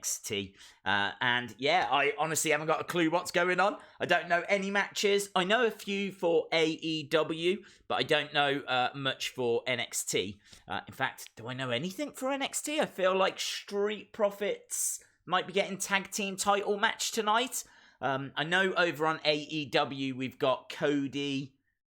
NXT. And yeah, I honestly haven't got a clue what's going on. I don't know any matches. I know a few for AEW, but I don't know much for NXT. In fact, do I know anything for NXT? I feel like Street Profits might be getting tag team title match tonight. I know over on AEW we've got Cody,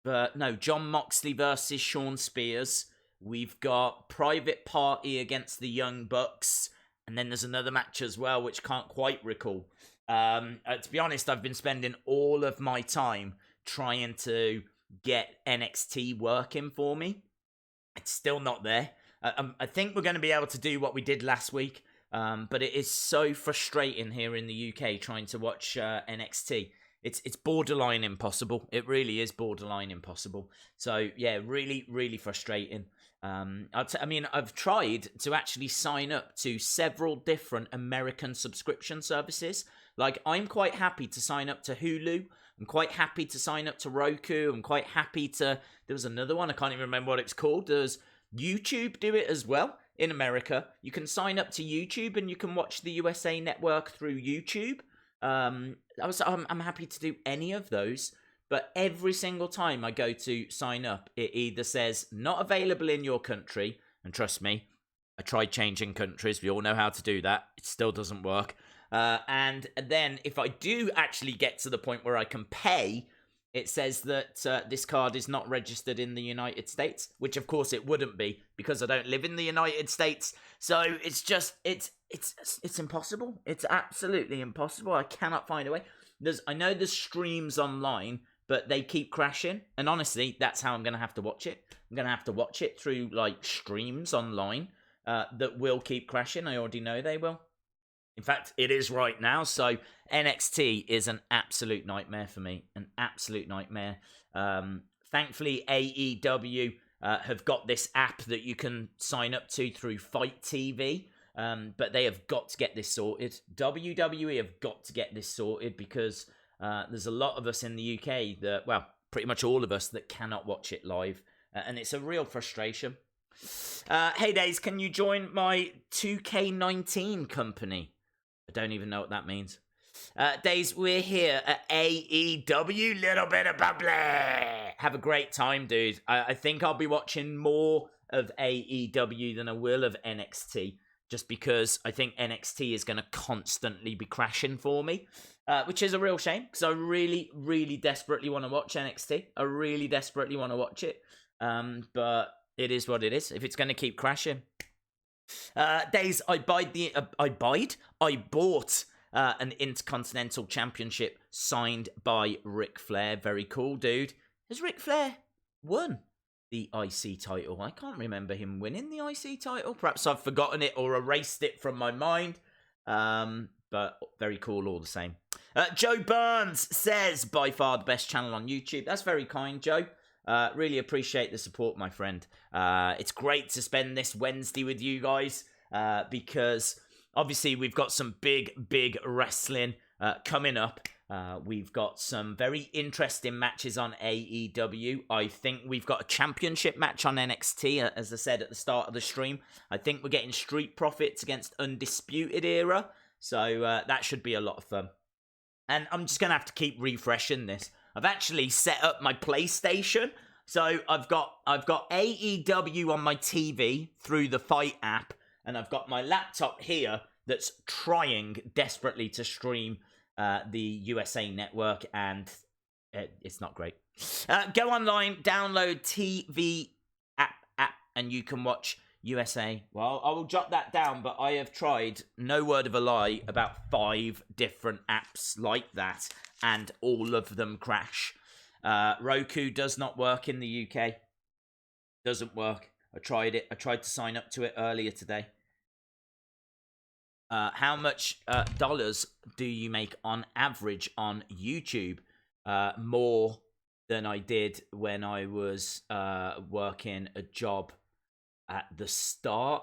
Jon Moxley versus Shawn Spears. We've got Private Party against the Young Bucks. And then there's another match as well, which can't quite recall. To be honest, I've been spending all of my time trying to get NXT working for me. It's still not there. I think we're going to be able to do what we did last week. But it is so frustrating here in the UK trying to watch NXT. It's borderline impossible. It really is borderline impossible. So, yeah, really, really frustrating. I've tried to actually sign up to several different American subscription services. Like, I'm quite happy to sign up to Hulu. I'm quite happy to sign up to Roku. I'm quite happy to... There was another one. I can't even remember what it's called. There's YouTube do it as well in America. You can sign up to YouTube and you can watch the USA Network through YouTube. I'm happy to do any of those. But every single time I go to sign up, it either says not available in your country. And trust me, I tried changing countries. We all know how to do that. It still doesn't work. And then if I do actually get to the point where I can pay, it says that this card is not registered in the United States, which of course it wouldn't be because I don't live in the United States. So it's just, it's impossible. It's absolutely impossible. I cannot find a way. I know there's streams online, but they keep crashing. And honestly, that's how I'm going to have to watch it. I'm going to have to watch it through like streams online that will keep crashing. I already know they will. In fact, it is right now. So NXT is an absolute nightmare for me. An absolute nightmare. Thankfully, AEW have got this app that you can sign up to through Fight TV. But they have got to get this sorted. WWE have got to get this sorted because there's a lot of us in the UK that, well, pretty much all of us that cannot watch it live. And it's a real frustration. Hey, Days, can you join my 2K19 company? I don't even know what that means. Days, we're here at AEW. Little bit of bubbly. Have a great time, dude. I think I'll be watching more of AEW than I will of NXT. Just because I think NXT is going to constantly be crashing for me. Which is a real shame. Because I really, really desperately want to watch NXT. I really desperately want to watch it. But it is what it is. If it's going to keep crashing. Days, I bought an Intercontinental Championship signed by Ric Flair. Very cool, dude. Has Ric Flair won the IC title? I can't remember him winning the IC title. Perhaps I've forgotten it or erased it from my mind. But very cool all the same. Joe Burns says, by far the best channel on YouTube. That's very kind, Joe. Really appreciate the support, my friend. It's great to spend this Wednesday with you guys because obviously we've got some big wrestling coming up. We've got some very interesting matches on AEW. I think we've got a championship match on NXT, as I said at the start of the stream. I think we're getting Street Profits against Undisputed Era. So that should be a lot of fun. And I'm just going to have to keep refreshing this. I've actually set up my PlayStation. So I've got AEW on my TV through the Fight app. And I've got my laptop here that's trying desperately to stream the USA Network. And it's not great. Go online, download TV app, and you can watch USA. Well, I will jot that down, but I have tried, no word of a lie, about 5 different apps like that, and all of them crash. Roku does not work in the UK. Doesn't work. I tried it. I tried to sign up to it earlier today. How much dollars do you make on average on YouTube? More than I did when I was working a job at the start.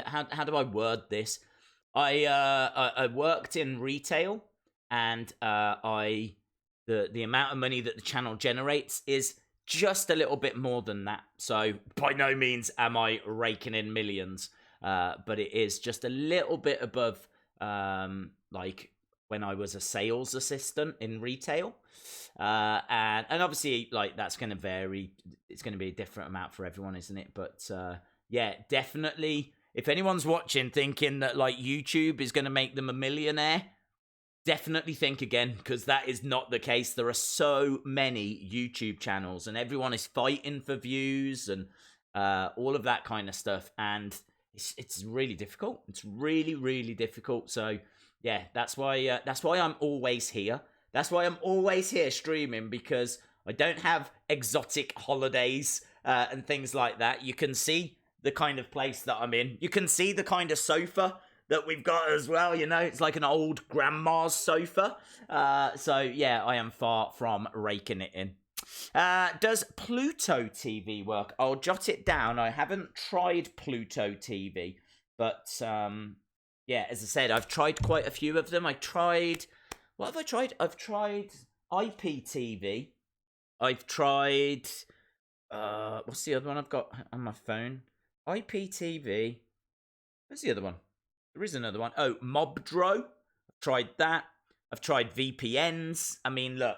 How do I word this? I worked in retail, and the amount of money that the channel generates is just a little bit more than that. So by no means am I raking in millions, but it is just a little bit above like when I was a sales assistant in retail. And obviously, like, that's going to vary. It's going to be a different amount for everyone, isn't it? But yeah, definitely. If anyone's watching thinking that like YouTube is going to make them a millionaire, definitely think again, because that is not the case. There are so many YouTube channels and everyone is fighting for views and all of that kind of stuff. And it's really difficult. It's really, really difficult. So yeah, that's why I'm always here. That's why I'm always here streaming, because I don't have exotic holidays and things like that. You can see the kind of place that I'm in. You can see the kind of sofa that we've got as well, you know. It's like an old grandma's sofa. So, yeah, I am far from raking it in. Does Pluto TV work? I'll jot it down. I haven't tried Pluto TV. But, yeah, as I said, I've tried quite a few of them. What have I tried? I've tried IPTV. I've tried... what's the other one I've got on my phone? IPTV. Where's the other one? There is another one. Oh, Mobdro. I've tried that. I've tried VPNs. I mean, look,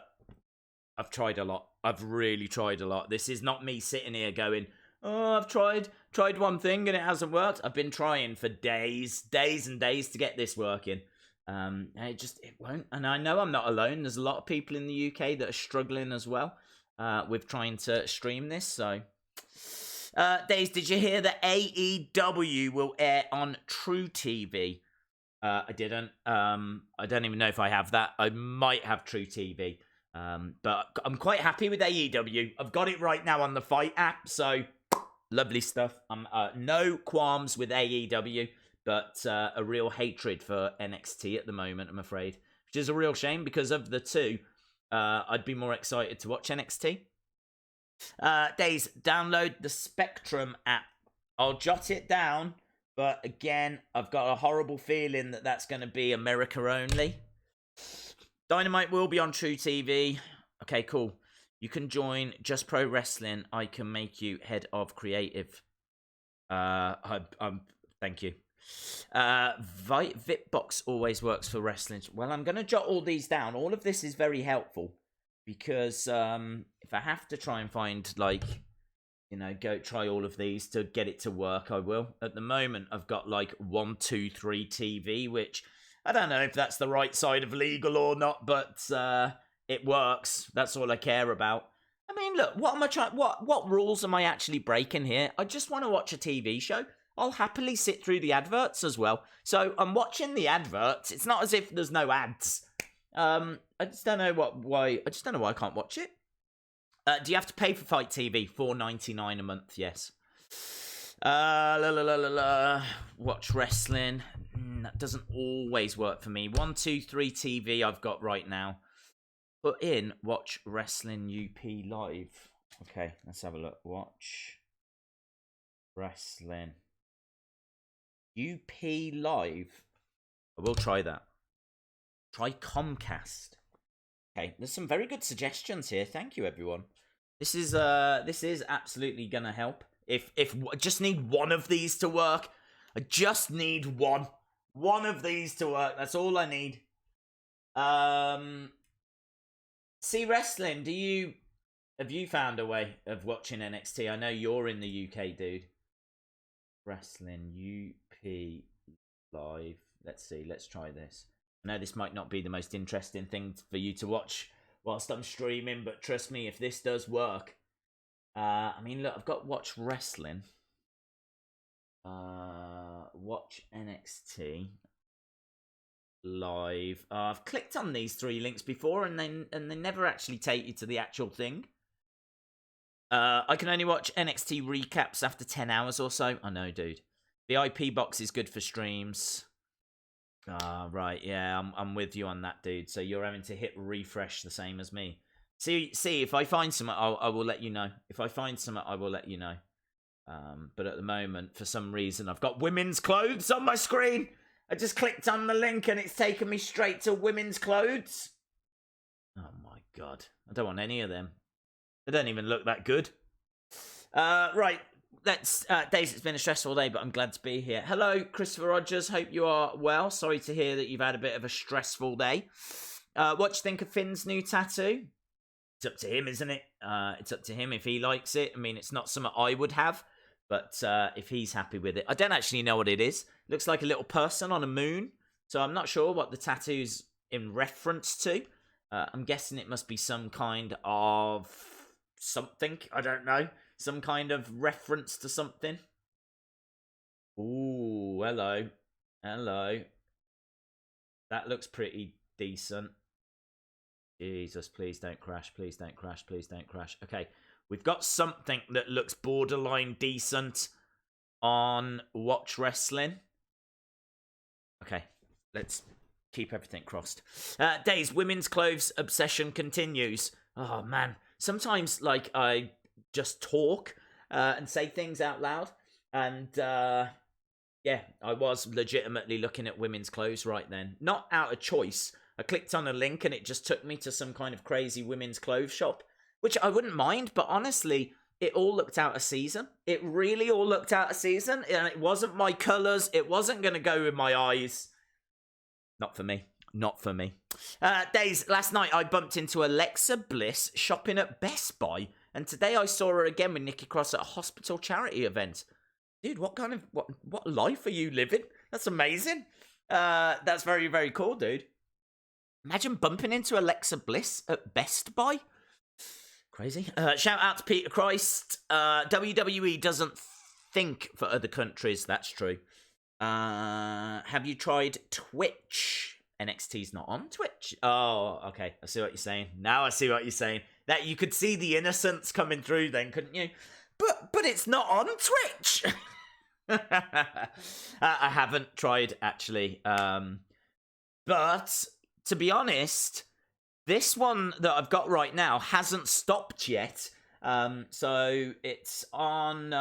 I've tried a lot. I've really tried a lot. This is not me sitting here going, oh, I've tried one thing and it hasn't worked. I've been trying for days and days to get this working. It won't. And I know I'm not alone. There's a lot of people in the UK that are struggling as well with trying to stream this. So, Days, did you hear that AEW will air on True TV? I didn't. I don't even know if I have that. I might have True TV. But I'm quite happy with AEW. I've got it right now on the Fight app, so lovely stuff. No qualms with AEW, but a real hatred for NXT at the moment, I'm afraid. Which is a real shame, because of the two, I'd be more excited to watch NXT. Days, download the Spectrum app. I'll jot it down, but again, I've got a horrible feeling that that's going to be America only. Dynamite will be on True TV. Okay, cool. You can join Just Pro Wrestling. I can make you head of creative. Thank you. Vitbox always works for wrestling. Well, I'm going to jot all these down. All of this is very helpful, because if I have to try and find, like, you know, go try all of these to get it to work, I will. At the moment, I've got like 123 TV, which I don't know if that's the right side of legal or not, but it works. That's all I care about. I mean, look, what am I trying? What rules am I actually breaking here? I just want to watch a TV show. I'll happily sit through the adverts as well. So I'm watching the adverts. It's not as if there's no ads. I just don't know why. I just don't know why I can't watch it. Do you have to pay for Fight TV? $4.99 a month. Yes. Watch wrestling. That doesn't always work for me. 123 TV I've got right now. Put in watch wrestling UP live. Okay, let's have a look. Watch wrestling UP live. I will try that. Try Comcast. Okay, there's some very good suggestions here. Thank you, everyone. This is absolutely gonna help. If I just need one of these to work. I just need one of these to work. That's all I need. See wrestling. Have you found a way of watching NXT? I know you're in the UK, dude. Wrestling UP live. Let's see. Let's try this. I know this might not be the most interesting thing for you to watch whilst I'm streaming, but trust me, if this does work. I mean, look, I've got watch wrestling. Watch NXT live. I've clicked on these 3 links before, and they never actually take you to the actual thing. I can only watch NXT recaps after 10 hours or so. I know, dude. The IP box is good for streams. Right, yeah, I'm with you on that, dude. So you're having to hit refresh the same as me. See, if I find something, I will let you know. If I find something, I will let you know. But at the moment, for some reason, I've got women's clothes on my screen. I just clicked on the link and it's taken me straight to women's clothes. Oh my god. I don't want any of them. They don't even look that good. Right. let's... Days, it's been a stressful day, but I'm glad to be here. Hello, Christopher Rogers. Hope you are well. Sorry to hear that you've had a bit of a stressful day. What do you think of Finn's new tattoo? It's up to him, isn't it? It's up to him if he likes it. I mean, it's not something I would have, but if he's happy with it. I don't actually know what it is. It looks like a little person on a moon, so I'm not sure what the tattoo's in reference to. I'm guessing it must be some kind of something. I don't know. Some kind of reference to something. Ooh, hello. Hello. That looks pretty decent. Jesus, please don't crash. Please don't crash. Please don't crash. Okay, we've got something that looks borderline decent on Watch Wrestling. Okay, let's keep everything crossed. Days, women's clothes obsession continues. Oh, man. Sometimes, like, I just talk and say things out loud. And, yeah, I was legitimately looking at women's clothes right then. Not out of choice. I clicked on a link and it just took me to some kind of crazy women's clothes shop, which I wouldn't mind, but honestly, it all looked out of season. It really all looked out of season, and it wasn't my colours. It wasn't going to go with my eyes. Not for me. Not for me. Days, last night I bumped into Alexa Bliss shopping at Best Buy, and today I saw her again with Nikki Cross at a hospital charity event. Dude, what life are you living? That's amazing. That's very, very cool, dude. Imagine bumping into Alexa Bliss at Best Buy. Crazy. Shout out to Peter Christ. WWE doesn't think for other countries. That's true. Have you tried Twitch? NXT's not on Twitch. Oh, okay. I see what you're saying. Now I see what you're saying. That you could see the innocence coming through then, couldn't you? But it's not on Twitch. I haven't tried, actually. But to be honest, this one that I've got right now hasn't stopped yet. So it's on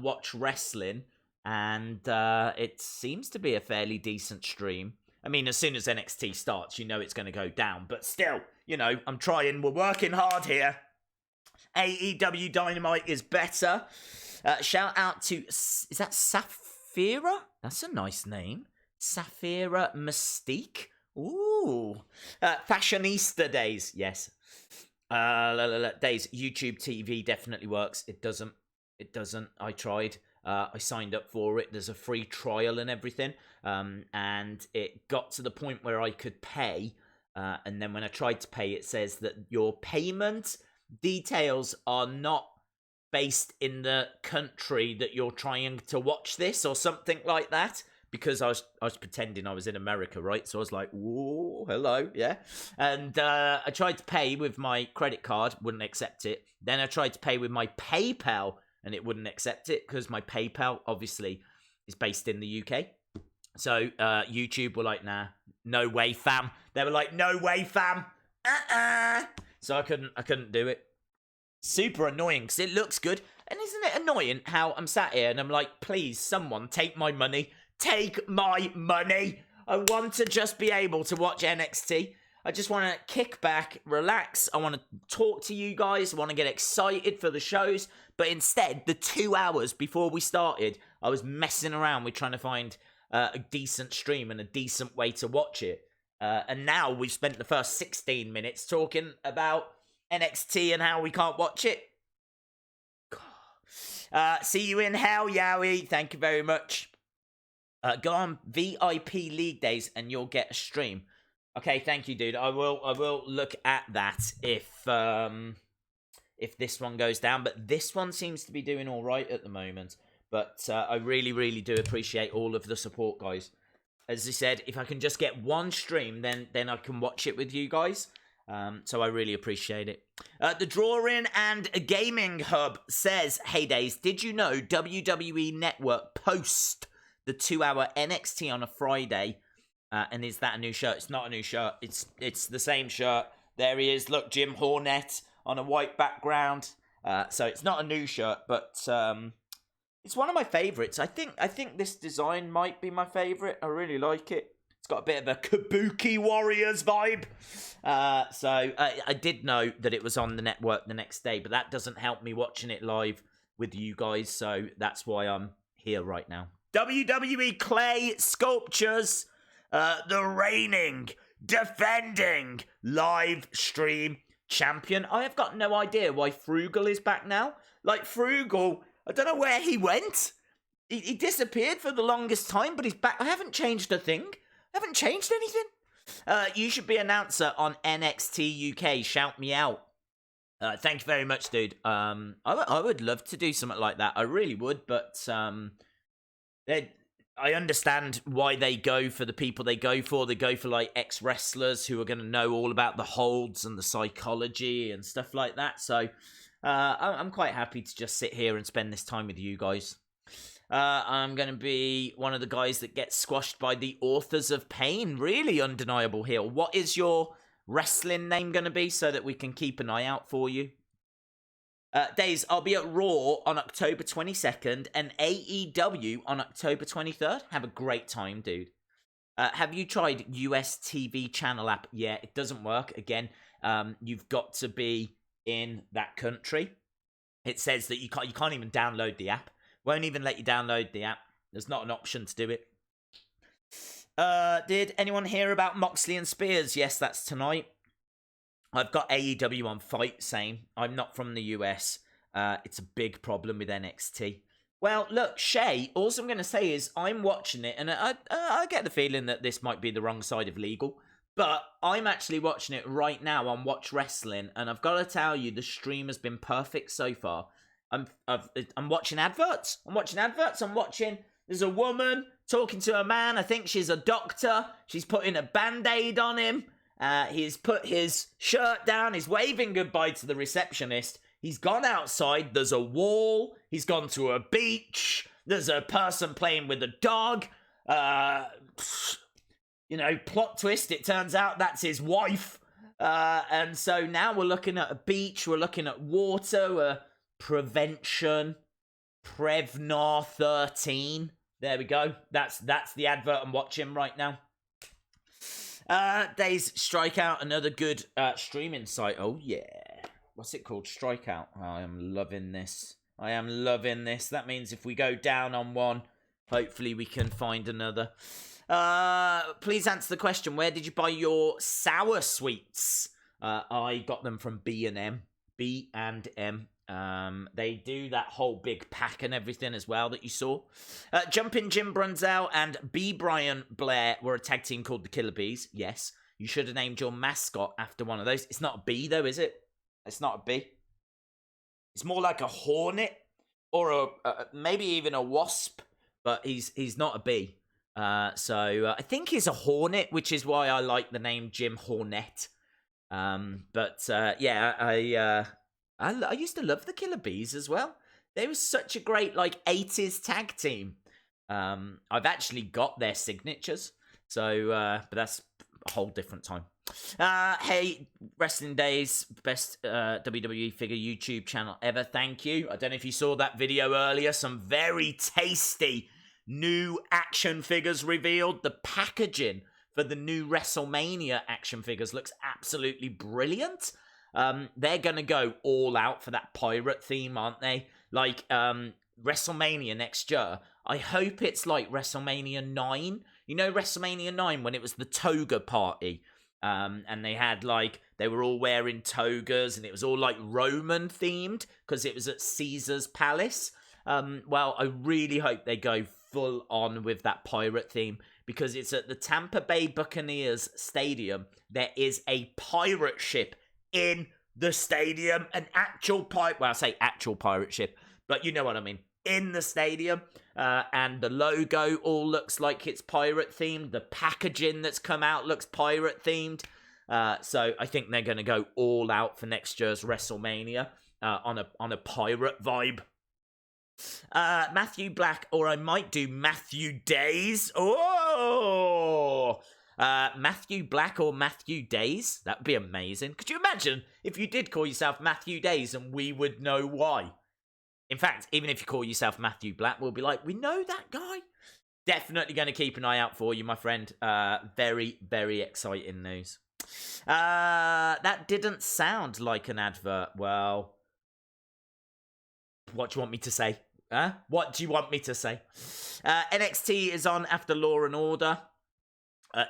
Watch Wrestling, and it seems to be a fairly decent stream. I mean, as soon as NXT starts, you know it's going to go down. But still, you know, I'm trying. We're working hard here. AEW Dynamite is better. Shout out to... Is that Saphira? That's a nice name. Saphira Mystique. Ooh. Fashionista Days. Yes. Days. YouTube TV definitely works. It doesn't. I tried. I signed up for it. There's a free trial and everything. And it got to the point where I could pay. And then when I tried to pay, it says that your payment details are not based in the country that you're trying to watch this or something like that. Because I was pretending I was in America, right? So I was like, whoa, hello, yeah. And I tried to pay with my credit card, wouldn't accept it. Then I tried to pay with my PayPal, and it wouldn't accept it because my PayPal, obviously, is based in the UK. So YouTube were like, nah, no way, fam. They were like, no way, fam. So I couldn't do it. Super annoying because it looks good. And isn't it annoying how I'm sat here and I'm like, please, someone take my money. Take my money. I want to just be able to watch NXT. I just want to kick back, relax. I want to talk to you guys. I want to get excited for the shows. But instead, the 2 hours before we started, I was messing around with trying to find a decent stream and a decent way to watch it. And now we've spent the first 16 minutes talking about NXT and how we can't watch it. See you in hell, Yowie. Thank you very much. Go on VIP League Days and you'll get a stream. Okay, thank you, dude. I will look at that if this one goes down. But this one seems to be doing all right at the moment. But I really, really do appreciate all of the support, guys. As I said, if I can just get one stream, then I can watch it with you guys. So I really appreciate it. The Drawing and Gaming Hub says, hey, Days, did you know WWE Network post the 2-hour NXT on a Friday? And is that a new shirt? It's not a new shirt. It's the same shirt. There he is. Look, Jim Hornet on a white background. So it's not a new shirt, but it's one of my favourites. I think this design might be my favourite. I really like it. It's got a bit of a Kabuki Warriors vibe. So I did know that it was on the network the next day, but that doesn't help me watching it live. with you guys, so that's why I'm here right now. WWE Clay Sculptures, the reigning, defending live stream champion. I have got no idea why Frugal is back now. Like, Frugal, I don't know where he went. He disappeared for the longest time, but he's back. I haven't changed a thing. I haven't changed anything. You should be announcer on NXT UK. Shout me out. Thank you very much, dude. I would love to do something like that. I really would, but I understand why they go for the people they go for. They go for, like, ex-wrestlers who are going to know all about the holds and the psychology and stuff like that. So I'm quite happy to just sit here and spend this time with you guys. I'm going to be one of the guys that gets squashed by the Authors of Pain. Really undeniable heel. What is your wrestling name going to be so that we can keep an eye out for you? Days, I'll be at Raw on October 22nd and AEW on October 23rd. Have a great time, dude. Have you tried US TV channel app? Yeah, it doesn't work. Again, you've got to be in that country. It says that you can't even download the app. Won't even let you download the app. There's not an option to do it. Did anyone hear about Moxley and Spears? Yes, that's tonight. I've got AEW on Fight saying I'm not from the US. It's a big problem with NXT. Well, look, Shay, all I'm going to say is I'm watching it, and I get the feeling that this might be the wrong side of legal, but I'm actually watching it right now on Watch Wrestling, and I've got to tell you, the stream has been perfect so far. I'm watching adverts. I'm watching, there's a woman talking to a man. I think she's a doctor. She's putting a Band-Aid on him. He's put his shirt down. He's waving goodbye to the receptionist. He's gone outside. There's a wall. He's gone to a beach. There's a person playing with a dog. Plot twist. It turns out that's his wife. And so now we're looking at a beach. We're looking at water. Prevention. Prevnar 13. There we go. That's the advert I'm watching right now. Days Strikeout, another good streaming site. Oh yeah. What's it called? Strikeout. Oh, I am loving this. That means if we go down on one, hopefully we can find another. Please answer the question. Where did you buy your sour sweets? I got them from B&M. B&M. They do that whole big pack and everything as well that you saw. Jumpin' Jim Brunzell and B. Brian Blair were a tag team called the Killer Bees. Yes, you should have named your mascot after one of those. It's not a bee though, is it? It's not a bee. It's more like a hornet or maybe even a wasp, but he's not a bee. So I think he's a hornet, which is why I like the name Jim Hornet. I used to love the Killer Bees as well. They were such a great, 80s tag team. I've actually got their signatures. So, but that's a whole different time. Hey, Wrestling Days, best WWE figure YouTube channel ever. Thank you. I don't know if you saw that video earlier. Some very tasty new action figures revealed. The packaging for the new WrestleMania action figures looks absolutely brilliant. They're going to go all out for that pirate theme, aren't they? WrestleMania next year. I hope it's like WrestleMania 9. You know WrestleMania 9 when it was the toga party? And they had they were all wearing togas and it was all Roman themed because it was at Caesar's Palace. Well, I really hope they go full on with that pirate theme because it's at the Tampa Bay Buccaneers Stadium. There is a pirate ship in the stadium, an actual I say actual pirate ship, but you know what I mean, in the stadium, and the logo all looks like it's pirate themed. The packaging that's come out looks pirate themed, so I think they're going to go all out for next year's WrestleMania on a pirate vibe. Matthew Black, or I might do Matthew Days. Oh, Matthew Black or Matthew Days. That would be amazing. Could you imagine if you did call yourself Matthew Days and we would know why? In fact, even if you call yourself Matthew Black, we'll be like, we know that guy. Definitely going to keep an eye out for you, my friend. Very, very exciting news. That didn't sound like an advert. Well, What do you want me to say? Huh? What do you want me to say? NXT is on after Law and Order.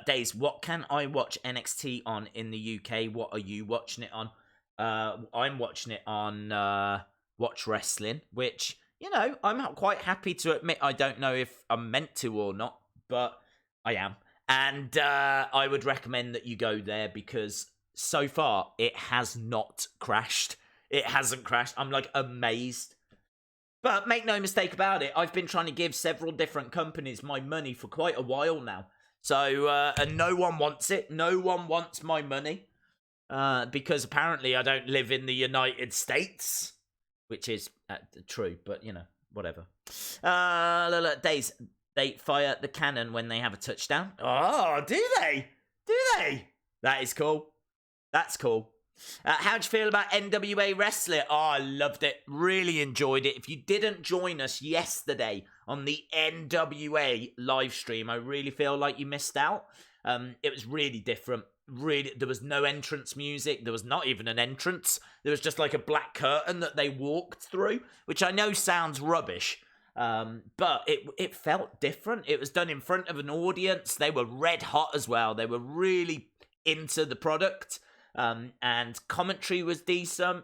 Days, what can I watch NXT on in the UK? What are you watching it on? I'm watching it on Watch Wrestling, which, you know, I'm quite happy to admit I don't know if I'm meant to or not, but I am. And I would recommend that you go there because so far it has not crashed. It hasn't crashed. I'm like amazed. But make no mistake about it, I've been trying to give several different companies my money for quite a while now. So, and no one wants it. No one wants my money. Because apparently I don't live in the United States. Which is true, but, you know, whatever. Days, they fire the cannon when they have a touchdown. Oh, do they? Do they? That is cool. That's cool. How'd you feel about NWA Wrestling? Oh, I loved it. Really enjoyed it. If you didn't join us yesterday on the NWA live stream, I really feel like you missed out. It was really different. Really, there was no entrance music. There was not even an entrance. There was just like a black curtain that they walked through, which I know sounds rubbish. But it felt different. It was done in front of an audience. They were red hot as well. They were really into the product. And commentary was decent.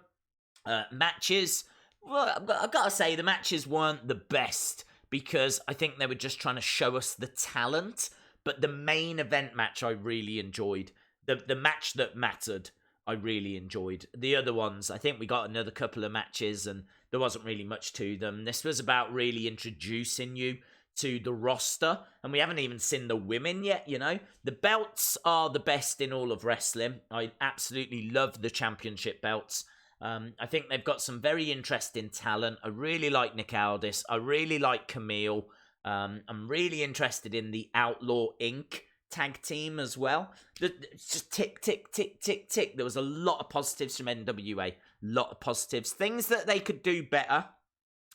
Matches, well, I've got to say the matches weren't the best because I think they were just trying to show us the talent. But the main event match I really enjoyed. The match that mattered, I really enjoyed. The other ones, I think we got another couple of matches and there wasn't really much to them. This was about really introducing you to the roster, and we haven't even seen the women yet, you know. The belts are the best in all of wrestling. I absolutely love the championship belts. I think they've got some very interesting talent. I really like Nick Aldis. I really like Camille. I'm really interested in the Outlaw Inc. tag team as well. It's just tick, tick, tick, tick, tick. There was a lot of positives from NWA. A lot of positives. Things that they could do better.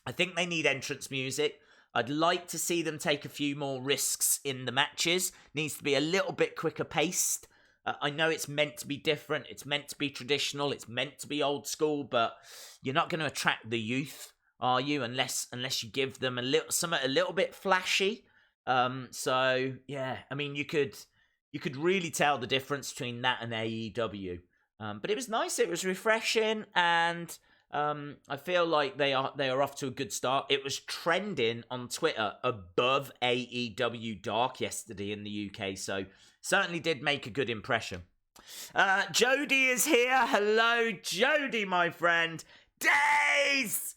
I think they need entrance music. I'd like to see them take a few more risks in the matches. Needs to be a little bit quicker paced. I know it's meant to be different. It's meant to be traditional. It's meant to be old school, but you're not going to attract the youth, are you? Unless you give them something a little bit flashy. So yeah, I mean, you could really tell the difference between that and AEW. But it was nice. It was refreshing, and I feel like they are off to a good start. It was trending on Twitter above AEW Dark yesterday in the UK, so certainly did make a good impression. Jody is here. Hello, Jody, my friend. Days!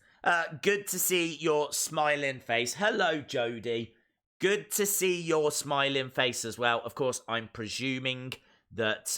Good to see your smiling face. Hello, Jody. Good to see your smiling face as well. Of course, I'm presuming that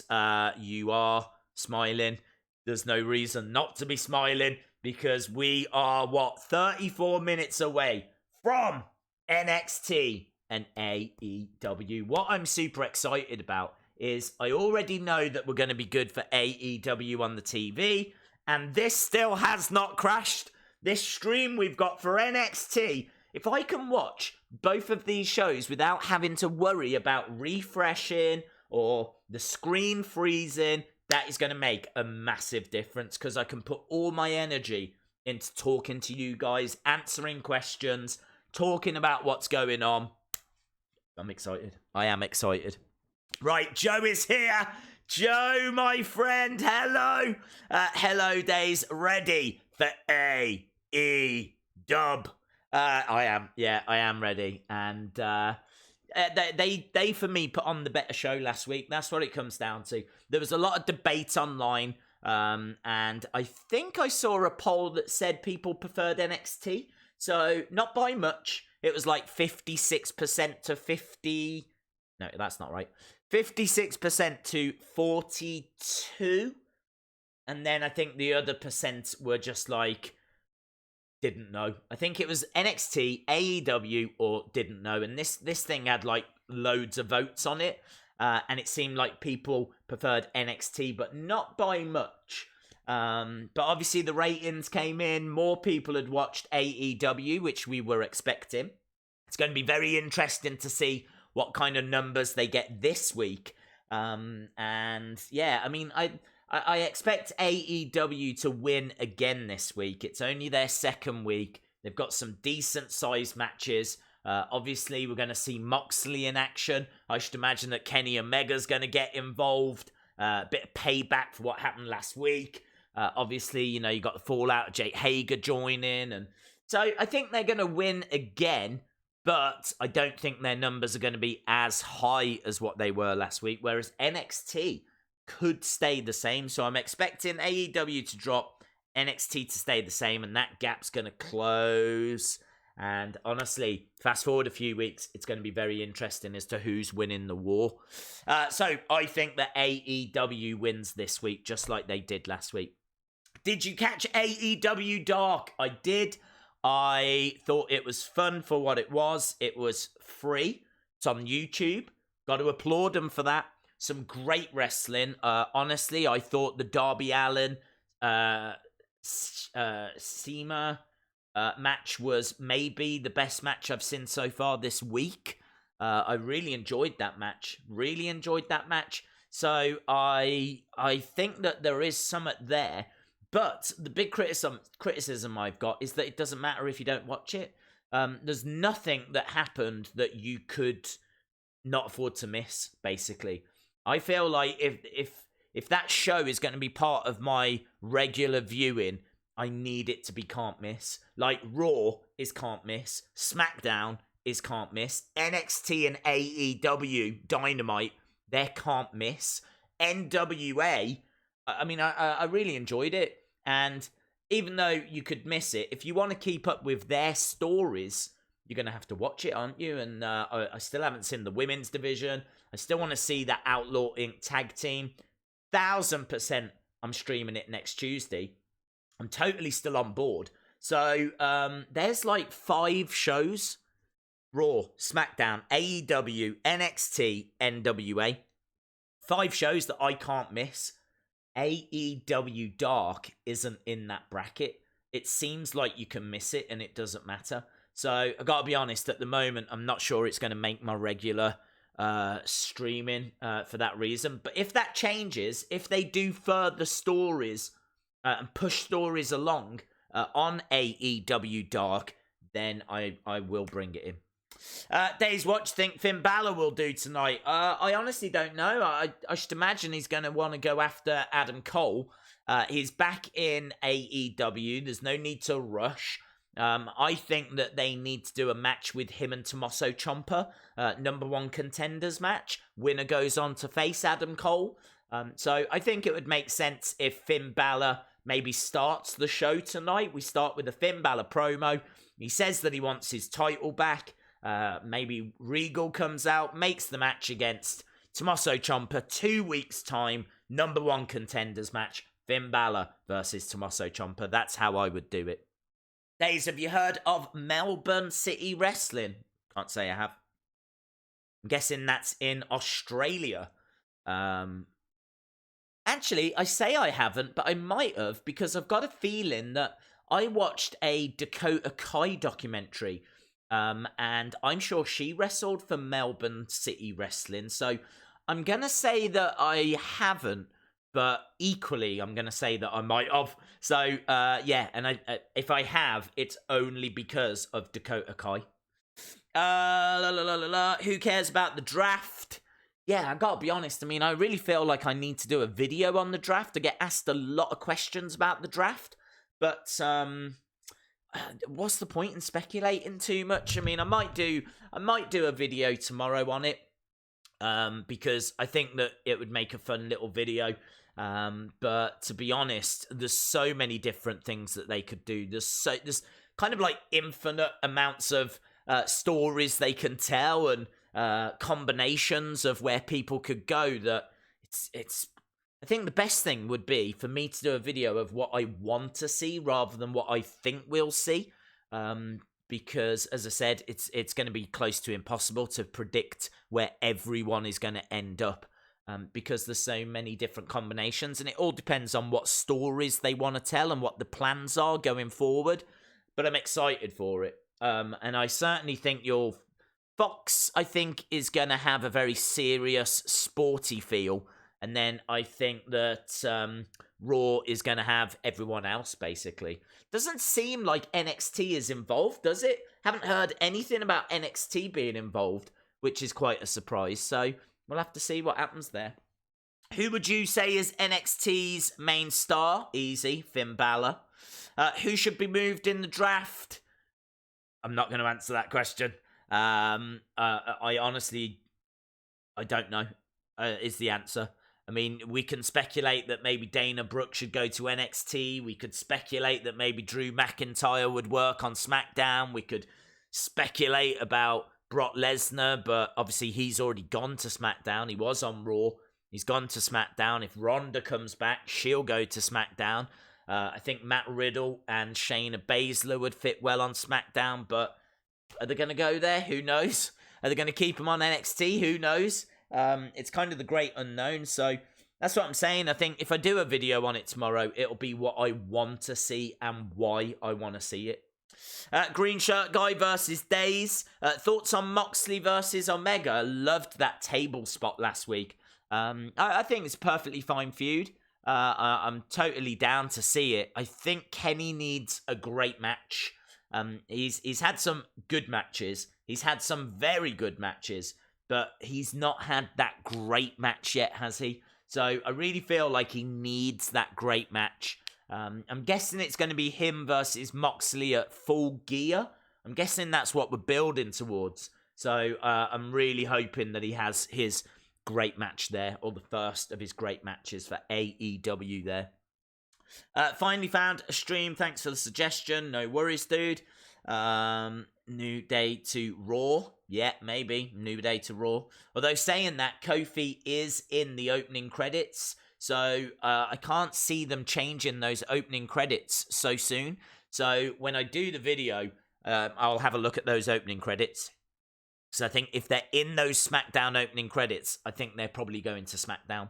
you are smiling. There's no reason not to be smiling because we are, 34 minutes away from NXT and AEW. What I'm super excited about is I already know that we're going to be good for AEW on the TV, and this still has not crashed. This stream we've got for NXT, if I can watch both of these shows without having to worry about refreshing or the screen freezing, that is going to make a massive difference because I can put all my energy into talking to you guys, answering questions, talking about what's going on. I'm excited. I am excited. Right, Joe is here. Joe, my friend, hello. Hello, Days. Ready for AEW. I am. Yeah, I am ready. And they for me put on the better show last week. That's what it comes down to. There was a lot of debate online, and I think I saw a poll that said people preferred NXT. So not by much. It was like 56% to 50. No, that's not right. 56% to 42. And then I think the other percent were just like, didn't know. I think it was NXT, AEW, or didn't know. And this thing had like loads of votes on it. And it seemed like people preferred NXT, but not by much. But obviously the ratings came in. More people had watched AEW, which we were expecting. It's going to be very interesting to see what kind of numbers they get this week. And yeah, I mean, I expect AEW to win again this week. It's only their second week. They've got some decent-sized matches. Obviously, we're going to see Moxley in action. I should imagine that Kenny Omega's going to get involved. A bit of payback for what happened last week. Obviously, you got the fallout of Jake Hager joining. And so I think they're going to win again. But I don't think their numbers are going to be as high as what they were last week. Whereas NXT could stay the same. So I'm expecting AEW to drop, NXT to stay the same, and that gap's going to close. And honestly, fast forward a few weeks, it's going to be very interesting as to who's winning the war. So I think that AEW wins this week, just like they did last week. Did you catch AEW Dark? I did. I thought it was fun for what it was. It was free. It's on YouTube. Got to applaud them for that. Some great wrestling. Honestly, I thought the Darby Allin Cima match was maybe the best match I've seen so far this week. I really enjoyed that match. So I think that there is something there. But the big criticism I've got is that it doesn't matter if you don't watch it. There's nothing that happened that you could not afford to miss, basically. I feel like if that show is going to be part of my regular viewing, I need it to be can't miss. Like Raw is can't miss. SmackDown is can't miss. NXT and AEW Dynamite, they're can't miss. NWA, I mean, I really enjoyed it. And even though you could miss it, if you want to keep up with their stories, you're going to have to watch it, aren't you? And I still haven't seen the women's division. I still want to see that Outlaw Inc. tag team. 1000% I'm streaming it next Tuesday. I'm totally still on board. So there's like 5 shows. Raw, SmackDown, AEW, NXT, NWA. 5 shows that I can't miss. AEW Dark isn't in that bracket. It seems like you can miss it and it doesn't matter. So I gotta be honest, at the moment, I'm not sure it's going to make my regular streaming for that reason. But if that changes, if they do further stories and push stories along on AEW Dark, then I will bring it in. Days Watch think Finn Balor will do tonight. I honestly don't know. I should imagine he's going to want to go after Adam Cole. He's back in AEW. There's no need to rush. I think that they need to do a match with him and Tommaso Ciampa. Number 1 contenders match. Winner goes on to face Adam Cole. So I think it would make sense if Finn Balor maybe starts the show tonight. We start with a Finn Balor promo. He says that he wants his title back. Maybe Regal comes out, makes the match against Tommaso Ciampa. 2 weeks' time, number 1 contenders match. Finn Balor versus Tommaso Ciampa. That's how I would do it. Days, have you heard of Melbourne City Wrestling? Can't say I have. I'm guessing that's in Australia. Actually, I say I haven't, but I might have, because I've got a feeling that I watched a Dakota Kai documentary, and I'm sure she wrestled for Melbourne City Wrestling. So I'm going to say that I haven't, but equally, I'm going to say that I might have. So, yeah, and if I have, it's only because of Dakota Kai. Who cares about the draft? Yeah, I gotta be honest. I mean, I really feel like I need to do a video on the draft. I get asked a lot of questions about the draft, but what's the point in speculating too much? I mean, I might do a video tomorrow on it, because I think that it would make a fun little video. But to be honest, there's so many different things that they could do. There's kind of like infinite amounts of stories they can tell, and combinations of where people could go, that it's I think the best thing would be for me to do a video of what I want to see rather than what I think we'll see, because as I said, it's going to be close to impossible to predict where everyone is going to end up, because there's so many different combinations, and it all depends on what stories they want to tell and what the plans are going forward. But I'm excited for it, and I certainly think Fox, I think, is going to have a very serious, sporty feel, And then I think that Raw is going to have everyone else, basically. Doesn't seem like NXT is involved, does it? Haven't heard anything about NXT being involved, which is quite a surprise. So we'll have to see what happens there. Who would you say is NXT's main star? Easy, Finn Balor. Who should be moved in the draft? I'm not going to answer that question. I honestly, I don't know, is the answer. I mean, we can speculate that maybe Dana Brooke should go to NXT. We could speculate that maybe Drew McIntyre would work on SmackDown. We could speculate about Brock Lesnar, but obviously he's already gone to SmackDown. He was on Raw. He's gone to SmackDown. If Ronda comes back, she'll go to SmackDown. I think Matt Riddle and Shayna Baszler would fit well on SmackDown, but are they going to go there? Who knows? Are they going to keep him on NXT? Who knows? It's kind of the great unknown, so that's what I'm saying. I think if I do a video on it tomorrow, it'll be what I want to see and why I want to see it. Green Shirt Guy versus Days. Thoughts on Moxley versus Omega? Loved that table spot last week. I think it's a perfectly fine feud. I'm totally down to see it. I think Kenny needs a great match. He's had some good matches. He's had some very good matches. But he's not had that great match yet, has he? So I really feel like he needs that great match. I'm guessing it's going to be him versus Moxley at Full Gear. I'm guessing that's what we're building towards. So I'm really hoping that he has his great match there, or the first of his great matches for AEW there. Finally found a stream. Thanks for the suggestion. No worries, dude. New Day to Raw. Yeah, maybe. New Day to Raw. Although saying that, Kofi is in the opening credits. So I can't see them changing those opening credits so soon. So when I do the video, I'll have a look at those opening credits. So I think if they're in those SmackDown opening credits, I think they're probably going to SmackDown.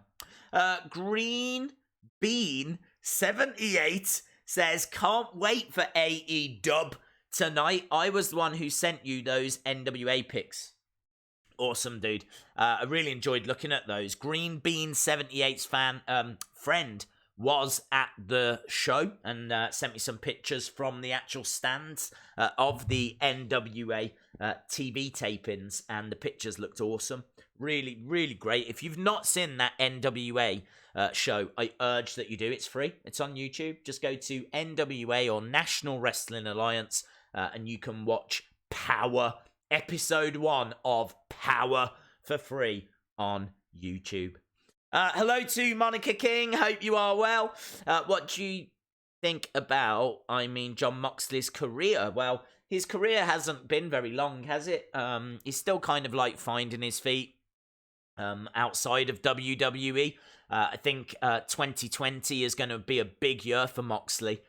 Green Bean 78 says, can't wait for AEW tonight. I was the one who sent you those NWA pics. Awesome, dude. I really enjoyed looking at those. Green Bean 78's friend was at the show and sent me some pictures from the actual stands of the NWA TV tapings, and the pictures looked awesome. Really, really great. If you've not seen that NWA show, I urge that you do. It's free. It's on YouTube. Just go to NWA or National Wrestling Alliance and you can watch Power, episode 1 of Power for free on YouTube. Hello to Monica King. Hope you are well. What do you think about, Jon Moxley's career? Well, his career hasn't been very long, has it? He's still kind of like finding his feet outside of WWE. I think 2020 is going to be a big year for Moxley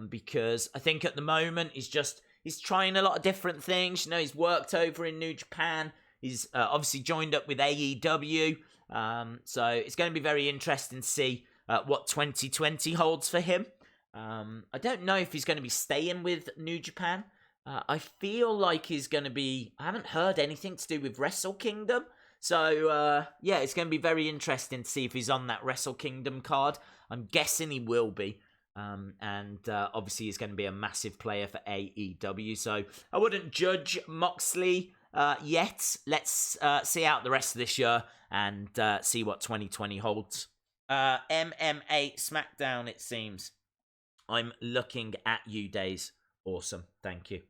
because I think at the moment he's trying a lot of different things. You know, he's worked over in New Japan. He's obviously joined up with AEW. So it's going to be very interesting to see what 2020 holds for him. I don't know if he's going to be staying with New Japan. I feel like he's going to be... I haven't heard anything to do with Wrestle Kingdom. So, yeah, it's going to be very interesting to see if he's on that Wrestle Kingdom card. I'm guessing he will be. And obviously he's going to be a massive player for AEW. So I wouldn't judge Moxley yet. Let's see out the rest of this year and see what 2020 holds. MMA SmackDown, it seems. I'm looking at you, Days. Awesome, thank you.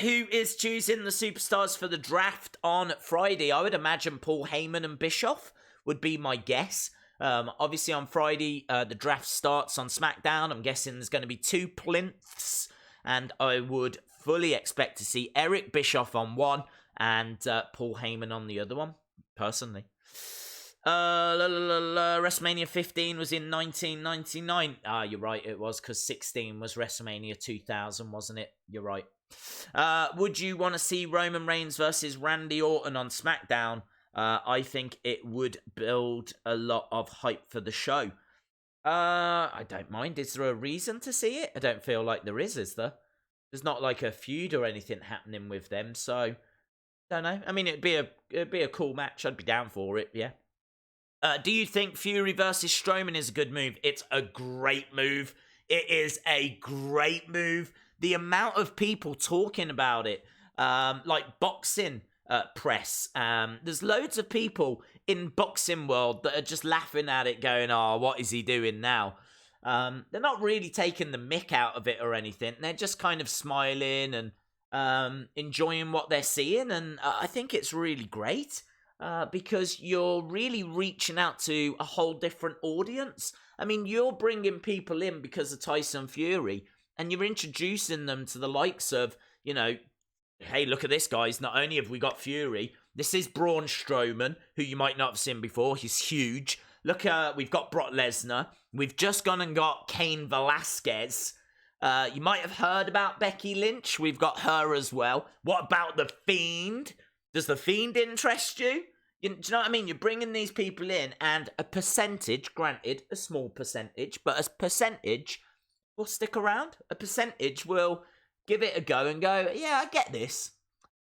Who is choosing the superstars for the draft on Friday? I would imagine Paul Heyman and Bischoff would be my guess. Obviously on Friday, the draft starts on SmackDown. I'm guessing there's going to be 2 plinths, and I would fully expect to see Eric Bischoff on one and Paul Heyman on the other one, personally. WrestleMania 15 was in 1999. You're right, it was, because 16 was WrestleMania 2000, wasn't it? You're right. Would you want to see Roman Reigns versus Randy Orton on SmackDown? I think it would build a lot of hype for the show. I don't mind. Is there a reason to see it? I don't feel like there is there? There's not like a feud or anything happening with them, so don't know. I mean, it'd be a cool match. I'd be down for it, yeah. Do you think Fury versus Strowman is a good move? It's a great move. It is a great move. The amount of people talking about it, like boxing press, there's loads of people in boxing world that are just laughing at it, going, "Oh, what is he doing now?" They're not really taking the mick out of it or anything. They're just kind of smiling and enjoying what they're seeing, and I think it's really great. Because you're really reaching out to a whole different audience. I mean, you're bringing people in because of Tyson Fury, and you're introducing them to the likes of, hey, look at this, guys. Not only have we got Fury, this is Braun Strowman, who you might not have seen before. He's huge. Look, we've got Brock Lesnar. We've just gone and got Cain Velasquez. You might have heard about Becky Lynch. We've got her as well. What about The Fiend? Does The Fiend interest you? Do you know what I mean? You're bringing these people in, and a percentage, granted, a small percentage, but a percentage will stick around. A percentage will give it a go and go, yeah, I get this.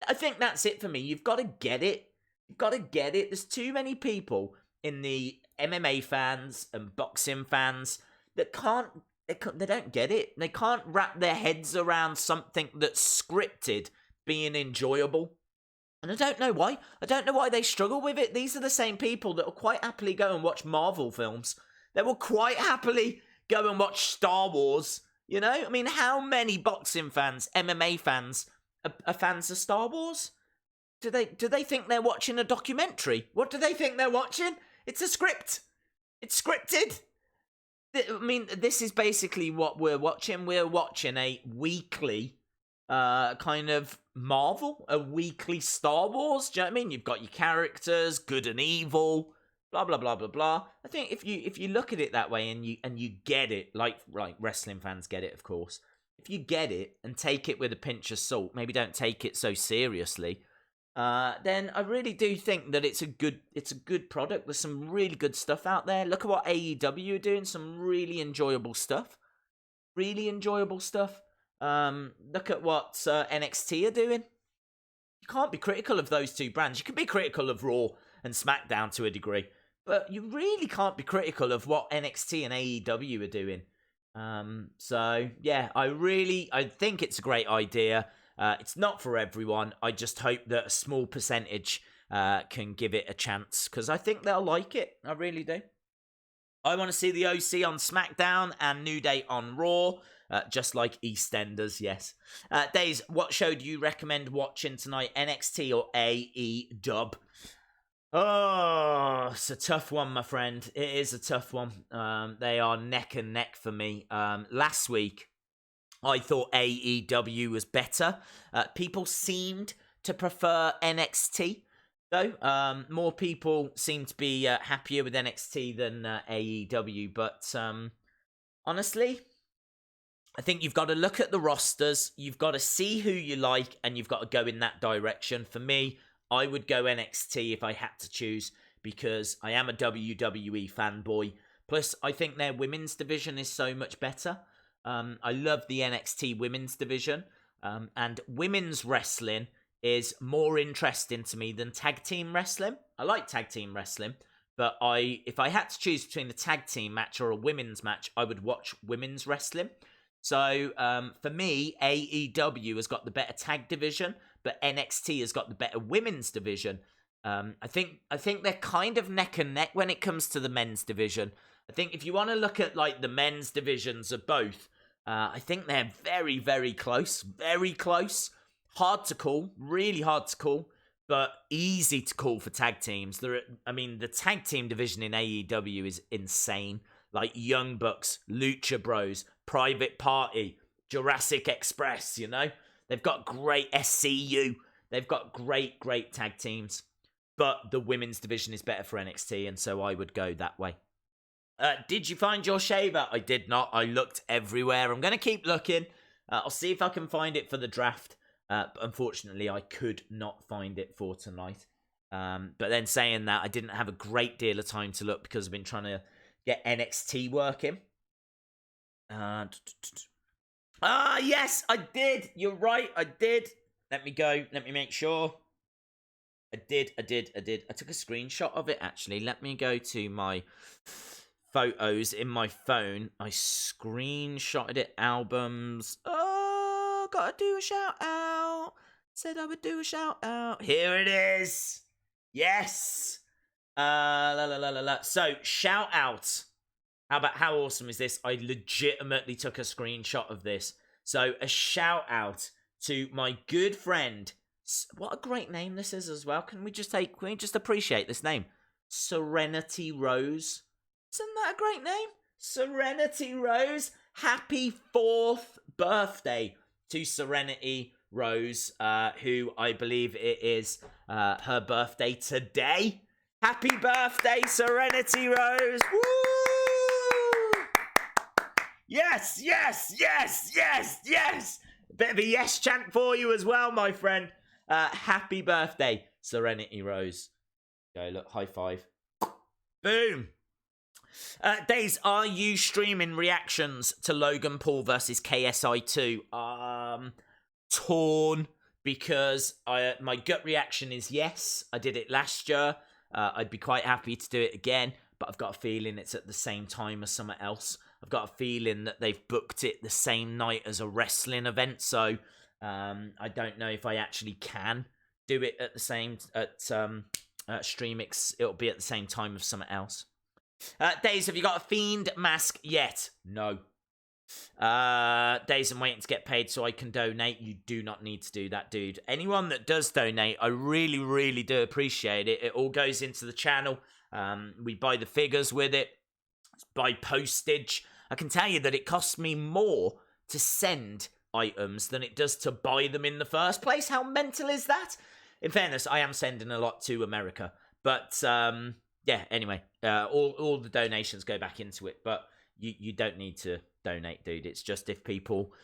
I think that's it for me. You've got to get it. You've got to get it. There's too many people in the MMA fans and boxing fans that they don't get it. They can't wrap their heads around something that's scripted being enjoyable. And I don't know why. I don't know why they struggle with it. These are the same people that will quite happily go and watch Marvel films. They will quite happily go and watch Star Wars. I mean, how many boxing fans, MMA fans, are fans of Star Wars? Do they think they're watching a documentary? What do they think they're watching? It's a script. It's scripted. I mean, this is basically what we're watching. We're watching a weekly kind of Marvel, a weekly Star Wars. Do you know what I mean? You've got your characters, good and evil, blah blah blah blah blah. I think if you look at it that way and you get it, like wrestling fans get it, of course. If you get it and take it with a pinch of salt, maybe don't take it so seriously, then I really do think that it's a good product. There's some really good stuff out there. Look at what AEW are doing. Some really enjoyable stuff. Really enjoyable stuff. Look at what NXT are doing. You can't be critical of those two brands. You can be critical of Raw and SmackDown to a degree, but you really can't be critical of what NXT and AEW are doing. So yeah, I think it's a great idea. It's not for everyone. I just hope that a small percentage can give it a chance, because I think they'll like it. I really do. I want to see the OC on SmackDown and New Day on Raw. Just like EastEnders, yes. Days, what show do you recommend watching tonight? NXT or AEW? Oh, it's a tough one, my friend. It is a tough one. They are neck and neck for me. Last week, I thought AEW was better. People seemed to prefer NXT, though. More people seem to be happier with NXT than AEW. But honestly, I think you've got to look at the rosters, you've got to see who you like, and you've got to go in that direction. For me, I would go NXT if I had to choose, because I am a WWE fanboy. Plus, I think their women's division is so much better. I love the NXT women's division, and women's wrestling is more interesting to me than tag team wrestling. I like tag team wrestling, but if I had to choose between a tag team match or a women's match, I would watch women's wrestling. So, for me, AEW has got the better tag division, but NXT has got the better women's division. I think they're kind of neck and neck when it comes to the men's division. I think if you want to look at like the men's divisions of both, I think they're very, very close. Very close. Hard to call. Really hard to call. But easy to call for tag teams. The tag team division in AEW is insane. Like Young Bucks, Lucha Bros, Private Party, Jurassic Express, They've got great SCU. They've got great tag teams. But the women's division is better for NXT, and so I would go that way. Did you find your shaver? I did not. I looked everywhere. I'm going to keep looking. I'll see if I can find it for the draft. But unfortunately, I could not find it for tonight. But then saying that, I didn't have a great deal of time to look because I've been trying to get NXT working. Yes, I did. You're right, I did. Let me go. Let me make sure. I did. I took a screenshot of it, actually. Let me go to my photos in my phone. I screenshotted it. Albums. Oh, gotta do a shout out. Said I would do a shout out. Here it is. Yes. So, shout out. How awesome is this? I legitimately took a screenshot of this. So, a shout out to my good friend. What a great name this is as well. Can we just appreciate this name? Serenity Rose. Isn't that a great name? Serenity Rose. Happy 4th birthday to Serenity Rose, who I believe it is her birthday today. Happy birthday, Serenity Rose. Woo! Yes. A bit of a yes chant for you as well, my friend. Happy birthday, Serenity Rose. Go, look, high five. Boom. Days, are you streaming reactions to Logan Paul versus KSI 2? Torn, because my gut reaction is yes. I did it last year. I'd be quite happy to do it again, but I've got a feeling it's at the same time as something else. I've got a feeling that they've booked it the same night as a wrestling event, so I don't know if I actually can do it at the same StreamX. It'll be at the same time as something else. Days, have you got a Fiend mask yet? No. Days, I'm waiting to get paid so I can donate. You do not need to do that, dude. Anyone that does donate, I really, really do appreciate it. It all goes into the channel. We buy the figures with it. Buy postage. I can tell you that it costs me more to send items than it does to buy them in the first place. How mental is that? In fairness, I am sending a lot to America. But, yeah, anyway, all the donations go back into it. But you don't need to donate, dude. It's just if people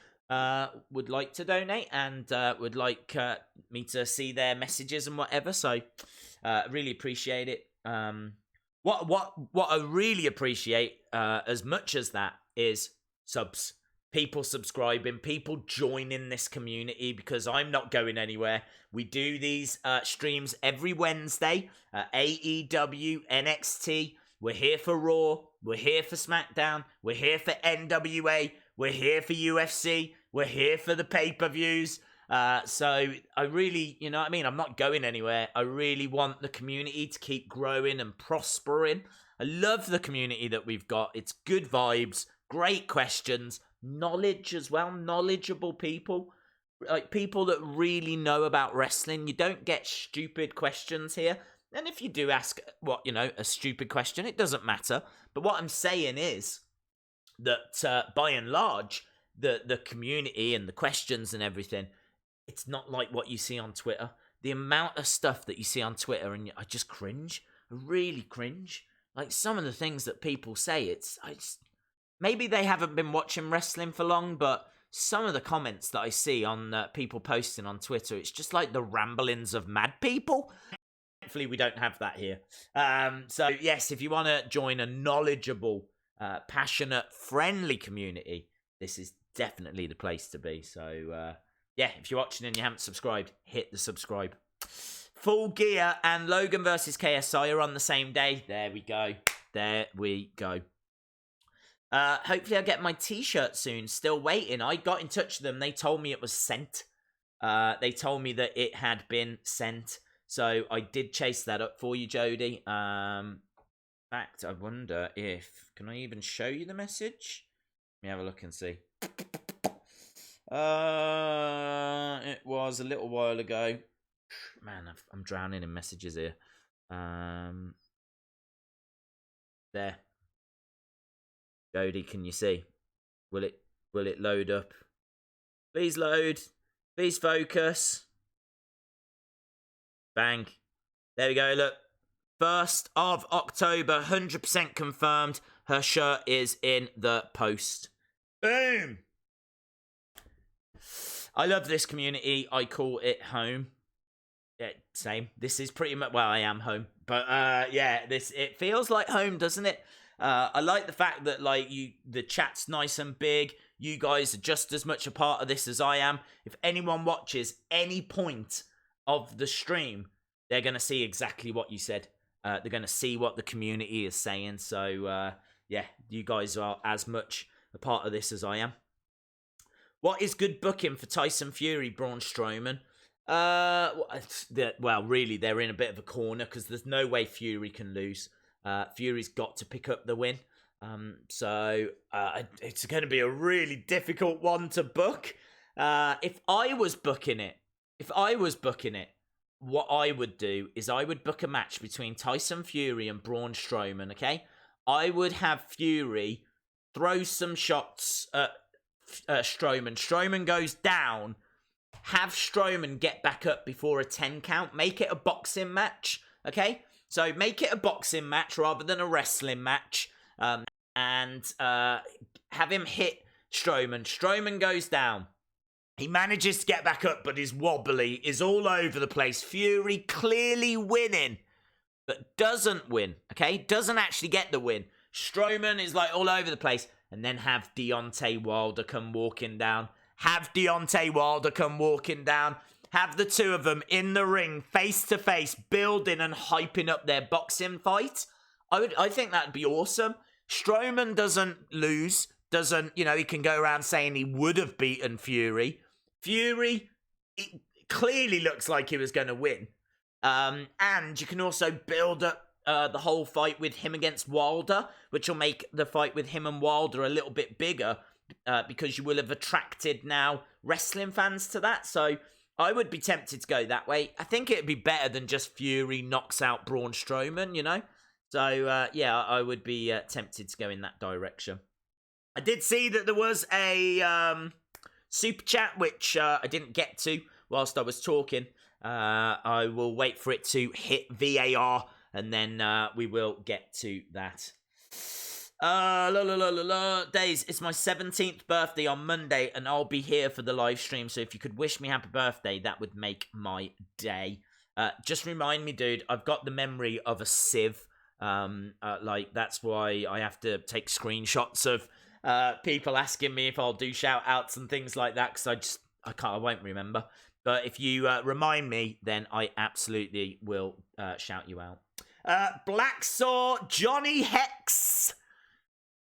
would like to donate and would like me to see their messages and whatever. So, really appreciate it. What I really appreciate as much as that is subs. People subscribing, people joining this community, because I'm not going anywhere. We do these streams every Wednesday. AEW NXT. We're here for Raw. We're here for SmackDown. We're here for NWA. We're here for UFC. We're here for the pay-per-views. So I really, you know what I mean? I'm not going anywhere. I really want the community to keep growing and prospering. I love the community that we've got. It's good vibes, great questions, knowledge as well, knowledgeable people, like people that really know about wrestling. You don't get stupid questions here. And if you do ask a stupid question, it doesn't matter. But what I'm saying is that by and large, the community and the questions and everything, it's not like what you see on Twitter. The amount of stuff that you see on Twitter, and I just cringe. I really cringe. Like some of the things that people say, maybe they haven't been watching wrestling for long, but some of the comments that I see on people posting on Twitter, it's just like the ramblings of mad people. Hopefully we don't have that here. So yes, if you want to join a knowledgeable, passionate, friendly community, this is definitely the place to be. So yeah, if you're watching and you haven't subscribed, hit the subscribe. Full Gear and Logan versus KSI are on the same day. There we go. Hopefully I'll get my t-shirt soon. Still waiting. I got in touch with them. They told me it was sent. They told me that it had been sent. So I did chase that up for you, Jody. In fact, I wonder if... Can I even show you the message? Let me have a look and see. It was a little while ago. Man, I'm drowning in messages here. There. Jody, can you see? Will it load up? Please load. Please focus. Bang. There we go, look. 1st of October, 100% confirmed. Her shirt is in the post. Boom. I love this community. I call it home. Yeah, same. This is pretty much... Well, I am home. But, yeah, it feels like home, doesn't it? I like the fact that, like, the chat's nice and big. You guys are just as much a part of this as I am. If anyone watches any point of the stream, they're going to see exactly what you said. They're going to see what the community is saying. So, yeah, you guys are as much a part of this as I am. What is good booking for Tyson Fury, Braun Strowman? Well, really, they're in a bit of a corner because there's no way Fury can lose. Fury's got to pick up the win. So it's going to be a really difficult one to book. If I was booking it, what I would do is I would book a match between Tyson Fury and Braun Strowman, okay? I would have Fury throw some shots at Strowman. Strowman goes down. Have Strowman get back up before a 10 count. Make it a boxing match, okay? So make it a boxing match rather than a wrestling match. And have him hit Strowman. Strowman goes down. He manages to get back up, but is wobbly, is all over the place. Fury clearly winning, but doesn't win, okay? Doesn't actually get the win. Strowman is like all over the place. And then have Deontay Wilder come walking down. Have Deontay Wilder come walking down. Have the two of them in the ring, face to face, building and hyping up their boxing fight. I think that'd be awesome. Strowman doesn't lose. He can go around saying he would have beaten Fury. Fury, it clearly looks like he was going to win. And you can also build up the whole fight with him against Wilder, which will make the fight with him and Wilder a little bit bigger because you will have attracted now wrestling fans to that. So I would be tempted to go that way. I think it'd be better than just Fury knocks out Braun Strowman, you know? So, yeah, I would be tempted to go in that direction. I did see that there was a super chat, which I didn't get to whilst I was talking. I will wait for it to hit VAR, and then we will get to that. Days, it's my 17th birthday on Monday, and I'll be here for the live stream, so if you could wish me happy birthday, that would make my day. Just remind me, dude, I've got the memory of a sieve. That's why I have to take screenshots of people asking me if I'll do shout outs and things like that, because I won't remember. But if you remind me, then I absolutely will shout you out. Blacksaw Johnny Hex.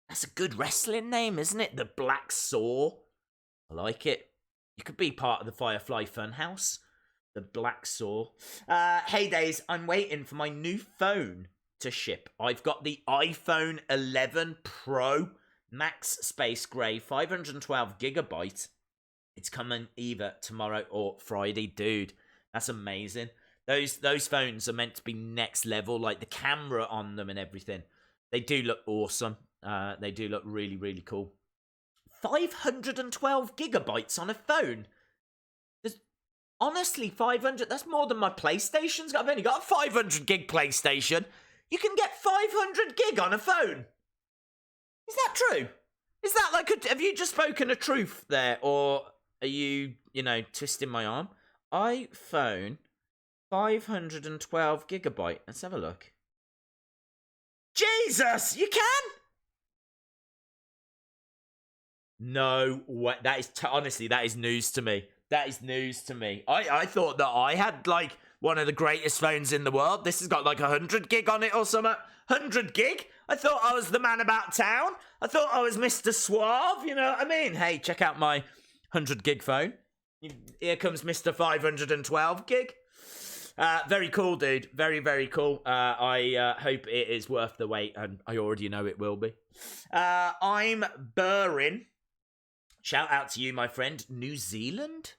That's a good wrestling name, isn't it? The Blacksaw. I like it. You could be part of the Firefly Funhouse. The Blacksaw. Hey, Days, I'm waiting for my new phone to ship. I've got the iPhone 11 Pro Max Space Gray 512 gigabyte. It's coming either tomorrow or Friday. Dude, that's amazing. Those phones are meant to be next level, like the camera on them and everything. They do look awesome. They do look really, really cool. 512 gigabytes on a phone. Honestly, 500, that's more than my PlayStation's got. I've only got a 500 gig PlayStation. You can get 500 gig on a phone. Is that true? Is that like have you just spoken a truth there? Or are you, twisting my arm? iPhone 512 gigabyte. Let's have a look. Jesus, you can? No way. That is, honestly, that is news to me. That is news to me. I thought that I had, like, one of the greatest phones in the world. This has got, like, 100 gig on it or something. 100 gig? I thought I was the man about town. I thought I was Mr. Suave, you know what I mean? Hey, check out my 100 gig phone. Here comes Mr. 512 gig. Very cool, dude. Very, very cool. I hope it is worth the wait, and I already know it will be. I'm Burrin. Shout out to you, my friend. New Zealand?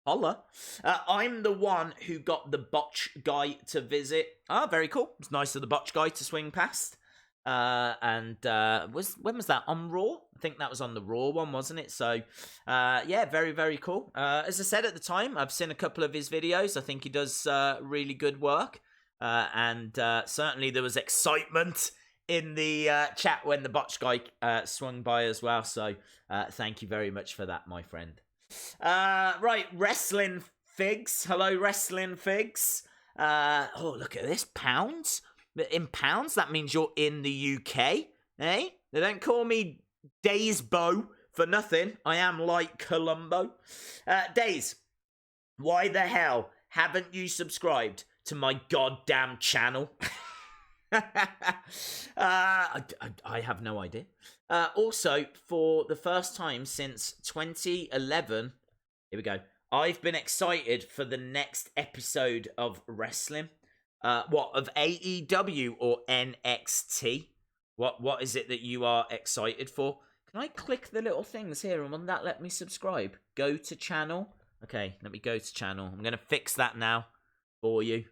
Holla. I'm the one who got the botch guy to visit. Ah, very cool. It's nice of the botch guy to swing past. When was that? On Raw? I think that was on the Raw one, wasn't it? So, yeah, very, very cool. As I said at the time, I've seen a couple of his videos. I think he does really good work. And certainly there was excitement in the chat when the botch guy swung by as well. So, thank you very much for that, my friend. Right, Wrestling Figs. Hello, Wrestling Figs. Oh, look at this. Pounds? In pounds, that means you're in the UK, eh? They don't call me Daysbo for nothing. I am like Columbo. Days, why the hell haven't you subscribed to my goddamn channel. I have no idea. Also, for the first time since 2011, here we go. I've been excited for the next episode of wrestling. Of AEW or NXT? What is it that you are excited for? Can I click the little things here and will that let me subscribe? Go to channel. Okay, let me go to channel. I'm going to fix that now for you.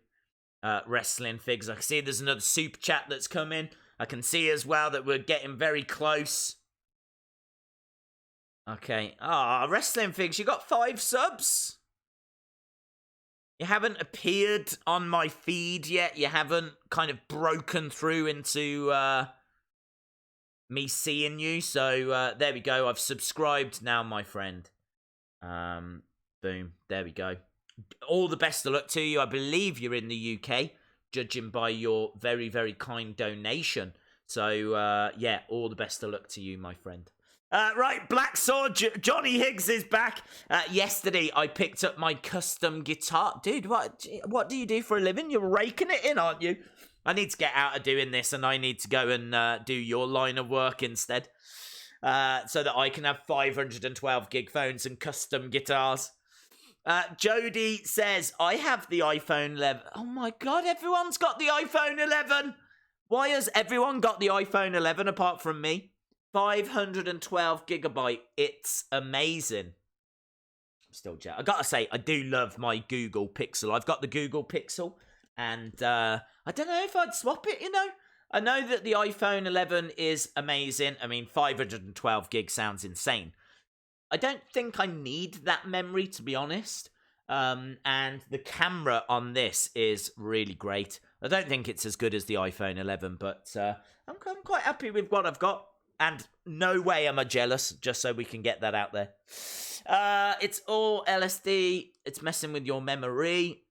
Wrestling figs. I can see there's another super chat that's come in. I can see as well that we're getting very close. Okay. Wrestling figs, you got 5 subs. You haven't appeared on my feed yet. You haven't kind of broken through into me seeing you. So there we go. I've subscribed now, my friend. Boom. There we go. All the best of luck to you. I believe you're in the UK, judging by your very, very kind donation. So, yeah, all the best of luck to you, my friend. Right, Black Sword, Johnny Higgs is back. Yesterday, I picked up my custom guitar. Dude, what do you do for a living? You're raking it in, aren't you? I need to get out of doing this, and I need to go and do your line of work instead. So that I can have 512 gig phones and custom guitars. Jody says, I have the iPhone 11. Oh my god, everyone's got the iPhone 11. Why has everyone got the iPhone 11 apart from me? 512 gigabyte. It's amazing. I'm still jealous. I gotta say, I do love my Google Pixel. I've got the Google Pixel, and I don't know if I'd swap it, you know? I know that the iPhone 11 is amazing. I mean, 512 gig sounds insane. I don't think I need that memory, to be honest. And the camera on this is really great. I don't think it's as good as the iPhone 11, but I'm quite happy with what I've got. And no way am I jealous, just so we can get that out there. It's all LSD. It's messing with your memory.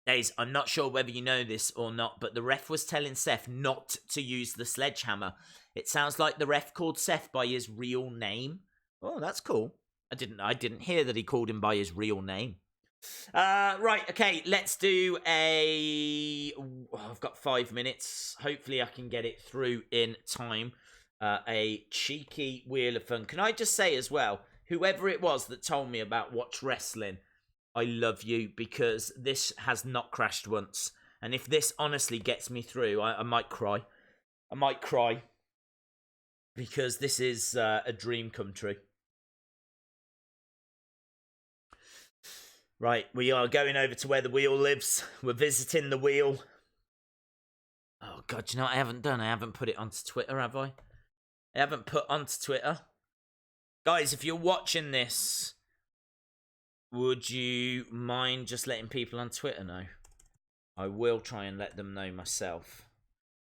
Days, I'm not sure whether you know this or not, but the ref was telling Seth not to use the sledgehammer. It sounds like the ref called Seth by his real name. Oh, that's cool. I didn't hear that he called him by his real name. Right, okay, let's do I've got 5 minutes. Hopefully I can get it through in time. A cheeky Wheel of Fun. Can I just say as well, whoever it was that told me about Watch Wrestling, I love you, because this has not crashed once. And if this honestly gets me through, I might cry. I might cry. Because this is a dream come true. Right, we are going over to where the wheel lives. We're visiting the wheel. Oh, God, you know what I haven't done? I haven't put it onto Twitter, have I? I haven't put onto Twitter. Guys, if you're watching this, would you mind just letting people on Twitter know? I will try and let them know myself.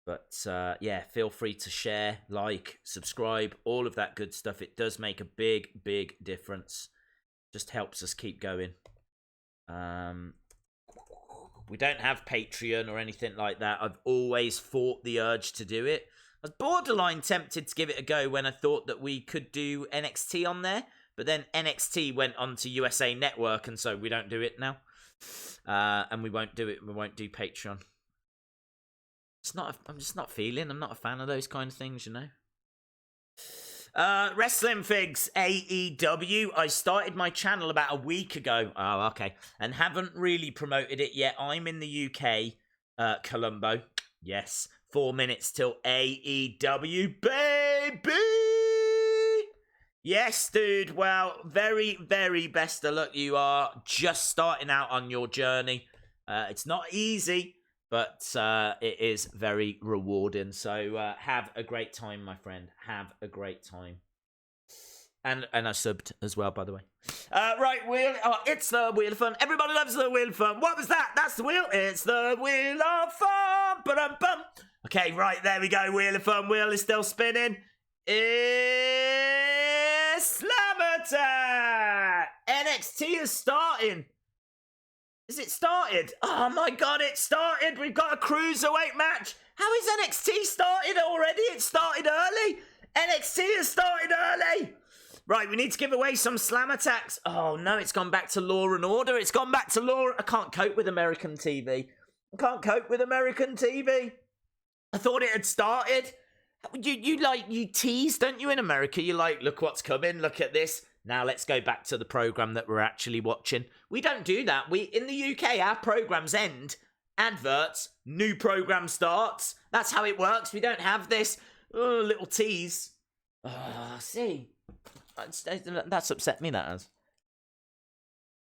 But, yeah, feel free to share, like, subscribe, all of that good stuff. It does make a big, big difference. Just helps us keep going. We don't have Patreon or anything like that. I've always fought the urge to do it. I was borderline tempted to give it a go when I thought that we could do NXT on there. But then NXT went on to USA Network, and so we don't do it now. And we won't do it. We won't do Patreon. I'm just not feeling. I'm not a fan of those kind of things, you know. Wrestling Figs, AEW. I started my channel about a week ago. Oh, okay. And haven't really promoted it yet. I'm in the UK, Colombo. Yes. 4 minutes till AEW, baby! Yes, dude. Well, very, very best of luck. You are just starting out on your journey. It's not easy, but it is very rewarding. So have a great time, my friend. Have a great time. And I subbed as well, by the way. Right, it's the Wheel of Fun. Everybody loves the Wheel of Fun. What was that? That's the wheel. It's the Wheel of Fun. Ba-dum-bum. Okay, right, there we go. Wheel of Fun. Wheel is still spinning. It's Slam Attack. NXT is starting. Is it started? Oh my god, it started. We've got a cruiserweight match. How is NXT started already? It started early. NXT has started early. Right, we need to give away some slam attacks. Oh, no, it's gone back to Law and Order. It's gone back to Law. I can't cope with American TV. I can't cope with American TV. I thought it had started. You tease, don't you, in America? You're like, look what's coming, look at this. Now let's go back to the program that we're actually watching. We don't do that. In the UK, our programs end, adverts, new program starts. That's how it works. We don't have this little tease. See. That's upset me, that has.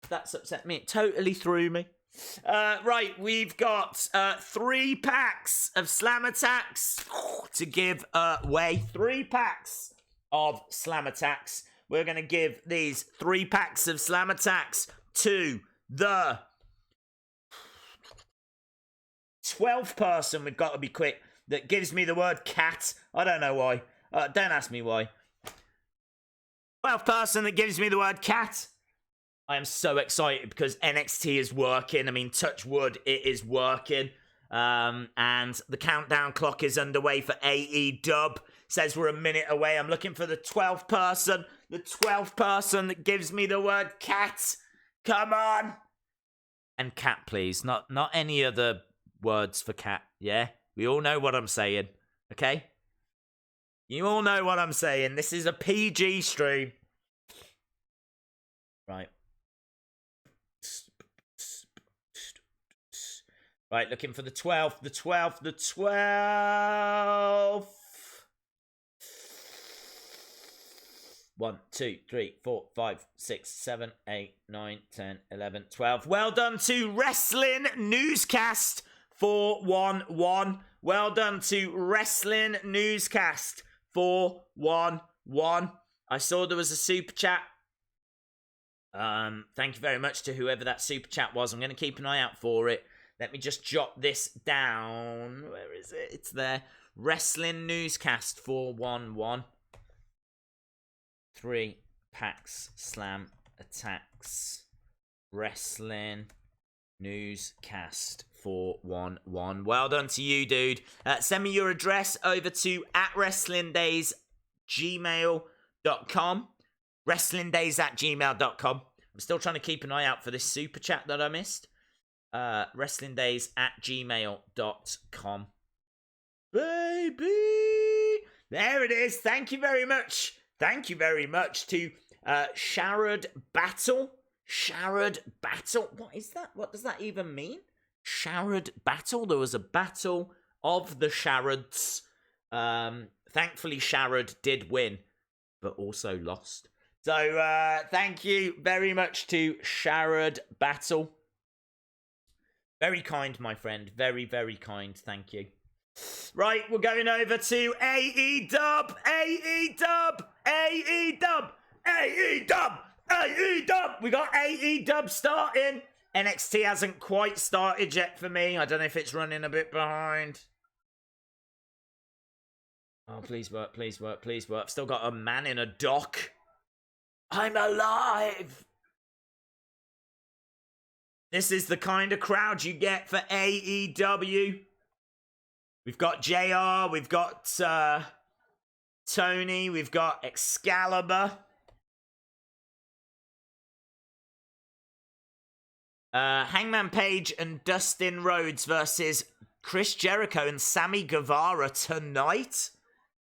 That's upset me. It totally threw me. Right, we've got 3 packs of slam attacks to give away. 3 packs of slam attacks. We're going to give these 3 packs of slam attacks to the 12th person. We've got to be quick. That gives me the word cat. I don't know why. Don't ask me why. 12th person that gives me the word cat. I am so excited because NXT is working. I mean, touch wood, it is working. And the countdown clock is underway for AEW. Says we're a minute away. I'm looking for the 12th person. The 12th person that gives me the word cat. Come on. And cat, please. Not any other words for cat, yeah? We all know what I'm saying, okay? You all know what I'm saying. This is a PG stream. Right. Right, looking for the 12th, the 12th, the 12th. 1, 2, 3, 4, 5, 6, 7, 8, 9, 10, 11, 12. Well done to Wrestling Newscast 411. Well done to Wrestling Newscast 411. I saw there was a super chat. Thank you very much to whoever that super chat was. I'm going to keep an eye out for it. Let me just jot this down. Where is it? It's there. Wrestling Newscast 411. 3 packs slam attacks. Wrestling Newscast 411. Well done to you, dude. Send me your address over to @wrestlingdays@gmail.com. wrestlingdays@gmail.com. I'm still trying to keep an eye out for this super chat that I missed. wrestlingdays@gmail.com. Baby! There it is. Thank you very much. Thank you very much to Sharad Battle. Sharad Battle. What is that? What does that even mean? Sharad Battle. There was a battle of the Sharads. Thankfully, Sharad did win, but also lost. So, thank you very much to Sharad Battle. Very kind, my friend. Very, very kind. Thank you. Right, we're going over to AEW. AEW. AEW. AEW. AEW. We got AEW starting. NXT hasn't quite started yet for me. I don't know if it's running a bit behind. Oh, please work, please work, please work. I've still got a man in a dock. I'm alive. This is the kind of crowd you get for AEW. We've got JR, we've got Tony, we've got Excalibur. Hangman Page and Dustin Rhodes versus Chris Jericho and Sammy Guevara tonight.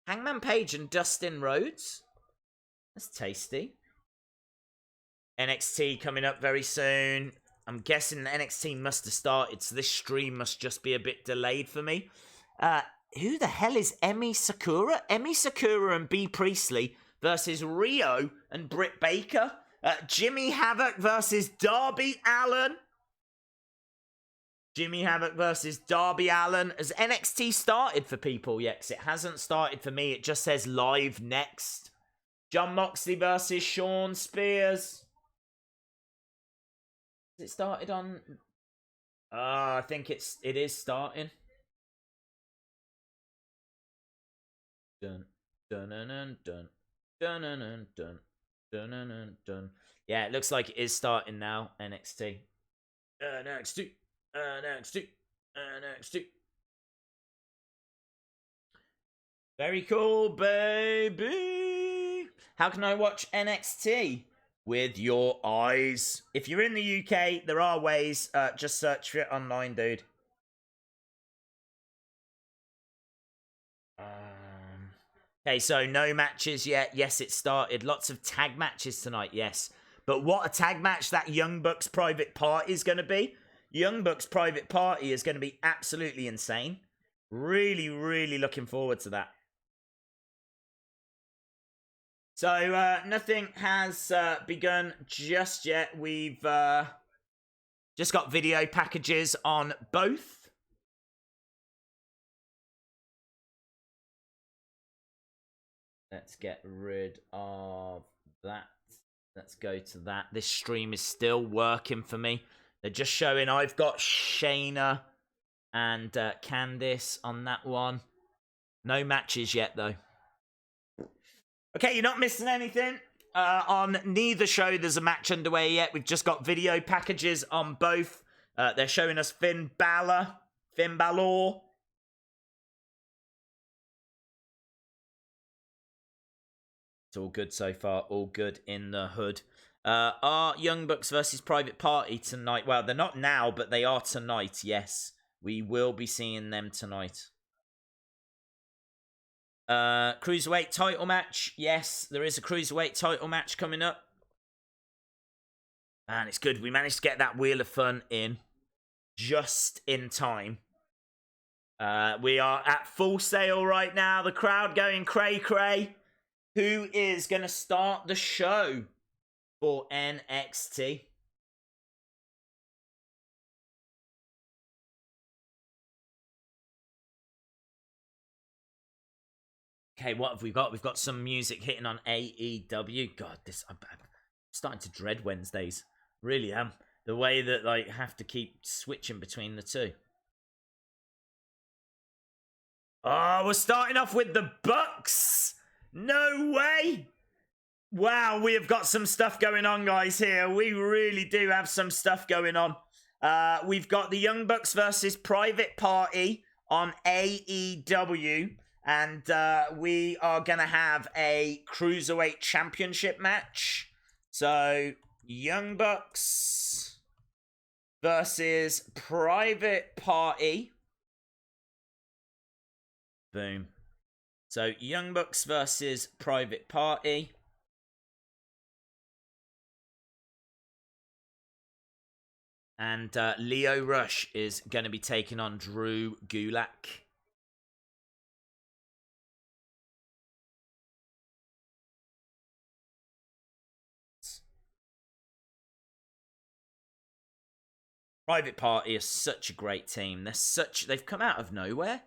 Hangman Page and Dustin Rhodes. That's tasty. NXT coming up very soon. I'm guessing the NXT must have started, so this stream must just be a bit delayed for me. Who the hell is Emi Sakura? Emi Sakura and B. Priestley versus Rio and Britt Baker. Jimmy Havoc versus Darby Allin. Jimmy Havoc versus Darby Allin. Has NXT started for people yet? 'Cause it hasn't started for me. It just says live next. Jon Moxley versus Shawn Spears. Has it started on? I think it is starting. Dun dun dun dun dun dun dun dun dun dun dun. Yeah, it looks like it is starting now. NXT. NXT. NXT. NXT. Very cool, baby. How can I watch NXT? With your eyes. If you're in the UK, there are ways. Just search for it online, dude. Okay, so no matches yet. Yes, it started. Lots of tag matches tonight, yes. But what a tag match that Young Bucks Private Party is going to be. Young Bucks Private Party is going to be absolutely insane. Really, really looking forward to that. So, nothing has begun just yet. We've just got video packages on both. Let's get rid of that. Let's go to that. This stream is still working for me. They're just showing I've got Shayna and Candice on that one. No matches yet, though. Okay, you're not missing anything. On neither show, there's a match underway yet. We've just got video packages on both. They're showing us Finn Balor. It's all good so far. All good in the hood. Are Young Bucks versus Private Party tonight? Well, they're not now, but they are tonight, yes. We will be seeing them tonight. Cruiserweight title match. Yes, there is a Cruiserweight title match coming up. And it's good. We managed to get that Wheel of Fun in just in time. We are at Full Sail right now. The crowd going cray-cray. Who is going to start the show for NXT? Okay, what have we got? We've got some music hitting on AEW. God, I'm starting to dread Wednesdays. Really am. The way that I have to keep switching between the two. Oh, we're starting off with the Bucks. No way. Wow, we have got some stuff going on, guys, here. We really do have some stuff going on. We've got the Young Bucks versus Private Party on AEW. And we are going to have a Cruiserweight Championship match. So, Young Bucks versus Private Party. Boom. So, Young Bucks versus Private Party. And Lio Rush is going to be taking on Drew Gulak. Private Party is such a great team. They've come out of nowhere.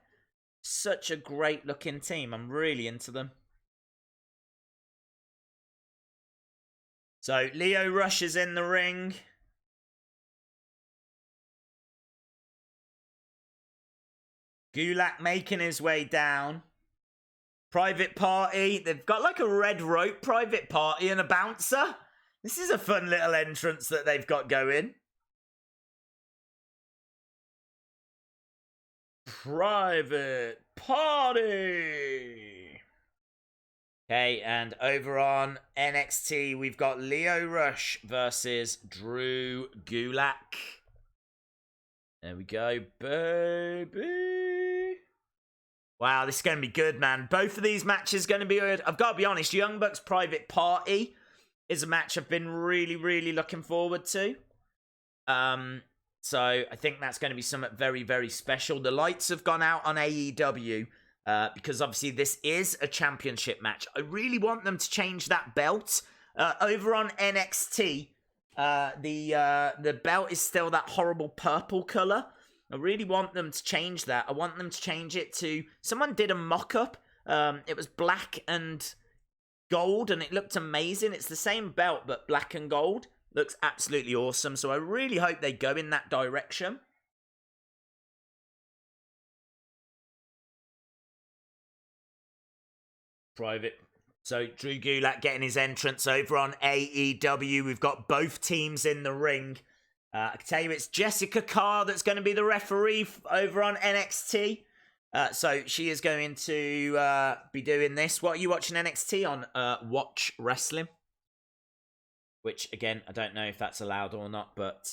Such a great looking team. I'm really into them. So Lio Rush is in the ring. Gulak making his way down. Private Party. They've got like a red rope Private Party and a bouncer. This is a fun little entrance that they've got going. Private Party. Okay, and over on NXT, we've got Lio Rush versus Drew Gulak. There we go, baby. Wow, this is going to be good, man. Both of these matches are going to be good. I've got to be honest, Young Bucks Private Party is a match I've been really, really looking forward to. So I think that's going to be something very, very special. The lights have gone out on AEW because obviously this is a championship match. I really want them to change that belt. Over on NXT, the belt is still that horrible purple color. I really want them to change that. I want them to change it to... Someone did a mock-up. It was black and gold, and it looked amazing. It's the same belt, but black and gold. Looks absolutely awesome, so I really hope they go in that direction. Private. So Drew Gulak getting his entrance over on AEW. We've got both teams in the ring. I can tell you it's Jessica Carr that's going to be the referee over on NXT. So she is going to be doing this. What are you watching NXT on? Watch Wrestling. Which, again, I don't know if that's allowed or not, but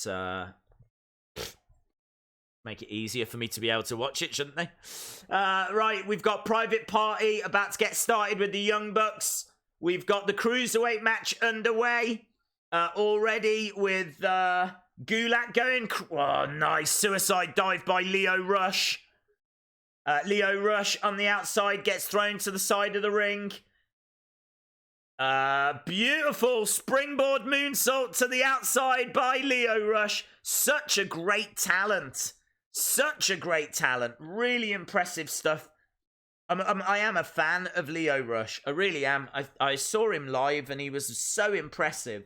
make it easier for me to be able to watch it, shouldn't they? Right, we've got Private Party about to get started with the Young Bucks. We've got the Cruiserweight match underway already with Gulak going. Oh, nice suicide dive by Lio Rush. Lio Rush on the outside gets thrown to the side of the ring. Beautiful springboard moonsault to the outside by Lio Rush. Such a great talent. Such a great talent. Really impressive stuff. I am a fan of Lio Rush. I really am. I saw him live and he was so impressive.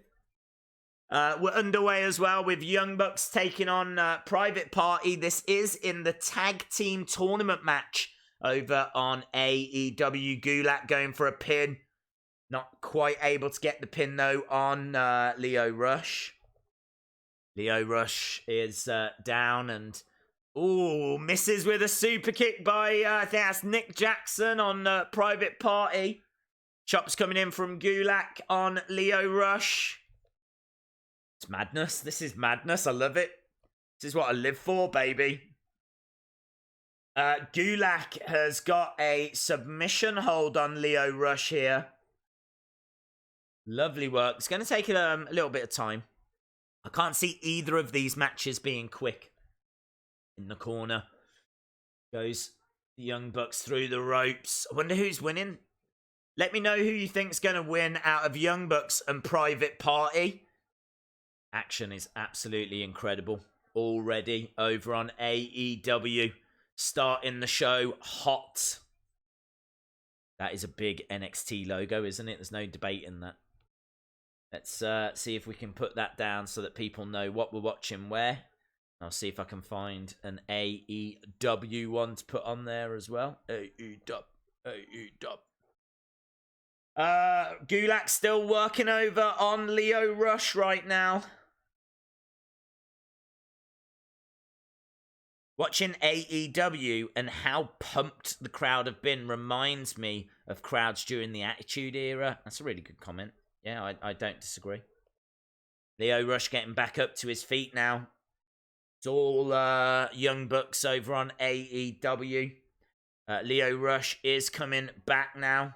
We're underway as well with Young Bucks taking on Private Party. This is in the tag team tournament match over on AEW. Gulak going for a pin. Not quite able to get the pin though on Lio Rush. Lio Rush is down and misses with a super kick by I think that's Nick Jackson on Private Party. Chops coming in from Gulak on Lio Rush. It's madness. This is madness. I love it. This is what I live for, baby. Gulak has got a submission hold on Lio Rush here. Lovely work. It's going to take a little bit of time. I can't see either of these matches being quick. In the corner goes the Young Bucks through the ropes. I wonder who's winning. Let me know who you think's going to win out of Young Bucks and Private Party. Action is absolutely incredible already over on AEW. Starting the show hot. That is a big NXT logo, isn't it? There's no debating that. Let's see if we can put that down so that people know what we're watching where. I'll see if I can find an AEW one to put on there as well. AEW. Gulak still working over on Lio Rush right now. Watching AEW and how pumped the crowd have been reminds me of crowds during the Attitude Era. That's a really good comment. Yeah, I don't disagree. Lio Rush getting back up to his feet now. It's all Young Bucks over on AEW. Lio Rush is coming back now.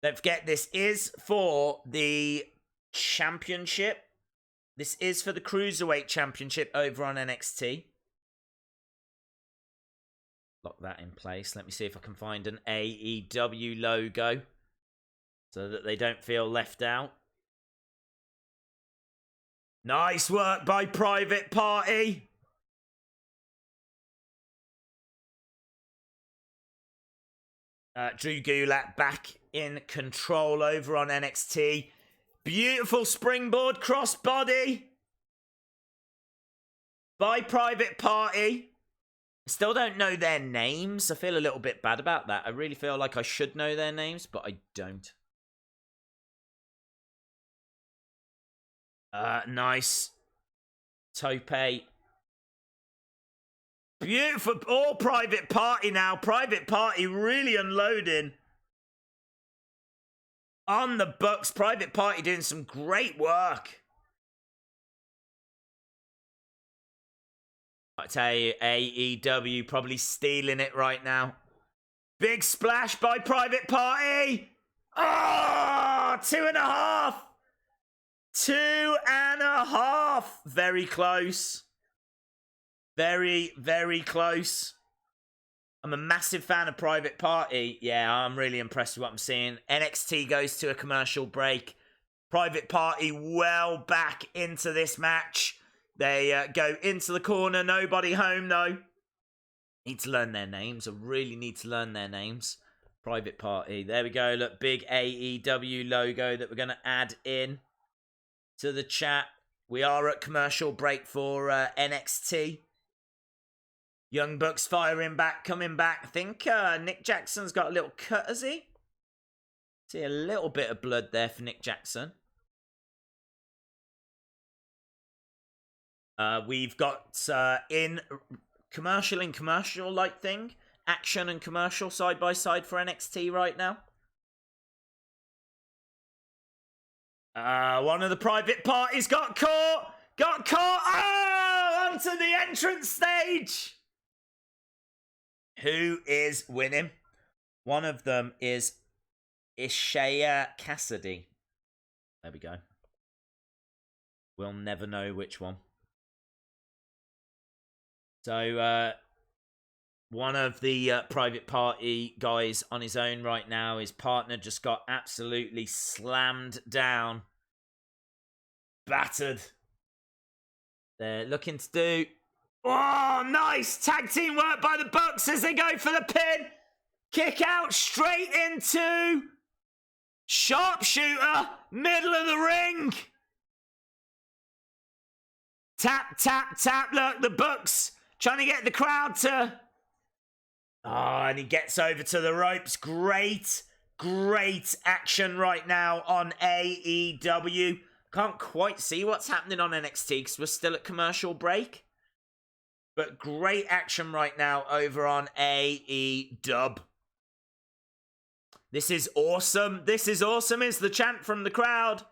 Don't forget, this is for the championship. This is for the Cruiserweight Championship over on NXT. Lock that in place. Let me see if I can find an AEW logo so that they don't feel left out. Nice work by Private Party. Drew Gulak back in control over on NXT. Beautiful springboard crossbody by Private Party. I still don't know their names. I feel a little bit bad about that. I really feel like I should know their names, but I don't. Nice. Tope. Beautiful. All Private Party now. Private Party really unloading on the Bucks. Private Party doing some great work. I tell you, AEW probably stealing it right now. Big splash by Private Party. Oh, 2.5. 2.5. Very close. Very, very close. I'm a massive fan of Private Party. Yeah, I'm really impressed with what I'm seeing. NXT goes to a commercial break. Private Party well back into this match. They go into the corner. Nobody home, though. Need to learn their names. I really need to learn their names. Private Party. There we go. Look, big AEW logo that we're going to add in to the chat. We are at commercial break for NXT. Young Bucks firing back, coming back. I think Nick Jackson's got a little cut, has he? See a little bit of blood there for Nick Jackson. We've got in commercial and commercial like thing. Action and commercial side by side for NXT right now. One of the private parties got caught. Oh, onto the entrance stage. Who is winning? One of them is Cassidy. There we go. We'll never know which one. So, one of the private party guys on his own right now, his partner just got absolutely slammed down. Battered. They're looking to do... Oh, nice tag team work by the Bucks as they go for the pin. Kick out straight into sharpshooter, middle of the ring. Tap, tap, tap. Look, the Bucks trying to get the crowd to... Oh, and he gets over to the ropes. Great action right now on AEW. Can't quite see what's happening on NXT because we're still at commercial break. But great action right now over on AEW. This is awesome. This is awesome is the chant from the crowd.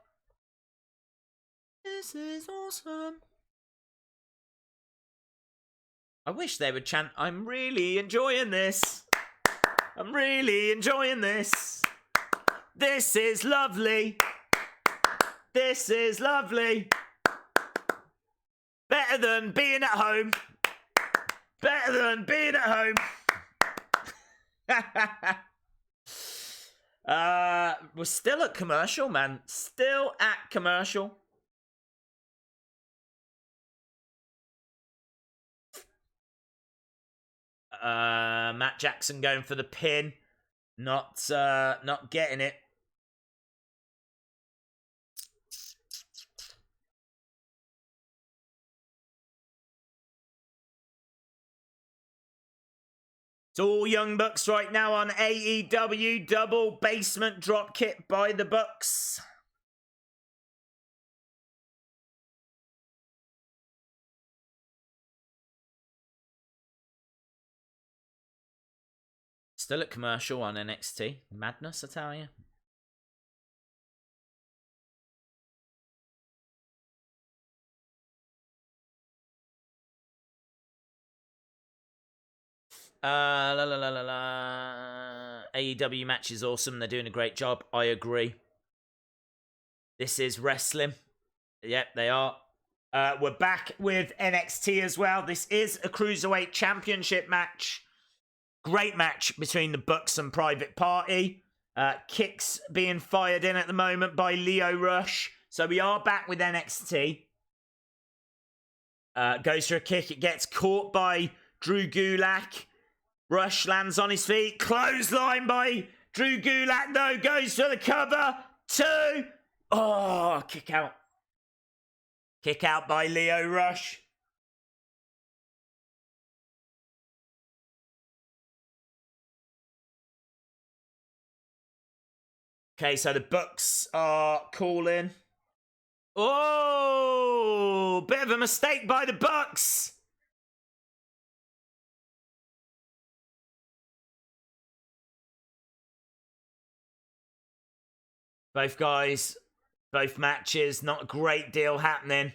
This is awesome. I wish they would chant, I'm really enjoying this. I'm really enjoying this. This is lovely. This is lovely. Better than being at home. Better than being at home. We're still at commercial, man. Still at commercial. Matt Jackson going for the pin. Not getting it. It's all Young Bucks right now on AEW. Double basement drop kick by the Bucks. Still at commercial on NXT. Madness, I tell you. AEW match is awesome. They're doing a great job. I agree. This is wrestling. Yep, they are. We're back with NXT as well. This is a Cruiserweight Championship match. Great match between the Bucks and Private Party. Kicks being fired in at the moment by Lio Rush. So we are back with NXT. Goes for a kick. It gets caught by Drew Gulak. Rush lands on his feet. Clothesline by Drew Gulak, though. Goes for the cover. 2. Oh, kick out. Kick out by Lio Rush. Okay, so the Bucks are calling. Oh, bit of a mistake by the Bucks. Both guys, both matches, not a great deal happening.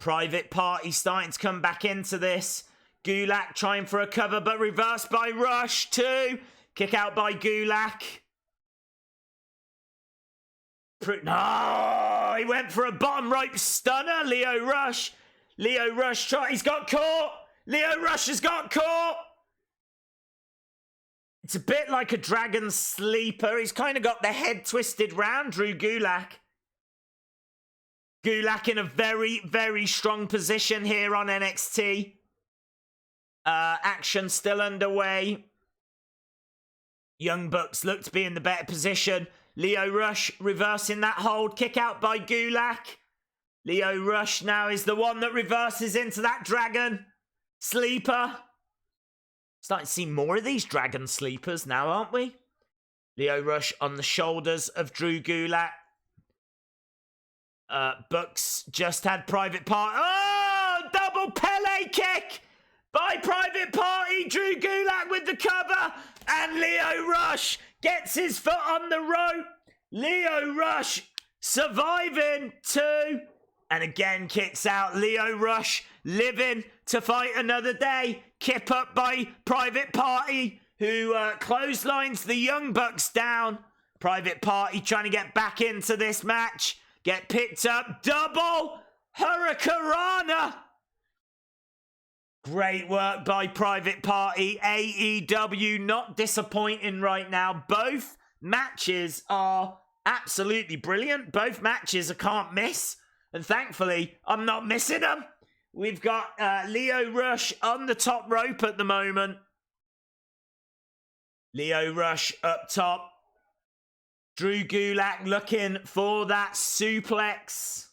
Private Party starting to come back into this. Gulak trying for a cover, but reversed by Rush. 2. Kick out by Gulak. No, he went for a bottom rope stunner, Lio Rush. Lio Rush, he's got caught. Lio Rush has got caught. It's a bit like a dragon sleeper. He's kind of got the head twisted round, Drew Gulak. Gulak in a very, very strong position here on NXT. Action still underway. Young Bucks look to be in the better position. Lio Rush reversing that hold. Kick out by Gulak. Lio Rush now is the one that reverses into that dragon sleeper. Starting to see more of these dragon sleepers now, aren't we? Lio Rush on the shoulders of Drew Gulak. Bucks just had Private Party. Oh, double Pele kick by Private Party. Drew Gulak with the cover. And Lio Rush gets his foot on the rope. Lio Rush surviving 2. And again kicks out. Lio Rush living to fight another day. Kip up by Private Party, who clotheslines the Young Bucks down. Private Party trying to get back into this match. Get picked up. Double Hurricanrana. Great work by Private Party. AEW not disappointing right now. Both matches are absolutely brilliant. Both matches I can't miss. And thankfully, I'm not missing them. We've got Lio Rush on the top rope at the moment. Lio Rush up top. Drew Gulak looking for that suplex.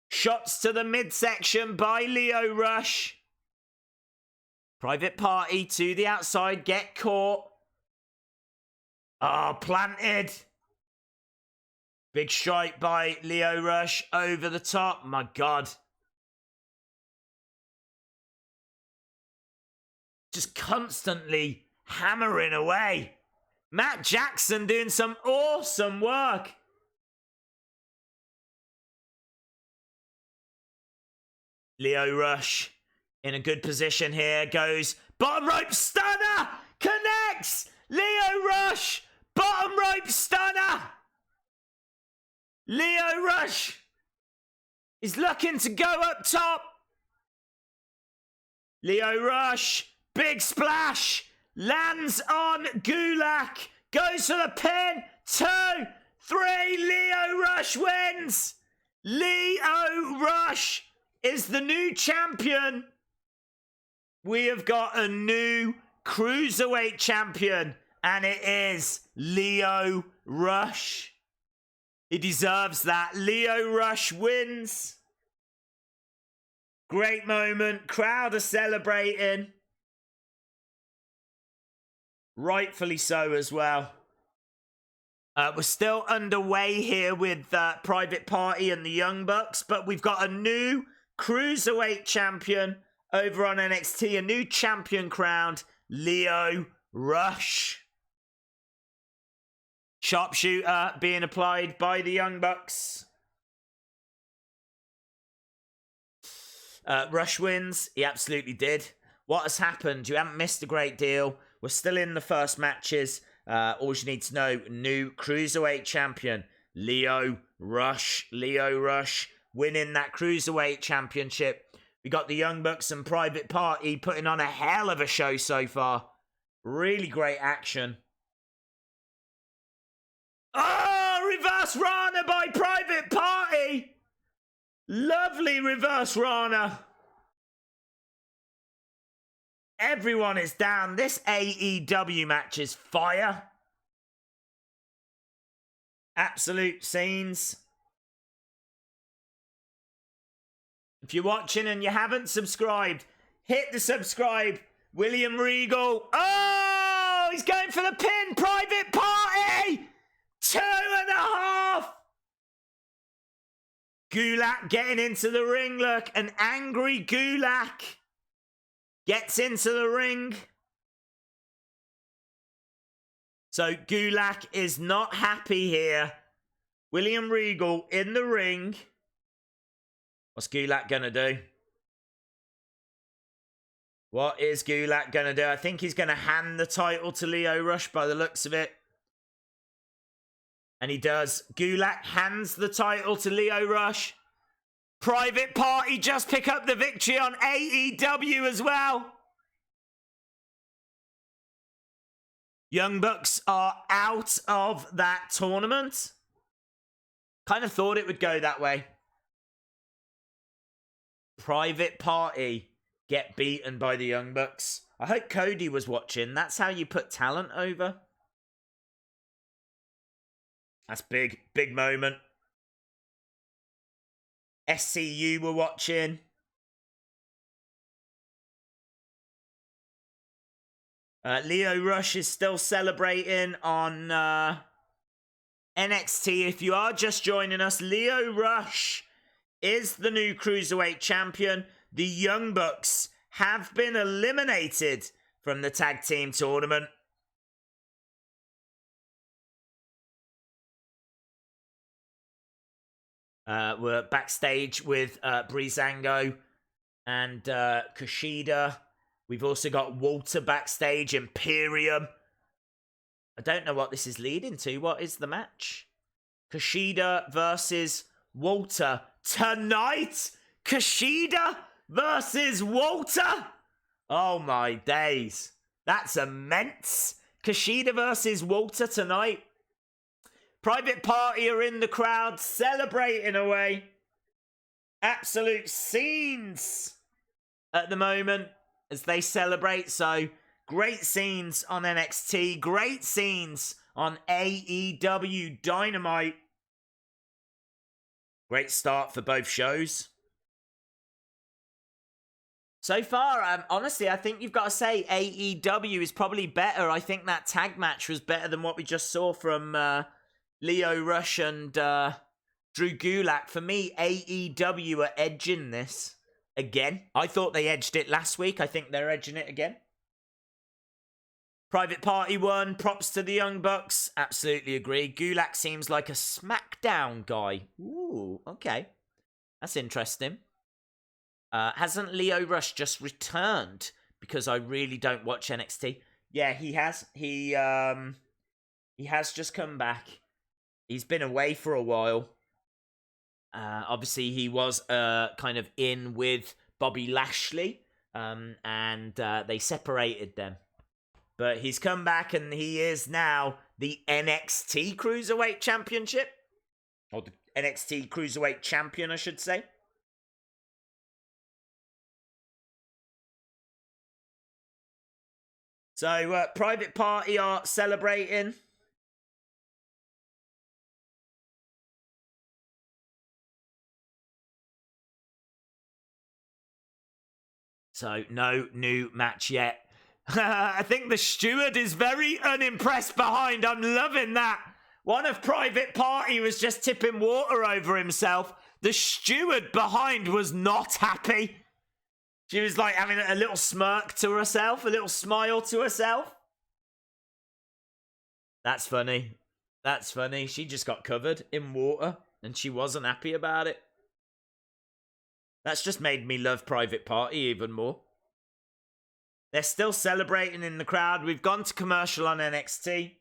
Shots to the midsection by Lio Rush. Private Party to the outside. Get caught. Oh, planted. Big strike by Lio Rush over the top. My God. Just constantly hammering away. Matt Jackson doing some awesome work. Lio Rush in a good position here. Goes bottom rope stunner. Connects. Lio Rush. Bottom rope stunner. Lio Rush is looking to go up top. Lio Rush. Big splash. Lands on Gulak. Goes for the pin. 2, 3. Lio Rush wins. Lio Rush is the new champion. We have got a new cruiserweight champion. And it is Lio Rush. He deserves that. Lio Rush wins. Great moment. Crowd are celebrating. Rightfully so as well. We're still underway here with Private Party and the Young Bucks, but we've got a new cruiserweight champion over on NXT. A new champion crowned, Lio Rush. Sharpshooter being applied by the Young Bucks. Rush wins. He absolutely did. What has happened? You haven't missed a great deal. We're still in the first matches. All you need to know, new Cruiserweight champion, Lio Rush. Lio Rush winning that Cruiserweight championship. We got the Young Bucks and Private Party putting on a hell of a show so far. Really great action. Oh, reverse Rana by Private Party. Lovely reverse Rana. Everyone is down. This AEW match is fire. Absolute scenes. If you're watching and you haven't subscribed, hit the subscribe. William Regal. Oh, he's going for the pin. Private Party. 2.5. Gulak getting into the ring. Look, an angry Gulak gets into the ring. So Gulak is not happy here. William Regal in the ring. What's Gulak gonna do? What is Gulak gonna do? I think he's gonna hand the title to Lio Rush by the looks of it. And he does. Gulak hands the title to Lio Rush. Private Party just pick up the victory on AEW as well. Young Bucks are out of that tournament. Kind of thought it would go that way. Private Party get beaten by the Young Bucks. I hope Cody was watching. That's how you put talent over. That's big. Big moment. SCU were watching. Lio Rush is still celebrating on NXT. If you are just joining us, Lio Rush is the new Cruiserweight champion. The Young Bucks have been eliminated from the tag team tournament. We're backstage with Breezango and Kushida. We've also got Walter backstage, Imperium. I don't know what this is leading to. What is the match? Kushida versus Walter tonight? Kushida versus Walter? Oh my days. That's immense. Kushida versus Walter tonight. Private Party are in the crowd celebrating away. Absolute scenes at the moment as they celebrate. So great scenes on NXT. Great scenes on AEW Dynamite. Great start for both shows. So far, honestly, I think you've got to say AEW is probably better. I think that tag match was better than what we just saw from Lio Rush and Drew Gulak. For me, AEW are edging this again. I thought they edged it last week. I think they're edging it again. Private Party won. Props to the Young Bucks. Absolutely agree. Gulak seems like a SmackDown guy. Ooh, okay. That's interesting. Hasn't Lio Rush just returned? Because I really don't watch NXT. Yeah, he has. He has just come back. He's been away for a while. Obviously, he was kind of in with Bobby Lashley, and they separated them. But he's come back, and he is now the NXT Cruiserweight Championship. Or the NXT Cruiserweight Champion, I should say. So, Private Party are celebrating. So, no new match yet. I think the steward is very unimpressed behind. I'm loving that. One of Private Party was just tipping water over himself. The steward behind was not happy. She was like having a little smirk to herself, a little smile to herself. That's funny. That's funny. She just got covered in water and she wasn't happy about it. That's just made me love Private Party even more. They're still celebrating in the crowd. We've gone to commercial on NXT.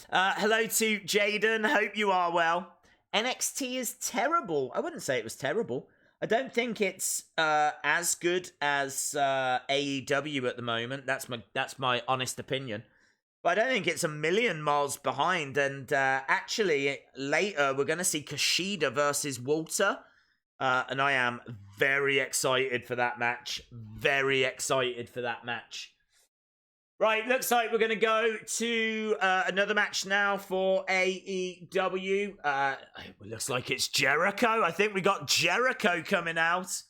Hello to Jaden. Hope you are well. NXT is terrible. I wouldn't say it was terrible. I don't think it's as good as AEW at the moment. That's my honest opinion. But I don't think it's a million miles behind. And actually, later, we're going to see Kushida versus Walter. And I am very excited for that match. Very excited for that match. Right, looks like we're going to go to another match now for AEW. It looks like it's Jericho. I think we got Jericho coming out.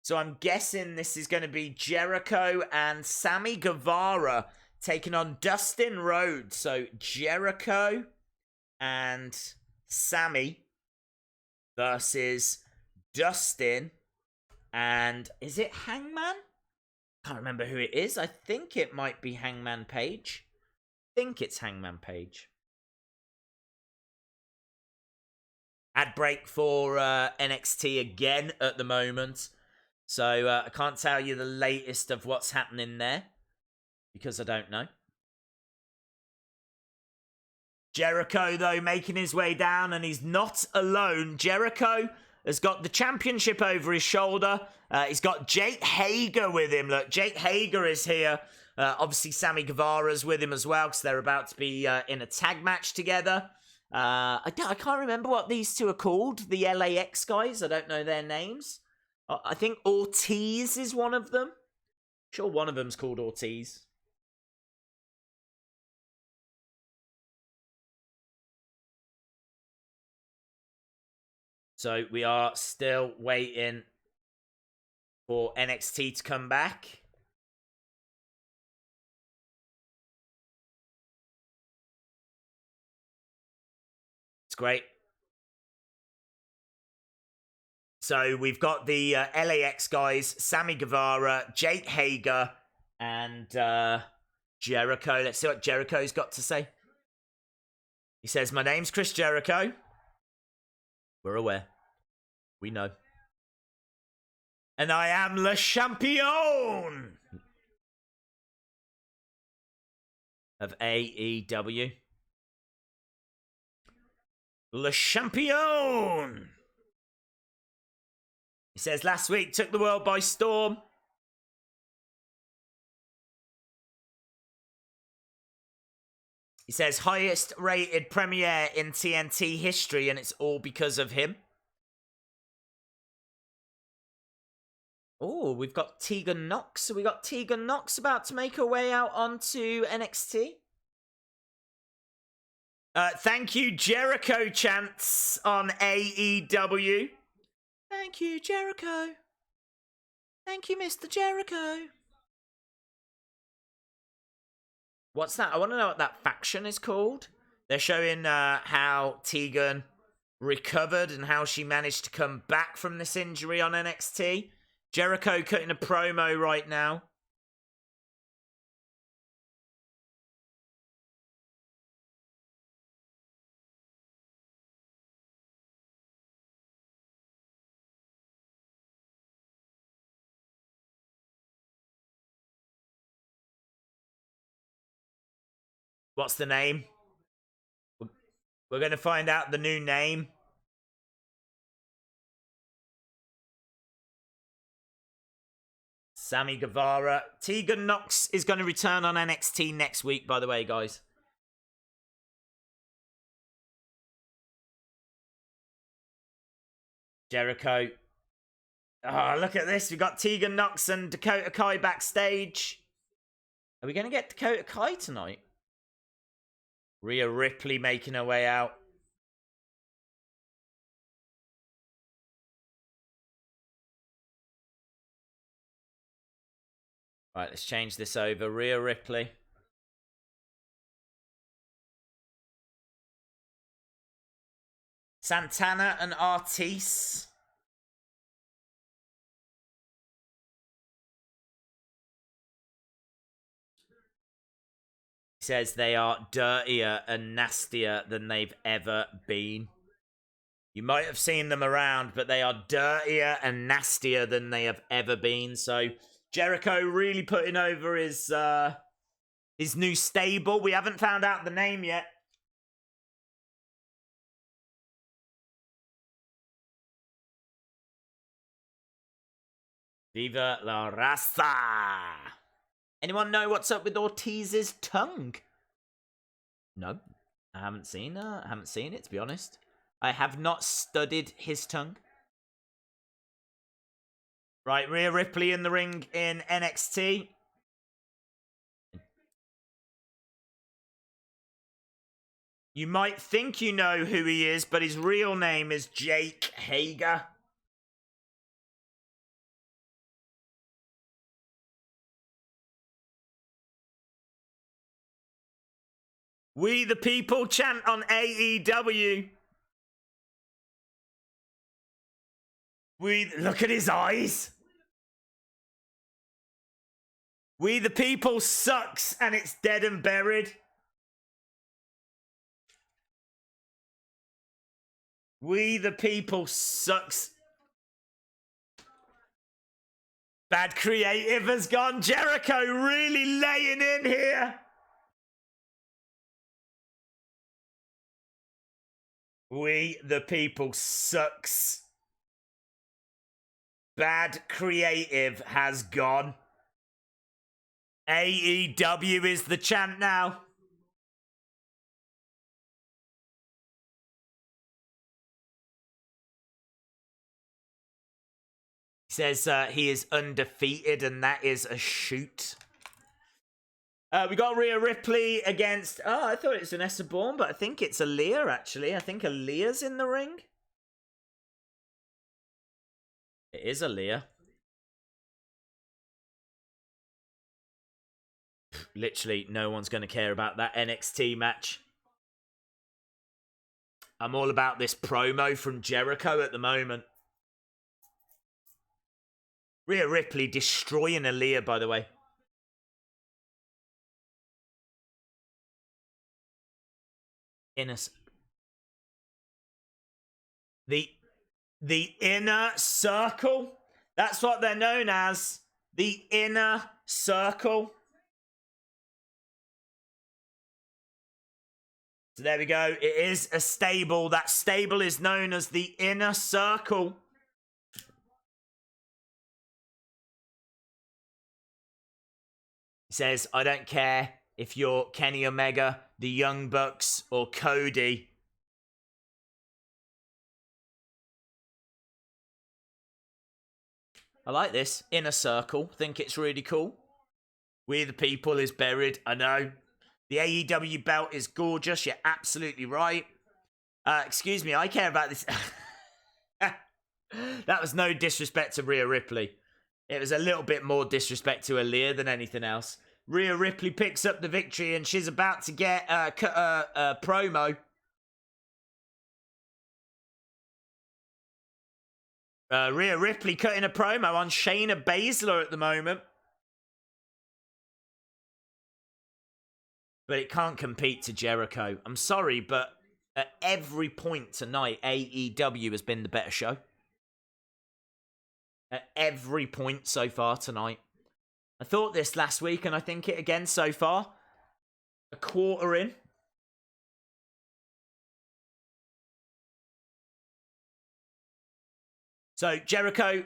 So I'm guessing this is going to be Jericho and Sammy Guevara taking on Dustin Rhodes. So Jericho and Sammy versus Dustin. And is it Hangman? Can't remember who it is. I think it might be Hangman Page. I think it's Hangman Page. Ad break for NXT again at the moment. So I can't tell you the latest of what's happening there. Because I don't know. Jericho, though, making his way down. And he's not alone. Jericho has got the championship over his shoulder. He's got Jake Hager with him. Look, Jake Hager is here. Obviously, Sammy Guevara's with him as well because they're about to be in a tag match together. I can't remember what these two are called. The LAX guys. I don't know their names. I think Ortiz is one of them. I'm sure one of them's called Ortiz. So we are still waiting for NXT to come back. It's great. So we've got the LAX guys, Sammy Guevara, Jake Hager, and Jericho. Let's see what Jericho's got to say. He says, "My name's Chris Jericho." We're aware. We know. "And I am Le Champion of AEW. Le Champion." He says, "Last week took the world by storm. He says, highest rated premiere in TNT history, and it's all because of him." Oh, we've got Tegan Nox. So we got Tegan Nox about to make her way out onto NXT. Thank you, Jericho chants on AEW. Thank you, Jericho. Thank you, Mr. Jericho. What's that? I want to know what that faction is called. They're showing how Tegan recovered and how she managed to come back from this injury on NXT. Jericho cutting a promo right now. What's the name? We're going to find out the new name. Sammy Guevara. Tegan Nox is going to return on NXT next week, by the way, guys. Jericho. Oh, look at this. We've got Tegan Nox and Dakota Kai backstage. Are we going to get Dakota Kai tonight? Rhea Ripley making her way out. Right, let's change this over. Rhea Ripley. Santana and Artis. He says they are dirtier and nastier than they've ever been. You might have seen them around, but they are dirtier and nastier than they have ever been. So Jericho really putting over his new stable. We haven't found out the name yet. Viva la raza! Anyone know what's up with Ortiz's tongue? No, I haven't seen it, to be honest. I have not studied his tongue. Right, Rhea Ripley in the ring in NXT. You might think you know who he is, but his real name is Jake Hager. We the people chant on AEW. Look at his eyes. We the people sucks and it's dead and buried. We the people sucks. Bad creative has gone. Jericho really laying in here. We the people sucks. Bad creative has gone. AEW is the chant now. He says he is undefeated and that is a shoot. We got Rhea Ripley against... Oh, I thought it was Vanessa Bourne, but I think it's Aaliyah, actually. I think Aaliyah's in the ring. It is Aaliyah. Literally, no one's going to care about that NXT match. I'm all about this promo from Jericho at the moment. Rhea Ripley destroying Aaliyah, by the way. The inner circle. That's what they're known as. The inner circle. So there we go. It is a stable. That stable is known as the inner circle. He says, I don't care if you're Kenny Omega, the Young Bucks, or Cody. I like this. Inner circle. Think it's really cool. We the People is buried. I know. The AEW belt is gorgeous. You're absolutely right. Excuse me. I care about this. That was no disrespect to Rhea Ripley. It was a little bit more disrespect to Aaliyah than anything else. Rhea Ripley picks up the victory and she's about to get a promo. Rhea Ripley cutting a promo on Shayna Baszler at the moment. But it can't compete to Jericho. I'm sorry, but at every point tonight, AEW has been the better show. At every point so far tonight. I thought this last week, and I think it again so far. A quarter in. So, Jericho.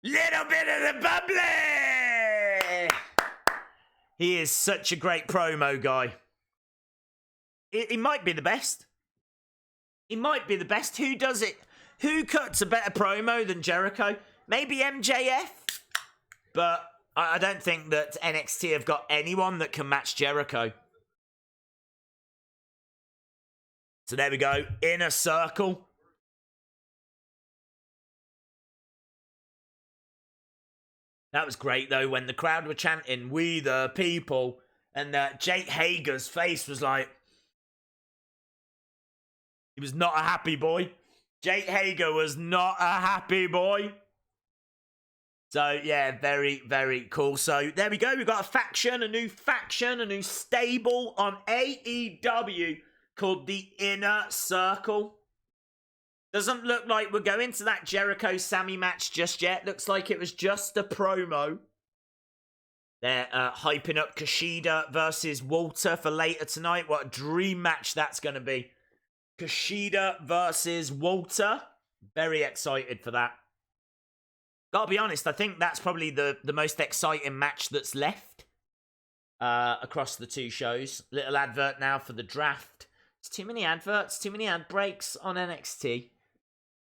Little bit of the bubbly! He is such a great promo guy. He might be the best. He might be the best. Who does it? Who cuts a better promo than Jericho? Maybe MJF? But I don't think that NXT have got anyone that can match Jericho. So there we go. Inner circle. That was great, though, when the crowd were chanting, "We the People," and Jake Hager's face was like... He was not a happy boy. Jake Hager was not a happy boy. So, yeah, very, very cool. So, there we go. We've got a new stable on AEW called the Inner Circle. Doesn't look like we're going to that Jericho-Sammy match just yet. Looks like it was just a promo. They're hyping up Kushida versus Walter for later tonight. What a dream match that's going to be. Kushida versus Walter. Very excited for that. Gotta be honest, I think that's probably the most exciting match that's left across the two shows. Little advert now for the draft. It's too many adverts, too many ad breaks on NXT.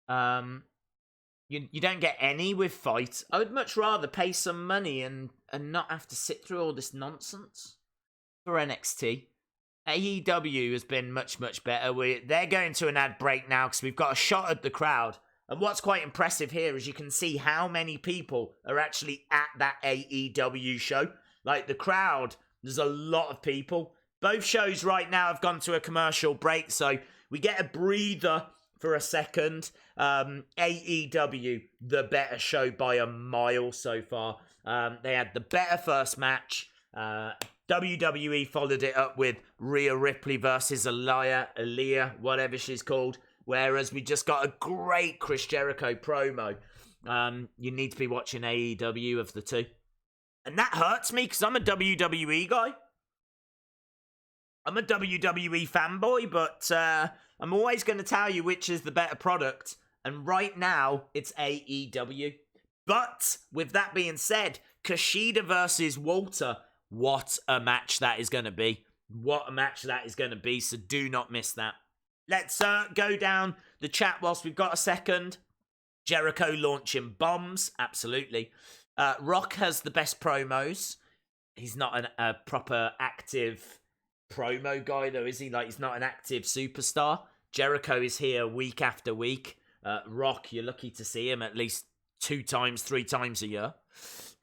You don't get any with Fight. I would much rather pay some money and not have to sit through all this nonsense for NXT. AEW has been much, much better. They're going to an ad break now because we've got a shot at the crowd. And what's quite impressive here is you can see how many people are actually at that AEW show. Like the crowd, there's a lot of people. Both shows right now have gone to a commercial break, so we get a breather for a second. AEW, the better show by a mile so far. They had the better first match. WWE followed it up with Rhea Ripley versus Aaliyah, whatever she's called. Whereas we just got a great Chris Jericho promo. You need to be watching AEW of the two. And that hurts me because I'm a WWE guy. I'm a WWE fanboy, but I'm always going to tell you which is the better product. And right now, it's AEW. But with that being said, Kushida versus Walter, what a match that is going to be. What a match that is going to be, so do not miss that. Let's go down the chat whilst we've got a second. Jericho launching bombs, absolutely. Rock has the best promos. He's not a proper active promo guy, though, is he? Like, he's not an active superstar. Jericho is here week after week. Rock, you're lucky to see him at least 2 times, 3 times a year.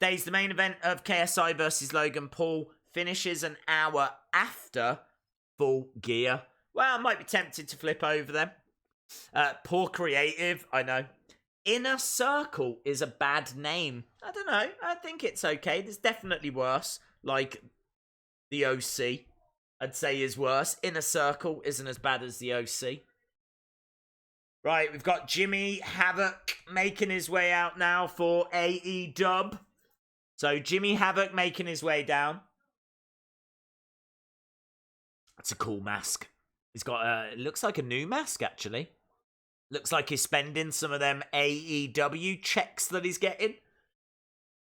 Days the main event of KSI versus Logan Paul finishes an hour after Full Gear. Well, I might be tempted to flip over them. Poor creative, I know. Inner Circle is a bad name. I don't know. I think it's okay. There's definitely worse. Like the OC, I'd say is worse. Inner Circle isn't as bad as the OC. Right, we've got Jimmy Havoc making his way out now for AEW. So Jimmy Havoc making his way down. That's a cool mask. He's got it looks like a new mask, actually. Looks like he's spending some of them AEW checks that he's getting.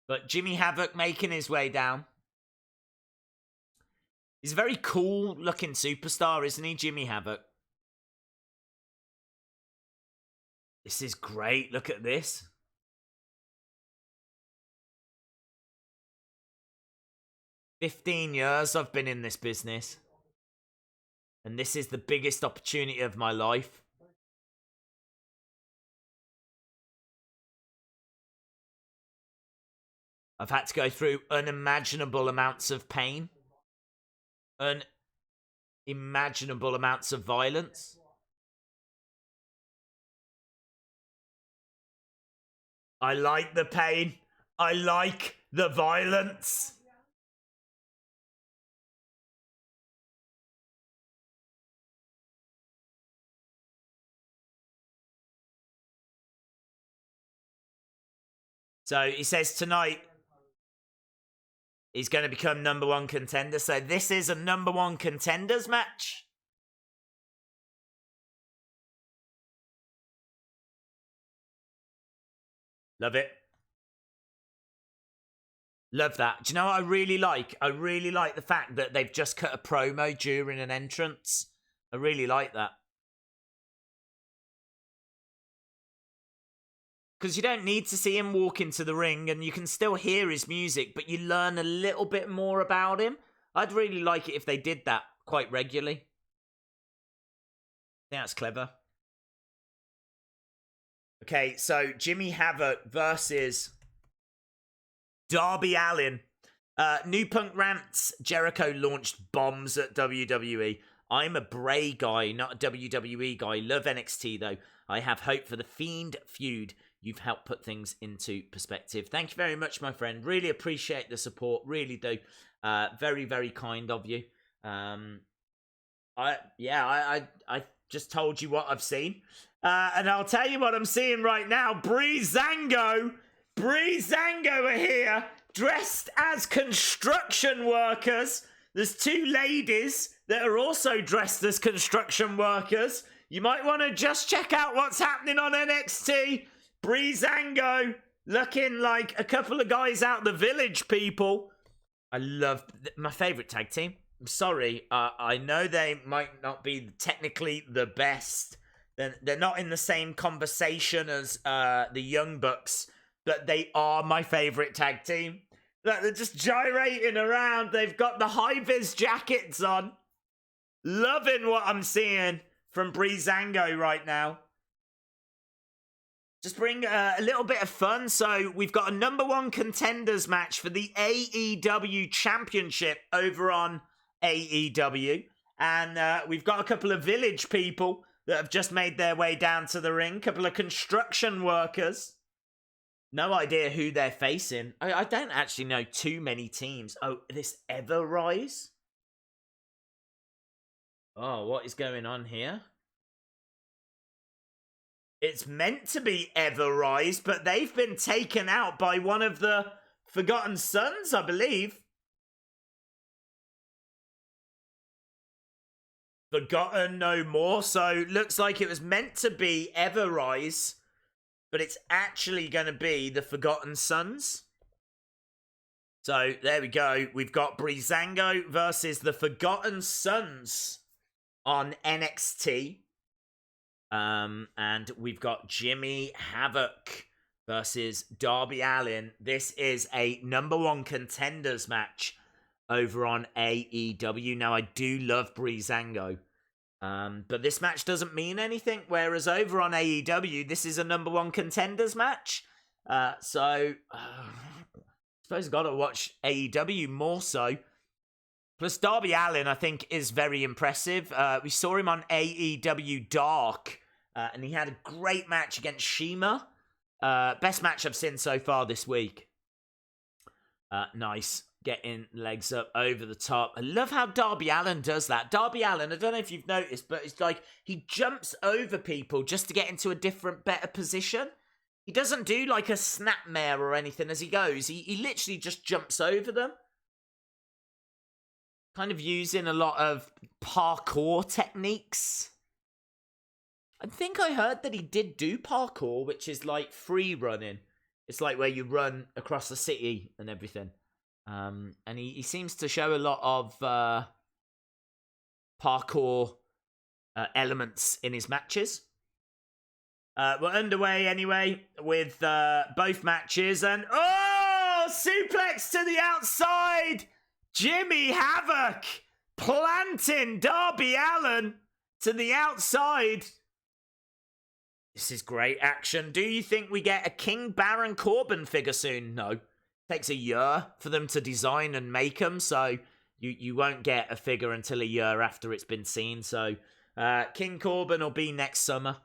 But Jimmy Havoc making his way down. He's a very cool looking superstar, isn't he, Jimmy Havoc? This is great. Look at this. "15 years I've been in this business. And this is the biggest opportunity of my life. I've had to go through unimaginable amounts of pain. Unimaginable amounts of violence. I like the pain. I like the violence. So he says tonight he's going to become number one contender. So this is a number one contenders match. Love it. Love that. Do you know what I really like? I really like the fact that they've just cut a promo during an entrance. I really like that. Because you don't need to see him walk into the ring and you can still hear his music, but you learn a little bit more about him. I'd really like it if they did that quite regularly. I think that's clever. Okay, so Jimmy Havoc versus Darby Allin. New Punk rants. Jericho launched bombs at WWE. I'm a Bray guy, not a WWE guy. Love NXT though. I have hope for the Fiend feud. You've helped put things into perspective. Thank you very much, my friend. Really appreciate the support. Really do. Very, very kind of you. I just told you what I've seen. And I'll tell you what I'm seeing right now. Breezango are here, dressed as construction workers. There's two ladies that are also dressed as construction workers. You might want to just check out what's happening on NXT. Breezango looking like a couple of guys out the Village people. I love my favorite tag team. I'm sorry, I know they might not be technically the best. They're not in the same conversation as the Young Bucks, but they are my favorite tag team. Look, they're just gyrating around. They've got the high-vis jackets on. Loving what I'm seeing from Breezango right now. Just bring a little bit of fun. So we've got a number one contenders match for the AEW Championship over on AEW. And we've got a couple of Village people that have just made their way down to the ring. A couple of construction workers. No idea who they're facing. I don't actually know too many teams. Oh, this Everrise? Oh, what is going on here? It's meant to be Everrise, but they've been taken out by one of the Forgotten Sons, I believe. Forgotten no more, so looks like it was meant to be Everrise, but it's actually going to be the Forgotten Sons. So there we go. We've got Breezango versus the Forgotten Sons on NXT. And we've got Jimmy Havoc versus Darby Allin. This is a number one contenders match over on AEW. Now, I do love Breezango, but this match doesn't mean anything, whereas over on AEW, this is a number one contenders match. So, I suppose I've got to watch AEW more so. Plus, Darby Allin, I think, is very impressive. We saw him on AEW Dark And he had a great match against Cima. Best match I've seen so far this week. Nice. Getting legs up over the top. I love how Darby Allin does that. Darby Allin, I don't know if you've noticed, but it's like he jumps over people just to get into a different, better position. He doesn't do like a snapmare or anything as he goes. He literally just jumps over them. Kind of using a lot of parkour techniques. I think I heard that he did do parkour, which is like free running. It's like where you run across the city and everything. And he seems to show a lot of parkour elements in his matches. We're underway anyway with both matches. And, oh, suplex to the outside. Jimmy Havoc planting Darby Allin to the outside. This is great action. Do you think we get a King Baron Corbin figure soon? No. Takes a year for them to design and make them, so you won't get a figure until a year after it's been seen. So King Corbin will be next summer.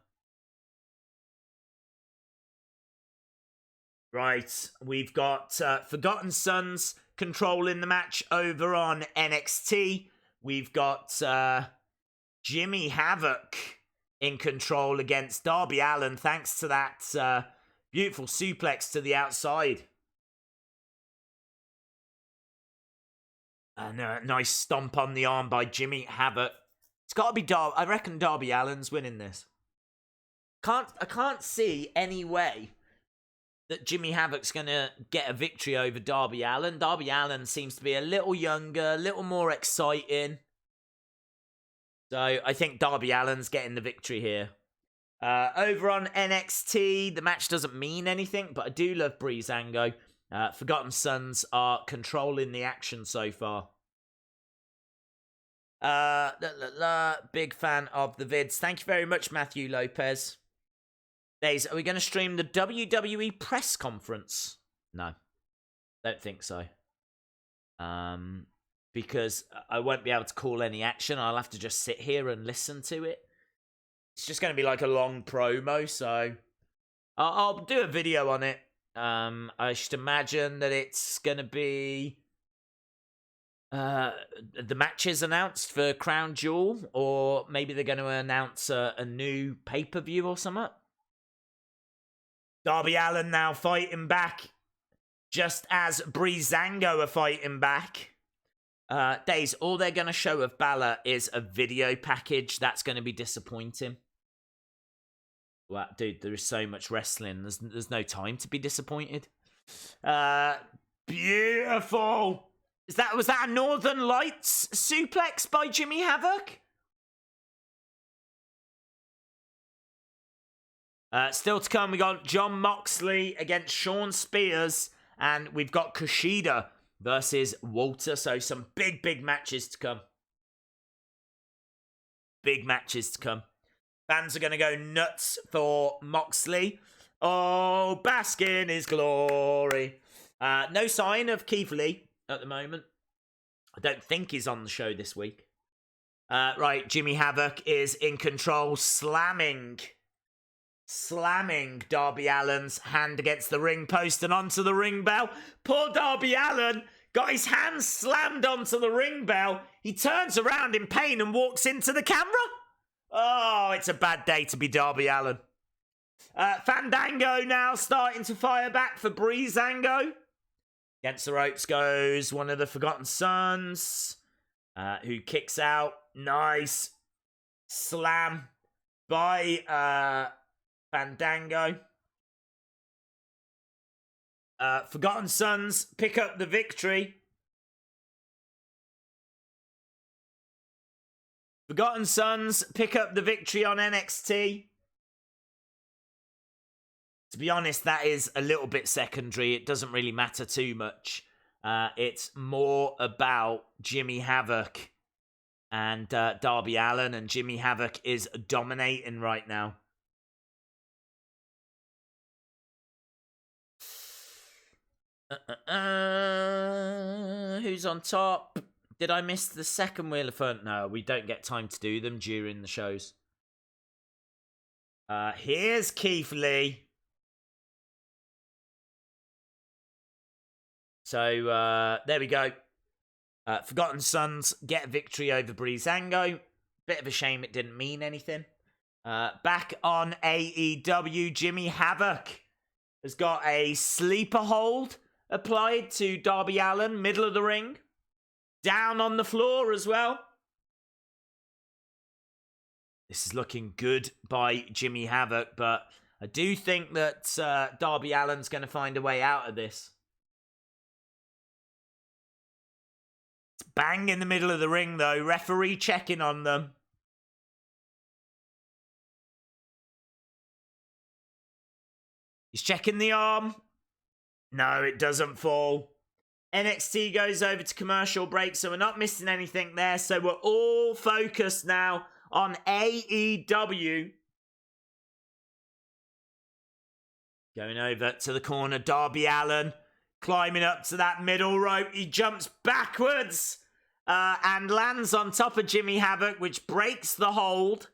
Right, we've got Forgotten Sons controlling the match over on NXT. We've got Jimmy Havoc in control against Darby Allin, thanks to that beautiful suplex to the outside. And a nice stomp on the arm by Jimmy Havoc. It's got to be I reckon Darby Allin's winning this. I can't see any way that Jimmy Havoc's going to get a victory over Darby Allin. Darby Allin seems to be a little younger, a little more exciting. So I think Darby Allin's getting the victory here. Over on NXT, the match doesn't mean anything, but I do love Breezango. Forgotten Sons are controlling the action so far. Big fan of the vids. Thank you very much, Matthew Lopez. Days, are we going to stream the WWE press conference? No, don't think so. Because I won't be able to call any action. I'll have to just sit here and listen to it. It's just going to be like a long promo, so I'll do a video on it. I should imagine that it's going to be the matches announced for Crown Jewel, or maybe they're going to announce a new pay-per-view or something. Darby Allin now fighting back, just as Breezango are fighting back. Days, all they're going to show of Balor is a video package. That's going to be disappointing. Wow, dude, there is so much wrestling. There's no time to be disappointed. Beautiful. Was that a Northern Lights suplex by Jimmy Havoc? Still to come, we got Jon Moxley against Shawn Spears, and we've got Kushida versus Walter. So some big matches to come. Big matches to come. Fans are going to go nuts for Moxley. Oh, bask in his glory. No sign of Keith Lee at the moment. I don't think he's on the show this week. Right, Jimmy Havoc is in control, slamming Darby Allin's hand against the ring post and onto the ring bell. Poor Darby Allin got his hand slammed onto the ring bell. He turns around in pain and walks into the camera. Oh, it's a bad day to be Darby Allin. Fandango now starting to fire back for Breezango. Against the ropes goes one of the Forgotten Sons, who kicks out. Nice slam by Fandango. Forgotten Sons pick up the victory. Forgotten Sons pick up the victory on NXT. To be honest, that is a little bit secondary. It doesn't really matter too much. It's more about Jimmy Havoc and Darby Allin, and Jimmy Havoc is dominating right now. Who's on top? Did I miss the second Wheel of Fun? No, we don't get time to do them during the shows. Here's Keith Lee. So, there we go. Forgotten Sons get a victory over Breezango. Bit of a shame it didn't mean anything. Back on AEW, Jimmy Havoc has got a sleeper hold applied to Darby Allin, middle of the ring. Down on the floor as well. This is looking good by Jimmy Havoc, but I do think that Darby Allin's going to find a way out of this. It's bang in the middle of the ring, though. Referee checking on them. He's checking the arm. No, it doesn't fall. NXT goes over to commercial break, so we're not missing anything there. So we're all focused now on AEW. Going over to the corner, Darby Allin climbing up to that middle rope. He jumps backwards and lands on top of Jimmy Havoc, which breaks the hold.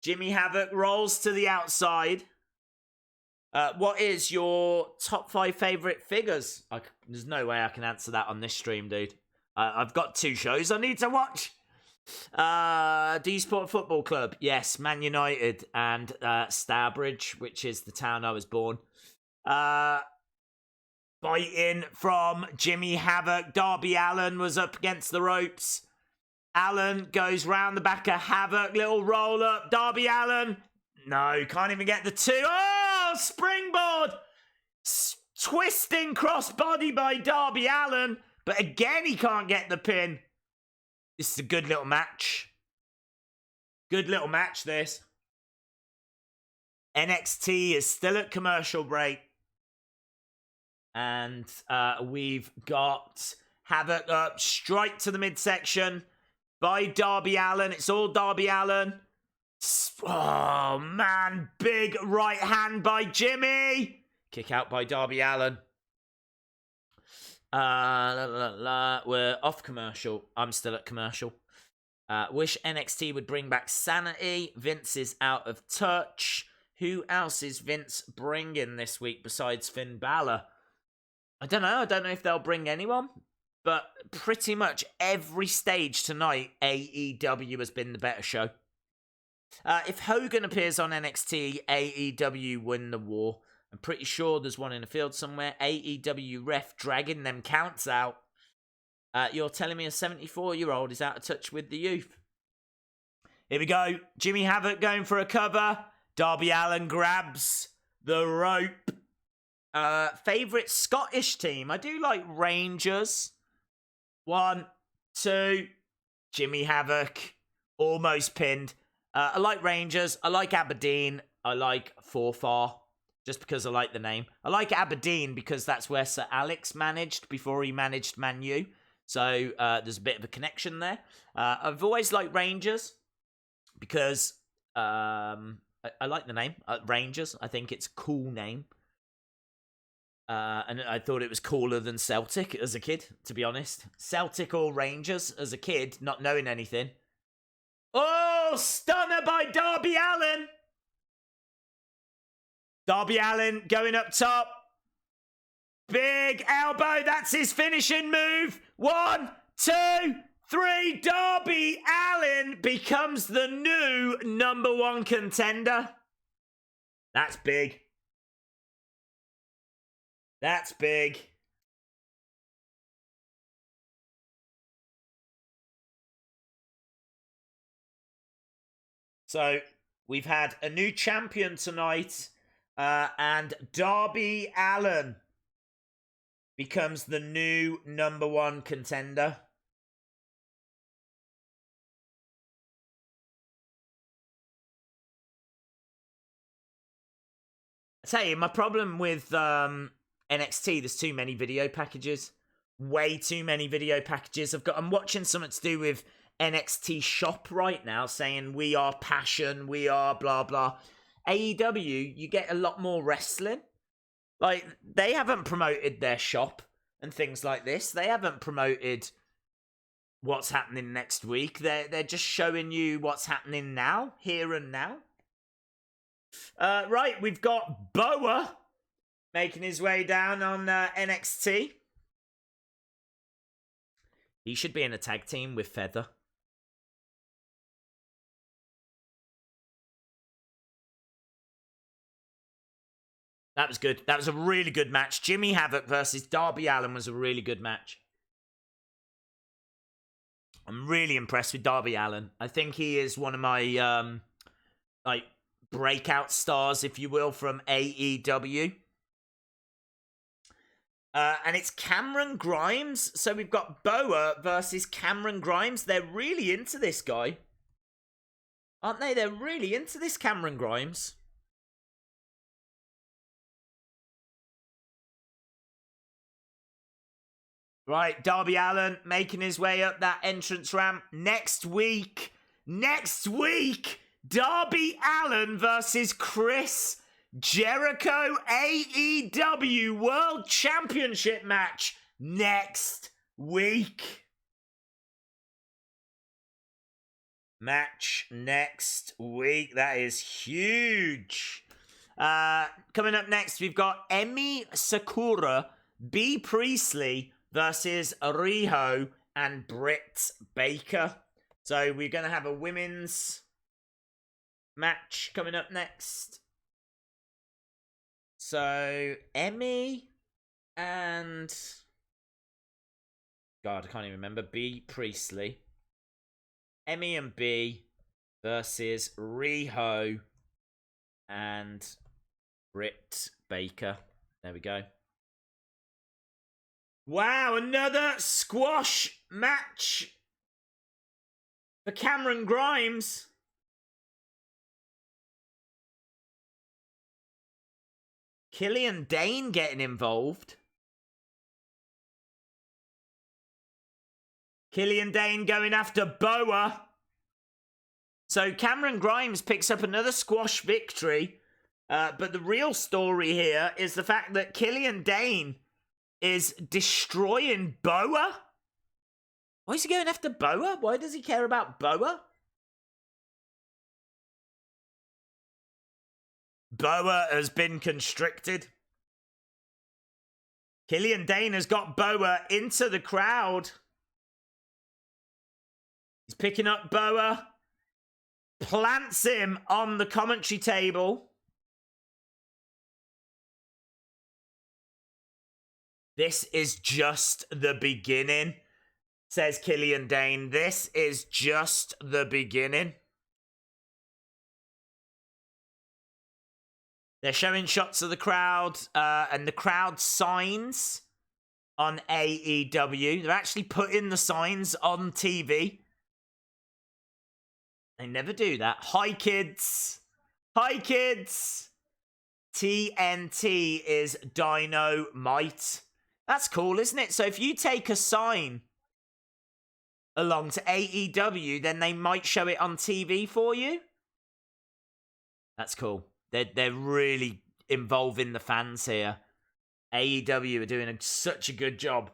Jimmy Havoc rolls to the outside. What is your top 5 favourite figures? There's no way I can answer that on this stream, dude. I've got 2 shows I need to watch. D-Sport Football Club. Yes, Man United and Stourbridge, which is the town I was born. Biting from Jimmy Havoc. Darby Allin was up against the ropes. Allin goes round the back of Havoc. Little roll up. Darby Allin. No, can't even get the 2. Oh, springboard. Twisting crossbody by Darby Allin. But again, he can't get the pin. This is a good little match. Good little match, this. NXT is still at commercial break. And we've got Havoc up straight to the midsection by Darby Allin. It's all Darby Allin. Oh, man. Big right hand by Jimmy. Kick out by Darby Allin. We're off commercial. I'm still at commercial. Wish NXT would bring back Sanity. Vince is out of touch. Who else is Vince bringing this week besides Finn Balor? I don't know. I don't know if they'll bring anyone. But pretty much every stage tonight, AEW has been the better show. If Hogan appears on NXT, AEW win the war. I'm pretty sure there's one in the field somewhere. AEW ref dragging them counts out. You're telling me a 74-year-old is out of touch with the youth. Here we go. Jimmy Havoc going for a cover. Darby Allin grabs the rope. Favourite Scottish team? I do like Rangers. 1, 2. Jimmy Havoc. Almost pinned. I like Rangers. I like Aberdeen. I like Forfar. Just because I like the name. I like Aberdeen because that's where Sir Alex managed before he managed Man U. So there's a bit of a connection there. I've always liked Rangers because I like the name. Rangers. I think it's a cool name. And I thought it was cooler than Celtic as a kid, to be honest. Celtic or Rangers as a kid, not knowing anything. Oh, stunner by Darby Allin. Darby Allin going up top. Big elbow. That's his finishing move. 1, 2, 3. Darby Allin becomes the new #1 contender. That's big. That's big. So, we've had a new champion tonight. And Darby Allin becomes the new #1 contender. I tell you, my problem with NXT, there's too many video packages. Way too many video packages. I'm watching something to do with NXT Shop right now, saying we are passion, we are blah blah. AEW, you get a lot more wrestling. Like, they haven't promoted their shop and things like this. They haven't promoted what's happening next week. They're just showing you what's happening now, here and now. Right, we've got Boa making his way down on NXT. He should be in a tag team with Feather. That was good. That was a really good match. Jimmy Havoc versus Darby Allin was a really good match. I'm really impressed with Darby Allin. I think he is one of my like breakout stars, if you will, from AEW. And it's Cameron Grimes. So we've got Boa versus Cameron Grimes. They're really into this guy. Aren't they? They're really into this Cameron Grimes. Right, Darby Allin making his way up that entrance ramp. Next week, Darby Allin versus Chris Jericho, AEW World Championship match next week. Match next week. That is huge. Coming up next, we've got Emi Sakura, B. Priestley versus Riho and Britt Baker. So we're going to have a women's match coming up next. So Emmy and... God, I can't even remember. B. Priestley. Emmy and B versus Riho and Britt Baker. There we go. Wow, another squash match for Cameron Grimes. Killian Dane getting involved. Killian Dane going after Boa. So Cameron Grimes picks up another squash victory. But the real story here is the fact that Killian Dane is destroying Boa. Why is he going after Boa? Why does he care about Boa? Boa has been constricted. Killian Dane has got Boa into the crowd. He's picking up Boa. Plants him on the commentary table. This is just the beginning, says Killian Dane. This is just the beginning. They're showing shots of the crowd and the crowd signs on AEW. They're actually putting the signs on TV. They never do that. Hi, kids. Hi, kids. TNT is Dynamite. That's cool, isn't it? So if you take a sign along to AEW, then they might show it on TV for you. That's cool. They're really involving the fans here. AEW are doing such a good job.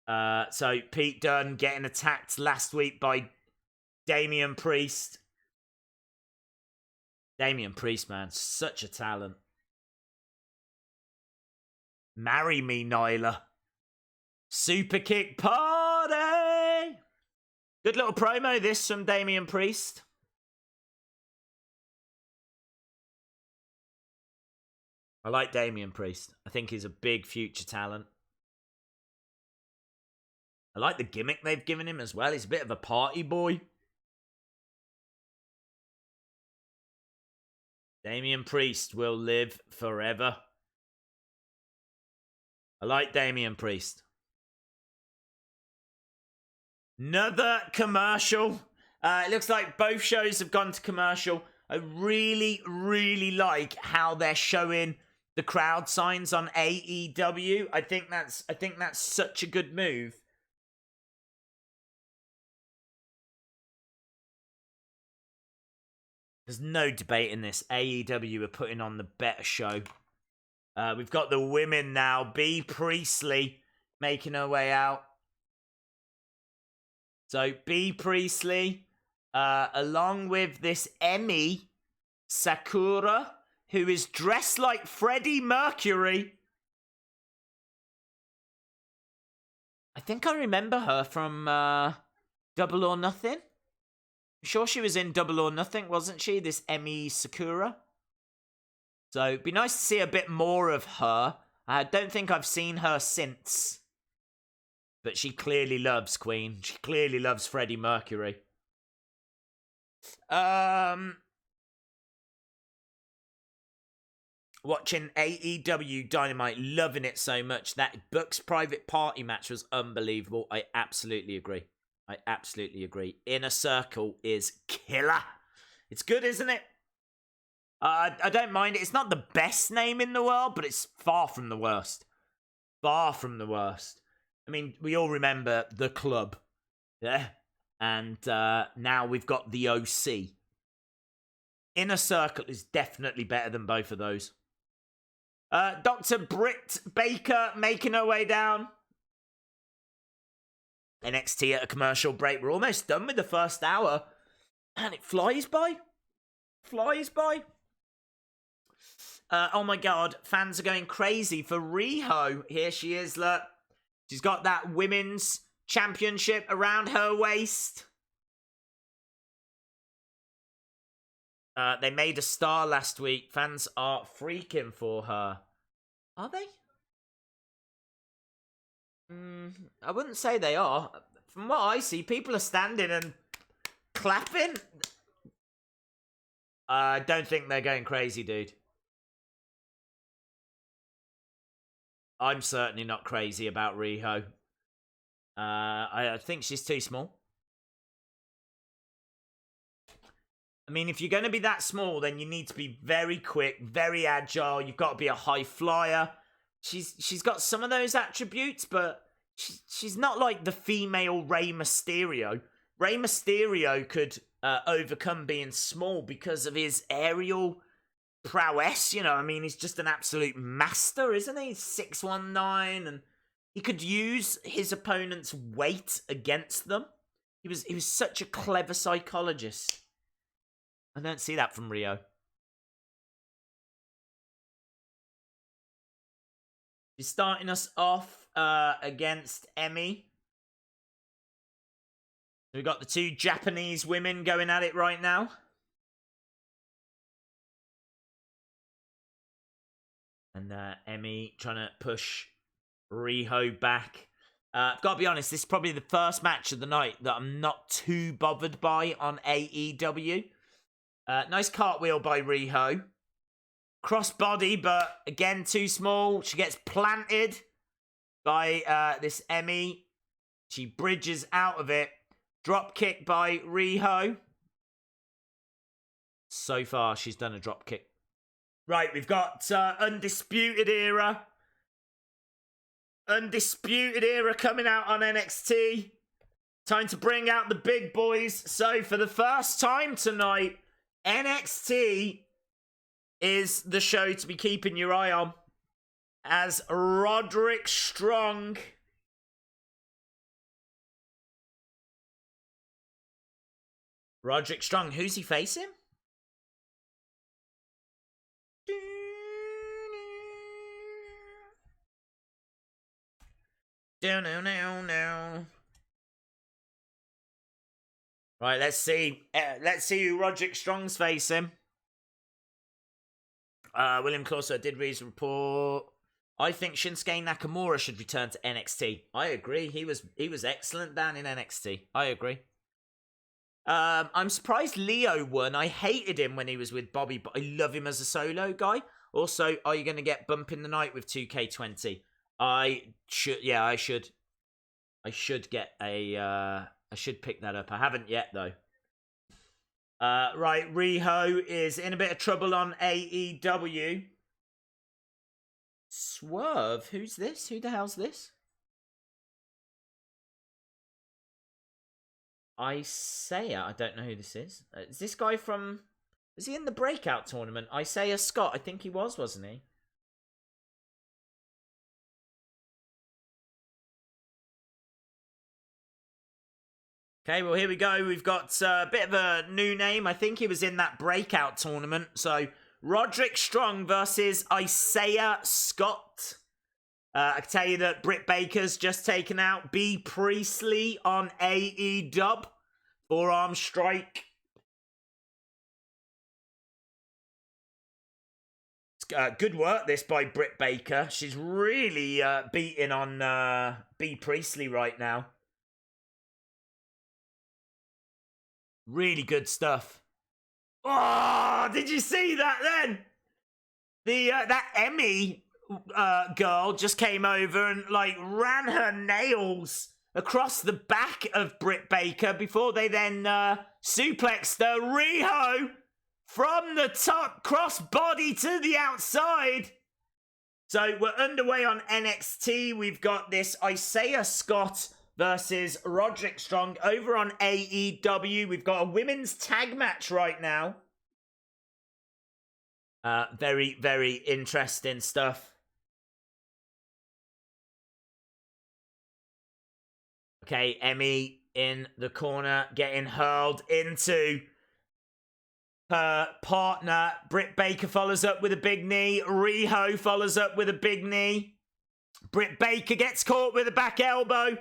So Pete Dunne getting attacked last week by Damian Priest. Damian Priest, man, such a talent. Marry me, Nyla. Super kick party. Good little promo, this, from Damian Priest. I like Damian Priest. I think he's a big future talent. I like the gimmick they've given him as well. He's a bit of a party boy. Damian Priest will live forever. I like Damian Priest. Another commercial. It looks like both shows have gone to commercial. I really, really like how they're showing the crowd signs on AEW. I think that's such a good move. There's no debate in this. AEW are putting on the better show. We've got the women now. B. Priestley making her way out. So B Priestley, along with this Emi Sakura, who is dressed like Freddie Mercury. I think I remember her from Double or Nothing. I'm sure she was in Double or Nothing, wasn't she? This Emi Sakura. So it'd be nice to see a bit more of her. I don't think I've seen her since. But she clearly loves Queen. She clearly loves Freddie Mercury. Watching AEW Dynamite, loving it so much. That Bucks private party match was unbelievable. I absolutely agree. Inner Circle is killer. It's good, isn't it? I don't mind it. It's not the best name in the world, but it's far from the worst. Far from the worst. I mean, we all remember The Club. Yeah? And now we've got The OC. Inner Circle is definitely better than both of those. Dr. Britt Baker making her way down. NXT at a commercial break. We're almost done with the first hour. And it flies by. Flies by. Oh my god. Fans are going crazy for Riho. Here she is, look. She's got that women's championship around her waist. They made a star last week. Fans are freaking for her. Are they? I wouldn't say they are. From what I see, people are standing and clapping. I don't think they're going crazy, dude. I'm certainly not crazy about Riho. I think she's too small. I mean, if you're going to be that small, then you need to be very quick, very agile. You've got to be a high flyer. She's got some of those attributes, but she's not like the female Rey Mysterio. Rey Mysterio could overcome being small because of his aerial prowess. You know, I mean, he's just an absolute master, isn't he? 619, and he could use his opponent's weight against them. He was such a clever psychologist. I don't see that from Riho. She's starting us off against Emi. We've got the two Japanese women going at it right now. And Emi trying to push Riho back. I've got to be honest, this is probably the first match of the night that I'm not too bothered by on AEW. Nice cartwheel by Riho. Crossbody, but again, too small. She gets planted by this Emi. She bridges out of it. Drop kick by Riho. So far, she's done a drop kick. Right, we've got Undisputed Era. Undisputed Era coming out on NXT. Time to bring out the big boys. So, for the first time tonight, NXT is the show to be keeping your eye on, as Roderick Strong who's he facing? No. Right, let's see. Let's see who Roderick Strong's facing. William Corso did read a report. I think Shinsuke Nakamura should return to NXT. I agree. He was excellent down in NXT. I agree. I'm surprised Leo won. I hated him when he was with Bobby, but I love him as a solo guy. Also, are you going to get Bump in the Night with 2K20? I should get a. I should pick that up. I haven't yet though. Right, Riho is in a bit of trouble on AEW. Swerve, who's this? Who the hell's this? Isaiah, I don't know who this is. Is this guy from... Is he in the Breakout tournament? Isaiah Scott, I think he was, wasn't he? Okay, well, here we go. We've got a bit of a new name. I think he was in that breakout tournament. So, Roderick Strong versus Isaiah Scott. I can tell you that Britt Baker's just taken out B. Priestley on AEW. Forearm strike. Good work, this, by Britt Baker. She's really beating on B. Priestley right now. Really good stuff. Oh, did you see that then? That Emmy girl just came over and like ran her nails across the back of Britt Baker before they then suplexed her. Riho from the top, cross body to the outside. So we're underway on NXT. We've got this Isaiah Scott versus Roderick Strong. Over on AEW, we've got a women's tag match right now. Very, very interesting stuff. Okay, Emmy in the corner, getting hurled into her partner. Britt Baker follows up with a big knee. Riho follows up with a big knee. Britt Baker gets caught with a back elbow.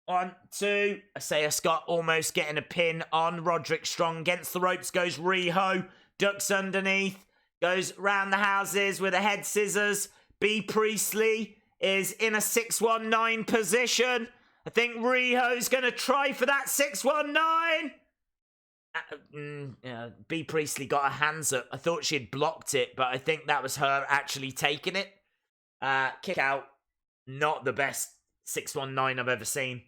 1, 2. Isaiah Scott almost getting a pin on Roderick Strong. Against the ropes goes Riho. Ducks underneath. Goes round the houses with a head scissors. B. Priestley is in a 619 position. I think Riho's going to try for that 619. B. Priestley got her hands up. I thought she had blocked it, but I think that was her actually taking it. Kick out. Not the best 619 I've ever seen.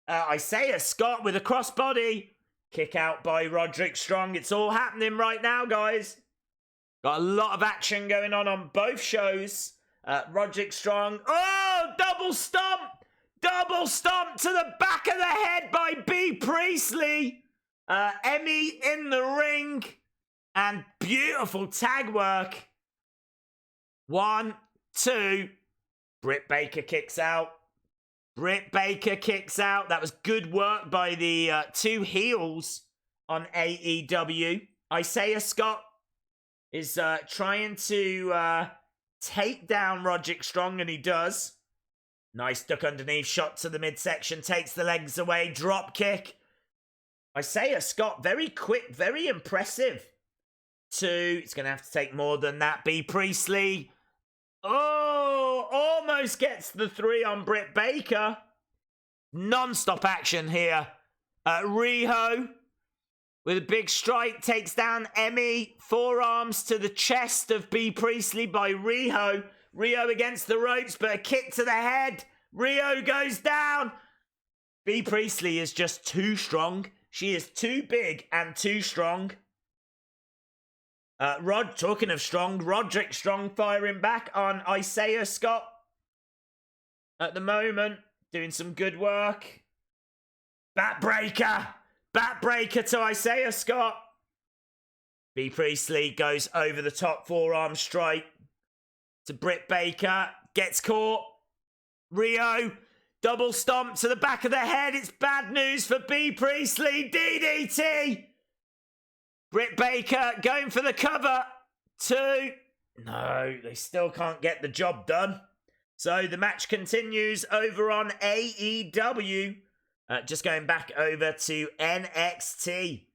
Isaiah Scott with a crossbody. Kick out by Roderick Strong. It's all happening right now, guys. Got a lot of action going on both shows. Roderick Strong. Oh, double stomp! Double stomp to the back of the head by B. Priestley. Emmy in the ring. And beautiful tag work. 1, 2. Britt Baker kicks out. Britt Baker kicks out. That was good work by the two heels on AEW. Isaiah Scott is trying to take down Roderick Strong, and he does. Nice duck underneath, shot to the midsection, takes the legs away, drop kick. Isaiah Scott, very quick, very impressive. 2, it's going to have to take more than that. B. Priestley. Oh, almost gets the 3 on Britt Baker. Non-stop action here. Riho with a big strike takes down Emmy. Forearms to the chest of B. Priestley by Riho. Riho against the ropes, but a kick to the head. Riho goes down. B. Priestley is just too strong. She is too big and too strong. Talking of strong, Roderick Strong firing back on Isaiah Scott at the moment, doing some good work. Backbreaker! Backbreaker to Isaiah Scott. B. Priestley goes over the top, forearm strike to Britt Baker. Gets caught. Riho, double stomp to the back of the head. It's bad news for B. Priestley. DDT! Britt Baker going for the cover. 2. No, they still can't get the job done. So the match continues over on AEW. Just going back over to NXT.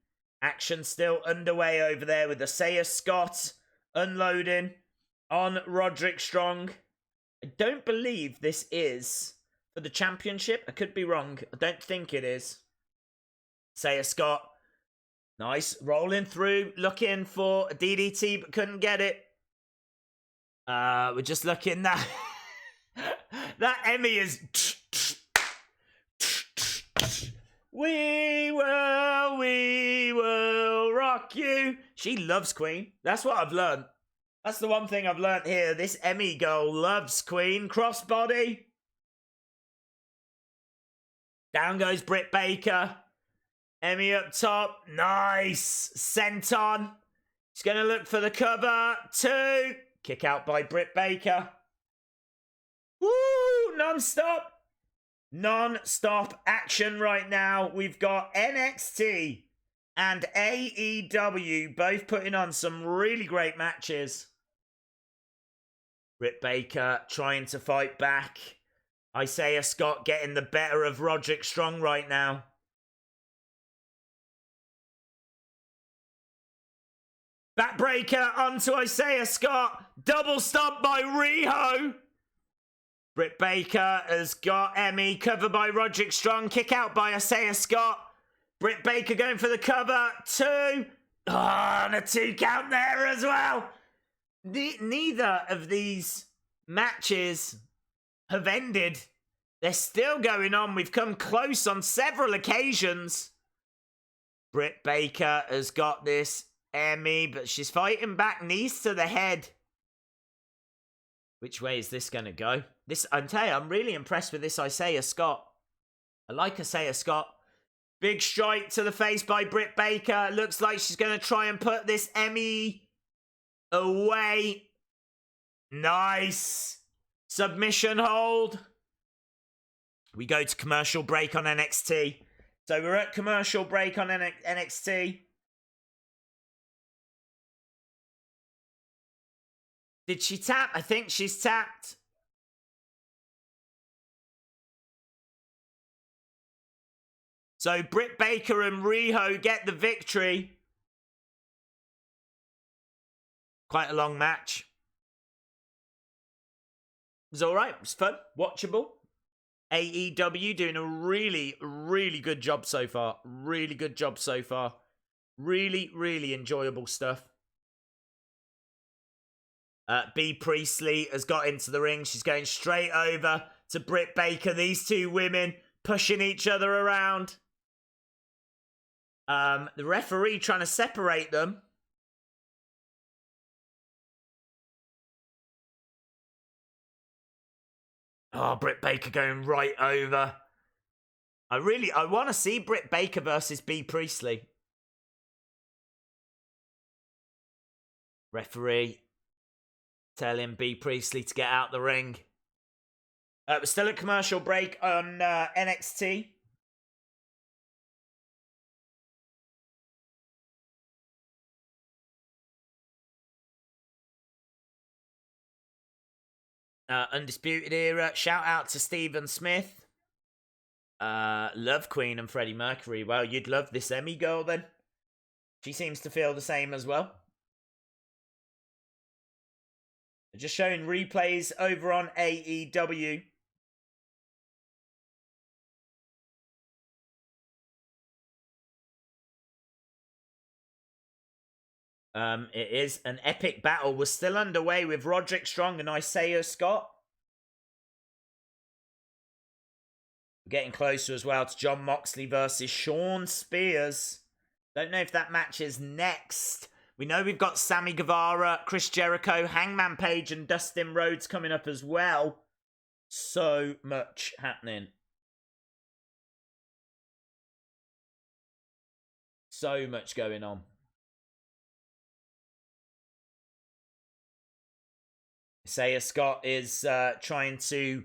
Action still underway over there with Isaiah Scott unloading on Roderick Strong. I don't believe this is for the championship. I could be wrong. I don't think it is. Isaiah Scott. Nice. Rolling through. Looking for a DDT, but couldn't get it. We're just looking that. That Emmy is. We will rock you. She loves Queen. That's what I've learned. That's the one thing I've learned here. This Emmy girl loves Queen. Crossbody. Down goes Britt Baker. Emmy up top. Nice. Senton. She's going to look for the cover. 2. Kick out by Britt Baker. Woo! Non-stop. Non-stop action right now. We've got NXT and AEW both putting on some really great matches. Britt Baker trying to fight back. Isaiah Scott getting the better of Roderick Strong right now. Backbreaker onto Isaiah Scott. Double stomp by Riho. Britt Baker has got Emmy covered by Roderick Strong. Kick out by Isaiah Scott. Britt Baker going for the cover. 2. Oh, and a 2 count there as well. Neither of these matches have ended. They're still going on. We've come close on several occasions. Britt Baker has got this Emmy, but she's fighting back. Knees to the head. Which way is this going to go? I'm telling you, I'm really impressed with this Isaiah Scott. I like Isaiah Scott. Big strike to the face by Britt Baker. Looks like she's going to try and put this Emmy away. Nice. Submission hold. We go to commercial break on NXT. So we're at commercial break on NXT. Did she tap? I think she's tapped. So Britt Baker and Riho get the victory. Quite a long match. It was alright. It was fun. Watchable. AEW doing a really, really good job so far. Really good job so far. Really, really enjoyable stuff. B. Priestley has got into the ring. She's going straight over to Britt Baker. These two women pushing each other around. The referee trying to separate them. Oh, Britt Baker going right over. I want to see Britt Baker versus B. Priestley. Referee telling B. Priestley to get out the ring. We're still at commercial break on NXT. Undisputed Era. Shout out to Stephen Smith. Love Queen and Freddie Mercury. Well, you'd love this Emmy girl then. She seems to feel the same as well. Just showing replays over on AEW. It is an epic battle. We're still underway with Roderick Strong and Isaiah Scott. We're getting closer as well to Jon Moxley versus Shawn Spears. Don't know if that match is next. We know we've got Sammy Guevara, Chris Jericho, Hangman Page, and Dustin Rhodes coming up as well. So much happening. So much going on. Isaiah Scott is trying to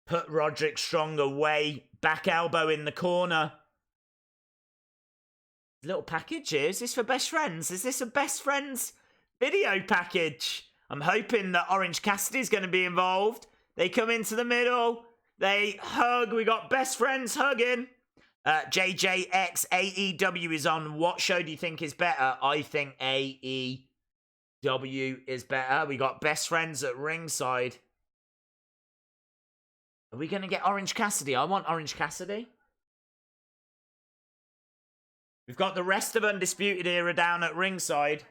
put Roderick Strong away. Back elbow in the corner. Little package here. Is this for best friends? Is this a best friends video package? I'm hoping that Orange Cassidy's going to be involved. They come into the middle. They hug. We got best friends hugging. JJX AEW is on. What show do you think is better? I think AEW is better. We got best friends at ringside. Are we going to get Orange Cassidy? I want Orange Cassidy. We've got the rest of Undisputed Era down at ringside.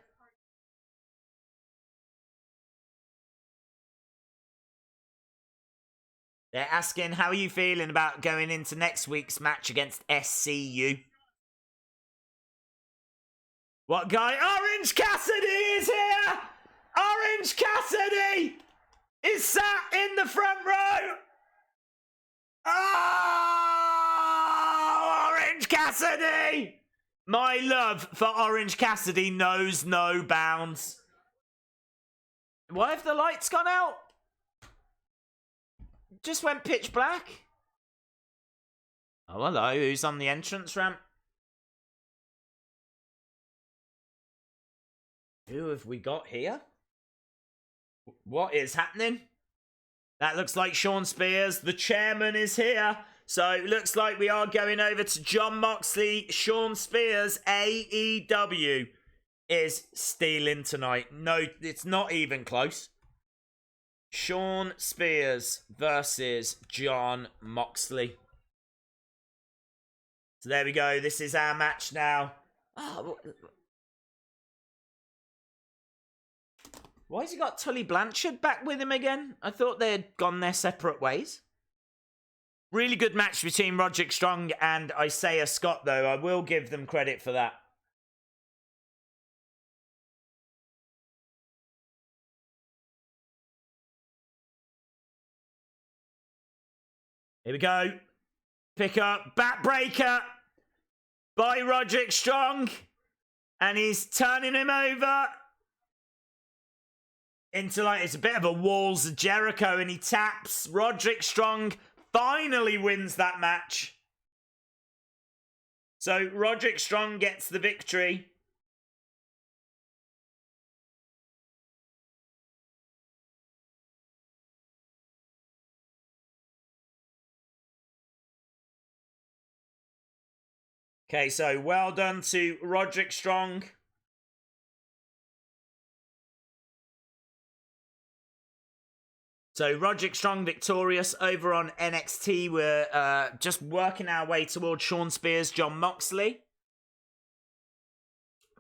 They're asking, how are you feeling about going into next week's match against SCU? What guy? Orange Cassidy is here! Orange Cassidy is sat in the front row! Oh, Orange Cassidy! My love for Orange Cassidy knows no bounds. Why have the lights gone out? Just went pitch black. Oh, hello. Who's on the entrance ramp? Who have we got here? What is happening? That looks like Shawn Spears. The chairman is here. So it looks like we are going over to Jon Moxley. Shawn Spears, AEW, is stealing tonight. No, it's not even close. Shawn Spears versus Jon Moxley. So there we go. This is our match now. Oh, why has he got Tully Blanchard back with him again? I thought they had gone their separate ways. Really good match between Roderick Strong and Isaiah Scott, though. I will give them credit for that. Here we go. Pick up. Backbreaker by Roderick Strong. And he's turning him over into like, it's a bit of a Walls of Jericho, and he taps. Roderick Strong finally wins that match. So Roderick Strong gets the victory. Okay, so well done to Roderick Strong. So Roderick Strong victorious over on NXT. We're just working our way towards Shawn Spears, Jon Moxley.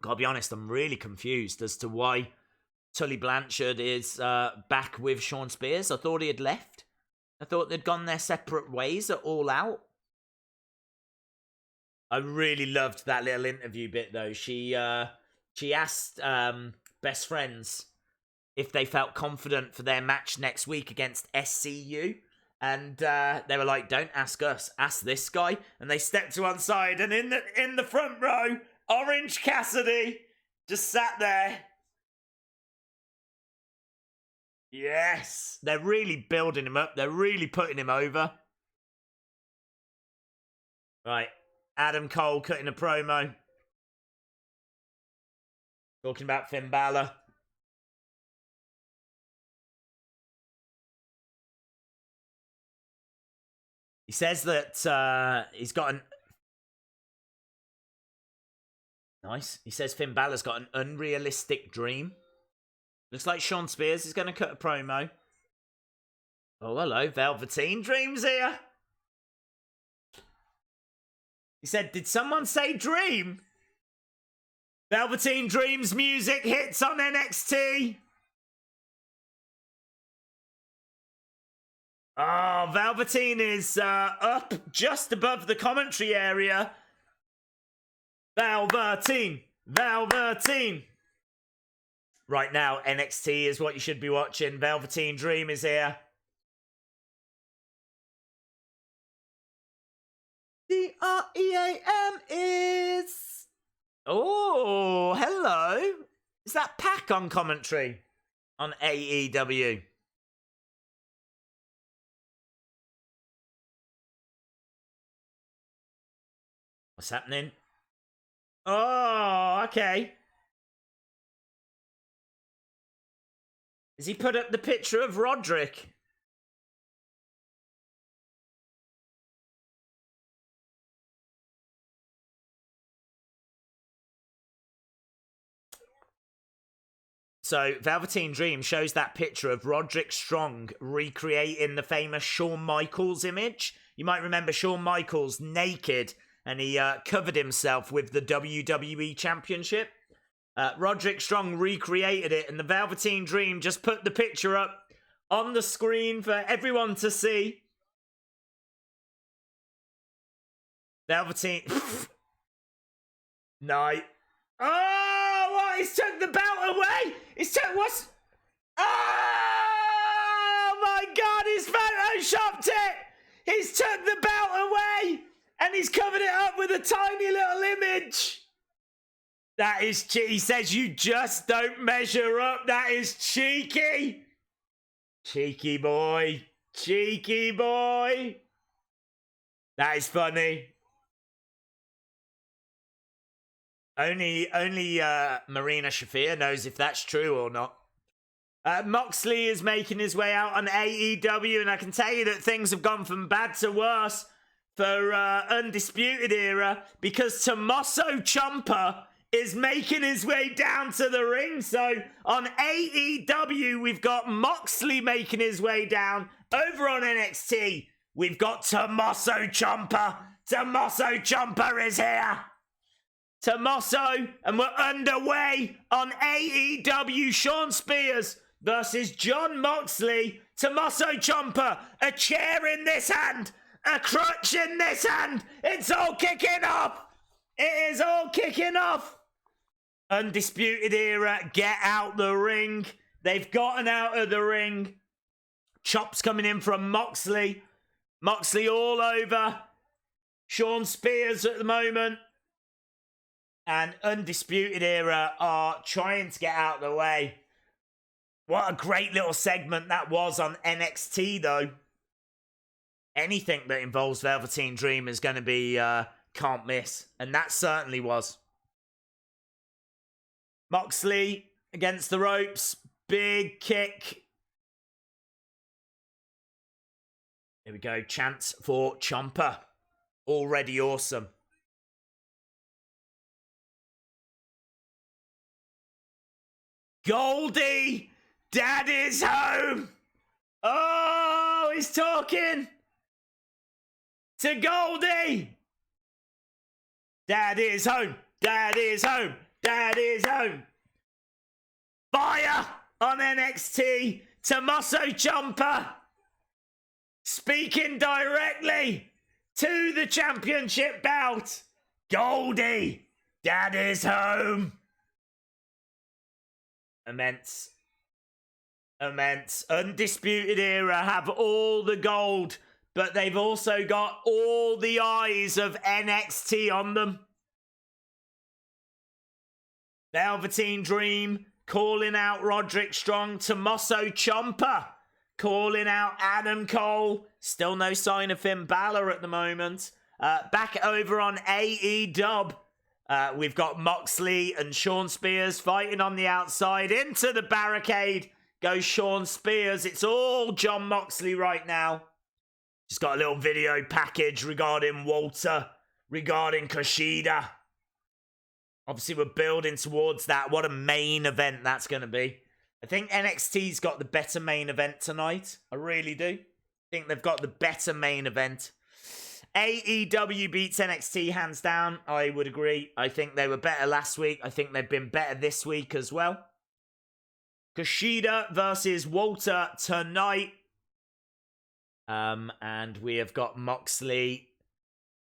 Gotta be honest, I'm really confused as to why Tully Blanchard is back with Shawn Spears. I thought he had left. I thought they'd gone their separate ways at All Out. I really loved that little interview bit, though. She asked Best Friends if they felt confident for their match next week against SCU. And they were like, don't ask us, ask this guy. And they stepped to one side, and in the front row, Orange Cassidy just sat there. Yes, they're really building him up. They're really putting him over. Right, Adam Cole cutting a promo. Talking about Finn Balor. He says that he's got an... Nice. He says Finn Balor's got an unrealistic dream. Looks like Shawn Spears is going to cut a promo. Oh, hello. Velveteen Dream's here. He said, did someone say dream? Velveteen Dream's music hits on NXT. Oh, Velveteen is up just above the commentary area. Velveteen. Velveteen. Right now, NXT is what you should be watching. Velveteen Dream is here. D-R-E-A-M is... Oh, hello. Is that Pac on commentary on AEW? What's happening? Oh, okay. Has he put up the picture of Roderick? So, Velveteen Dream shows that picture of Roderick Strong recreating the famous Shawn Michaels image. You might remember Shawn Michaels naked, and he covered himself with the WWE Championship. Roderick Strong recreated it, and the Velveteen Dream just put the picture up on the screen for everyone to see. Velveteen... No. Oh, what? He's took the belt away! He's took... What's... Oh, my God! He's photoshopped it! He's took the belt away! And he's covered it up with a tiny little image! That is cheeky. He says you just don't measure up. That is cheeky. Cheeky boy. Cheeky boy. That is funny. Only Marina Shafir knows if that's true or not. Moxley is making his way out on AEW, and I can tell you that things have gone from bad to worse for Undisputed Era, because Tommaso Ciampa is making his way down to the ring. So on AEW, we've got Moxley making his way down. Over on NXT, we've got Tommaso Ciampa. Tommaso Ciampa is here. Tommaso, and we're underway on AEW. Shawn Spears versus Jon Moxley. Tommaso Ciampa, a chair in this hand, a crutch in this hand. It's all kicking off. It is all kicking off. Undisputed Era, get out the ring. They've gotten out of the ring. Chops coming in from Moxley. Moxley all over Shawn Spears at the moment. And Undisputed Era are trying to get out of the way. What a great little segment that was on NXT, though. Anything that involves Velveteen Dream is going to be can't miss. And that certainly was. Moxley against the ropes. Big kick. Here we go. Chance for Ciampa. Already awesome. Goldie! Dad is home! Oh, he's talking to Goldie! Dad is home! Dad is home! Dad is home! Fire on NXT! Tommaso Ciampa speaking directly to the championship bout. Goldie! Dad is home! Immense. Undisputed Era have all the gold, but they've also got all the eyes of NXT on them. Velveteen Dream calling out Roderick Strong. Tommaso Ciampa calling out Adam Cole. Still no sign of Finn Balor at the moment. Back over on AEW. We've got Moxley and Shawn Spears fighting on the outside. Into the barricade goes Shawn Spears. It's all Jon Moxley right now. Just got a little video package regarding Walter, regarding Kushida. Obviously, we're building towards that. What a main event that's going to be. I think NXT's got the better main event tonight. I really do. I think they've got the better main event. AEW beats NXT hands down. I would agree. I think they were better last week. I think they've been better this week as well. Kushida versus Walter tonight. And we have got Moxley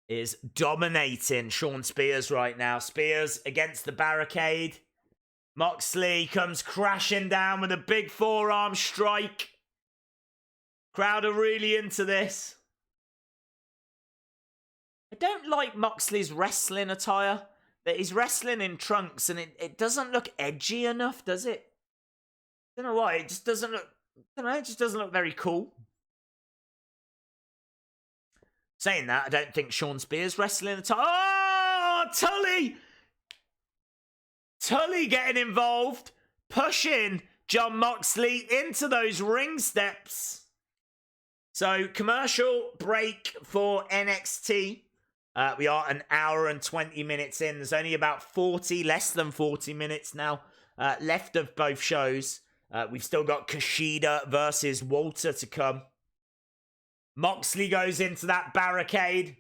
is dominating Shawn Spears right now. Spears against the barricade. Moxley comes crashing down with a big forearm strike. Crowd are really into this. I don't like Moxley's wrestling attire. That he's wrestling in trunks and it doesn't look edgy enough, does it? I don't know why. It just doesn't look... I don't know, it just doesn't look very cool. Saying that, I don't think Shawn Spears wrestling attire... Oh! Tully! Tully getting involved. Pushing Jon Moxley into those ring steps. So, commercial break for NXT. We are an hour and 20 minutes in. There's only about 40, less than 40 minutes now left of both shows. We've still got Kushida versus Walter to come. Moxley goes into that barricade.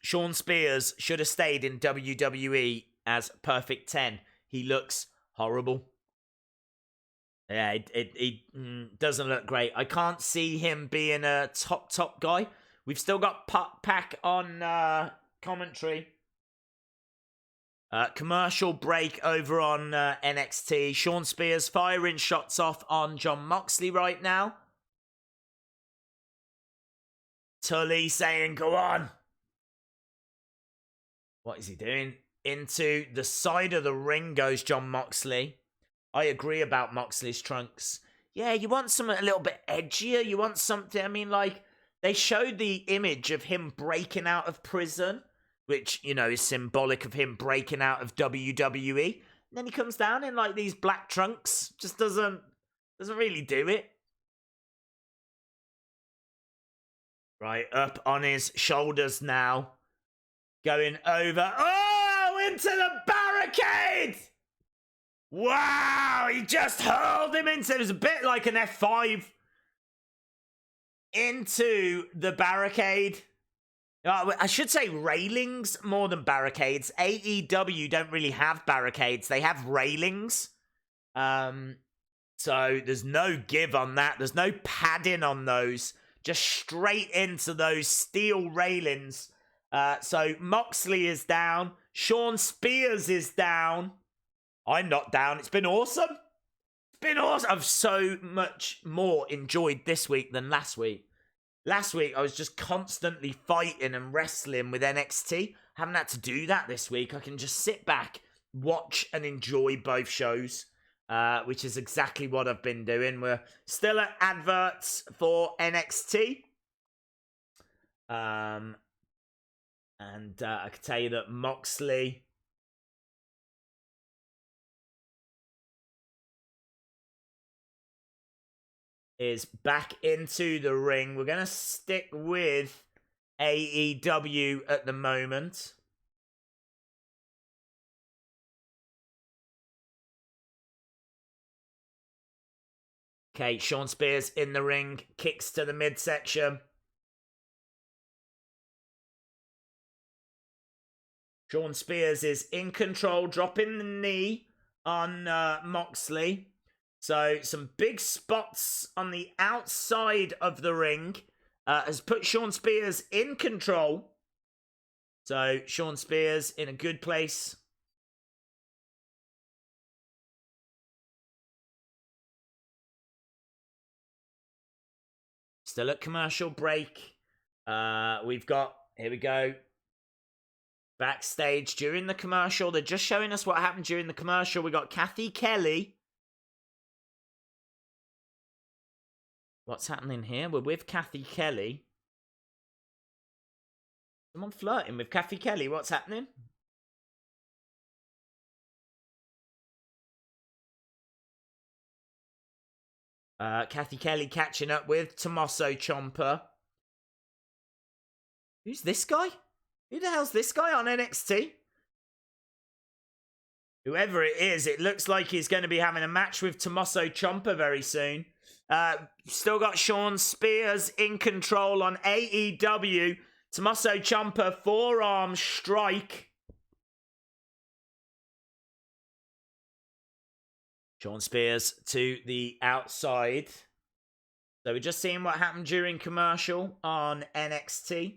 Shawn Spears should have stayed in WWE as Perfect 10. He looks horrible. Yeah, it doesn't look great. I can't see him being a top guy. We've still got Pac on commentary. Commercial break over on NXT. Shawn Spears firing shots off on Jon Moxley right now. Tully saying, go on. What is he doing? Into the side of the ring goes Jon Moxley. I agree about Moxley's trunks. Yeah, you want something a little bit edgier. You want something, I mean, like, they showed the image of him breaking out of prison, which, you know, is symbolic of him breaking out of WWE. And then he comes down in like these black trunks. Just doesn't really do it. Right, up on his shoulders now. Going over. Oh, into the barricade! Wow, he just hurled him into, it was a bit like an F5. Into the barricade. I should say railings more than barricades. AEW don't really have barricades. They have railings. So there's no give on that. There's no padding on those. Just straight into those steel railings. So Moxley is down. Shawn Spears is down. I'm not down. It's been awesome. It's been awesome. I've so much more enjoyed this week than last week. Last week, I was just constantly fighting and wrestling with NXT. I haven't had to do that this week. I can just sit back, watch and enjoy both shows, which is exactly what I've been doing. We're still at adverts for NXT. And I can tell you that Moxley is back into the ring. We're going to stick with AEW at the moment. Okay, Shawn Spears in the ring, kicks to the midsection. Shawn Spears is in control, dropping the knee on Moxley. So some big spots on the outside of the ring has put Shawn Spears in control. So Shawn Spears in a good place. Still at commercial break. We've got, here we go. Backstage during the commercial. They're just showing us what happened during the commercial. We got Kathy Kelly. What's happening here? We're with Kathy Kelly. Someone flirting with Kathy Kelly. What's happening? Kathy Kelly catching up with Tommaso Ciampa. Who's this guy? Who the hell's this guy on NXT? Whoever it is, it looks like he's going to be having a match with Tommaso Ciampa very soon. Still got Shawn Spears in control on AEW. Tommaso Ciampa, forearm strike. Shawn Spears to the outside. So we're just seeing what happened during commercial on NXT.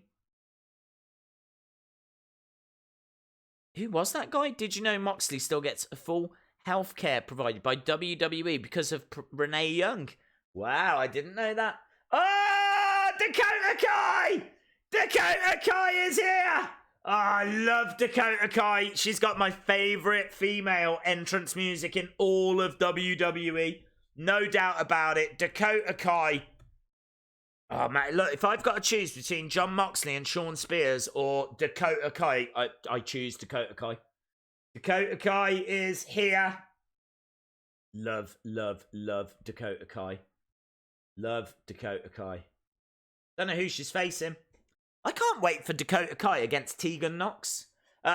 Who was that guy? Did you know Moxley still gets a full healthcare provided by WWE because of Renee Young? Wow, I didn't know that. Oh, Dakota Kai! Dakota Kai is here! Oh, I love Dakota Kai. She's got my favourite female entrance music in all of WWE. No doubt about it. Dakota Kai. Oh, man, look, if I've got to choose between Jon Moxley and Shawn Spears or Dakota Kai, I choose Dakota Kai. Dakota Kai is here. Love, love, love Dakota Kai. Love Dakota Kai. Don't know who she's facing. I can't wait for Dakota Kai against Tegan Nox.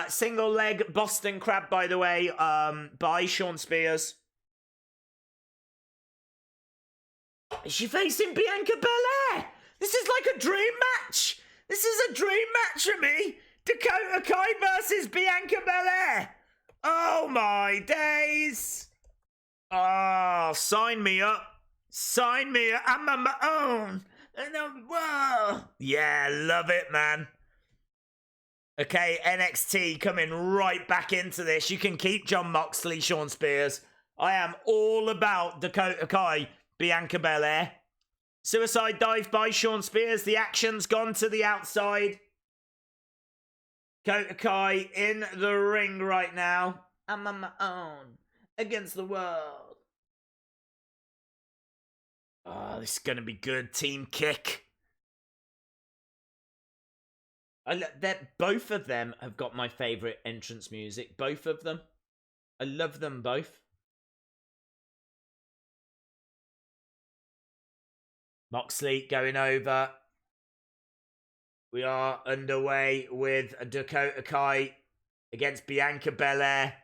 Single leg Boston Crab, by the way, by Shawn Spears. Is she facing Bianca Bel Air? This is like a dream match. This is a dream match for me. Dakota Kai versus Bianca Bel Air. Oh my days. Oh, sign me up. Sign me up. I'm on my own. Whoa. Yeah, love it, man. Okay, NXT coming right back into this. You can keep Jon Moxley, Shawn Spears. I am all about Dakota Kai, Bianca Bel Air. Suicide dive by Shawn Spears. The action's gone to the outside. Dakota Kai in the ring right now. I'm on my own against the world. Oh, this is going to be good. Team kick. Both of them have got my favorite entrance music. Both of them. I love them both. Moxley going over. We are underway with Dakota Kai against Bianca Bel Air.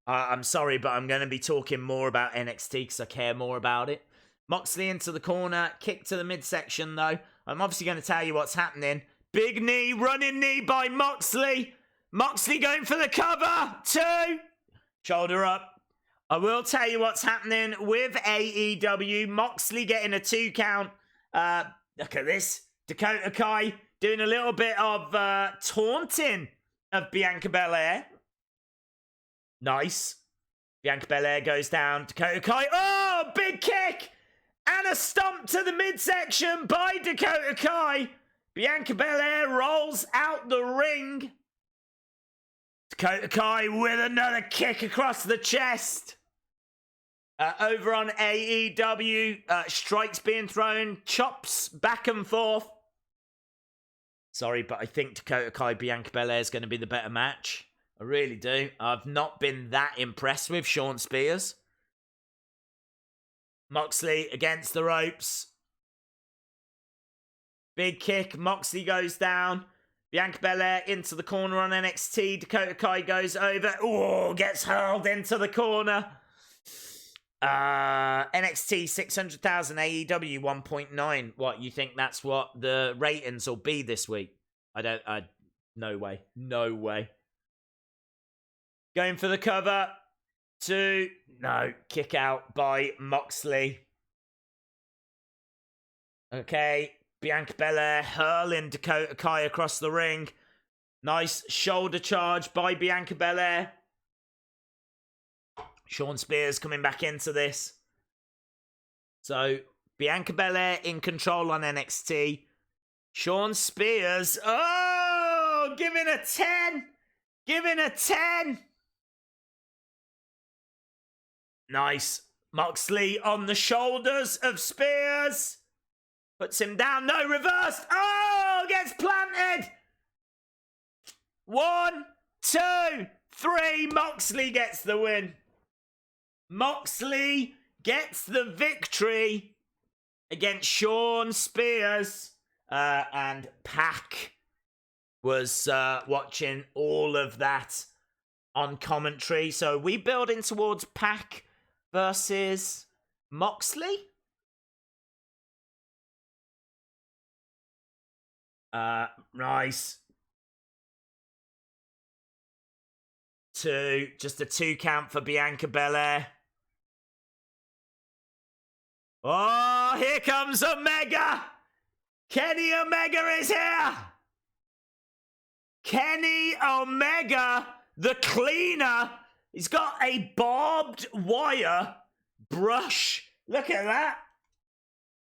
I'm sorry, but I'm going to be talking more about NXT because I care more about it. Moxley into the corner. Kick to the midsection, though. I'm obviously going to tell you what's happening. Big knee, running knee by Moxley. Moxley going for the cover. 2. Shoulder up. I will tell you what's happening with AEW. Moxley getting a 2 count. Look at this. Dakota Kai doing a little bit of taunting of Bianca Bel Air. Nice. Bianca Bel Air goes down. Dakota Kai. Oh, big kick. And a stomp to the midsection by Dakota Kai. Bianca Bel Air rolls out the ring. Dakota Kai with another kick across the chest. Over on AEW, strikes being thrown, chops back and forth. Sorry, but I think Dakota Kai, Bianca Bel Air is going to be the better match. I really do. I've not been that impressed with Shawn Spears. Moxley against the ropes. Big kick. Moxley goes down. Bianca Bel Air into the corner on NXT. Dakota Kai goes over. Oh, gets hurled into the corner. NXT 600,000, AEW 1.9. What, you think that's what the ratings will be this week? No way. No way. Going for the cover. 2. No. Kick out by Moxley. Okay. Bianca Bel Air hurling Dakota Kai across the ring. Nice shoulder charge by Bianca Bel Air. Shawn Spears coming back into this. So, Bianca Bel Air in control on NXT. Shawn Spears. Oh, giving a 10. Giving a 10. Nice. Moxley on the shoulders of Spears. Puts him down. No, reversed. Oh, gets planted. 1, 2, 3. Moxley gets the win. Moxley gets the victory against Shawn Spears. And Pac was watching all of that on commentary. So we building towards Pac versus Moxley. Nice. 2. Just a 2 count for Bianca Bel Air. Oh, here comes Omega. Kenny Omega is here. Kenny Omega, the cleaner. He's got a barbed wire brush. Look at that.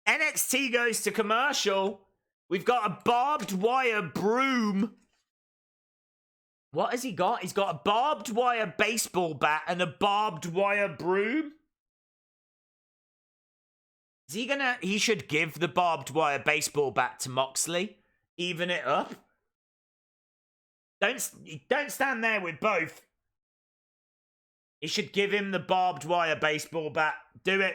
NXT goes to commercial. We've got a barbed wire broom. What has he got? He's got a barbed wire baseball bat and a barbed wire broom. Is he gonna... He should give the barbed wire baseball bat to Moxley. Even it up. Don't stand there with both. He should give him the barbed wire baseball bat. Do it.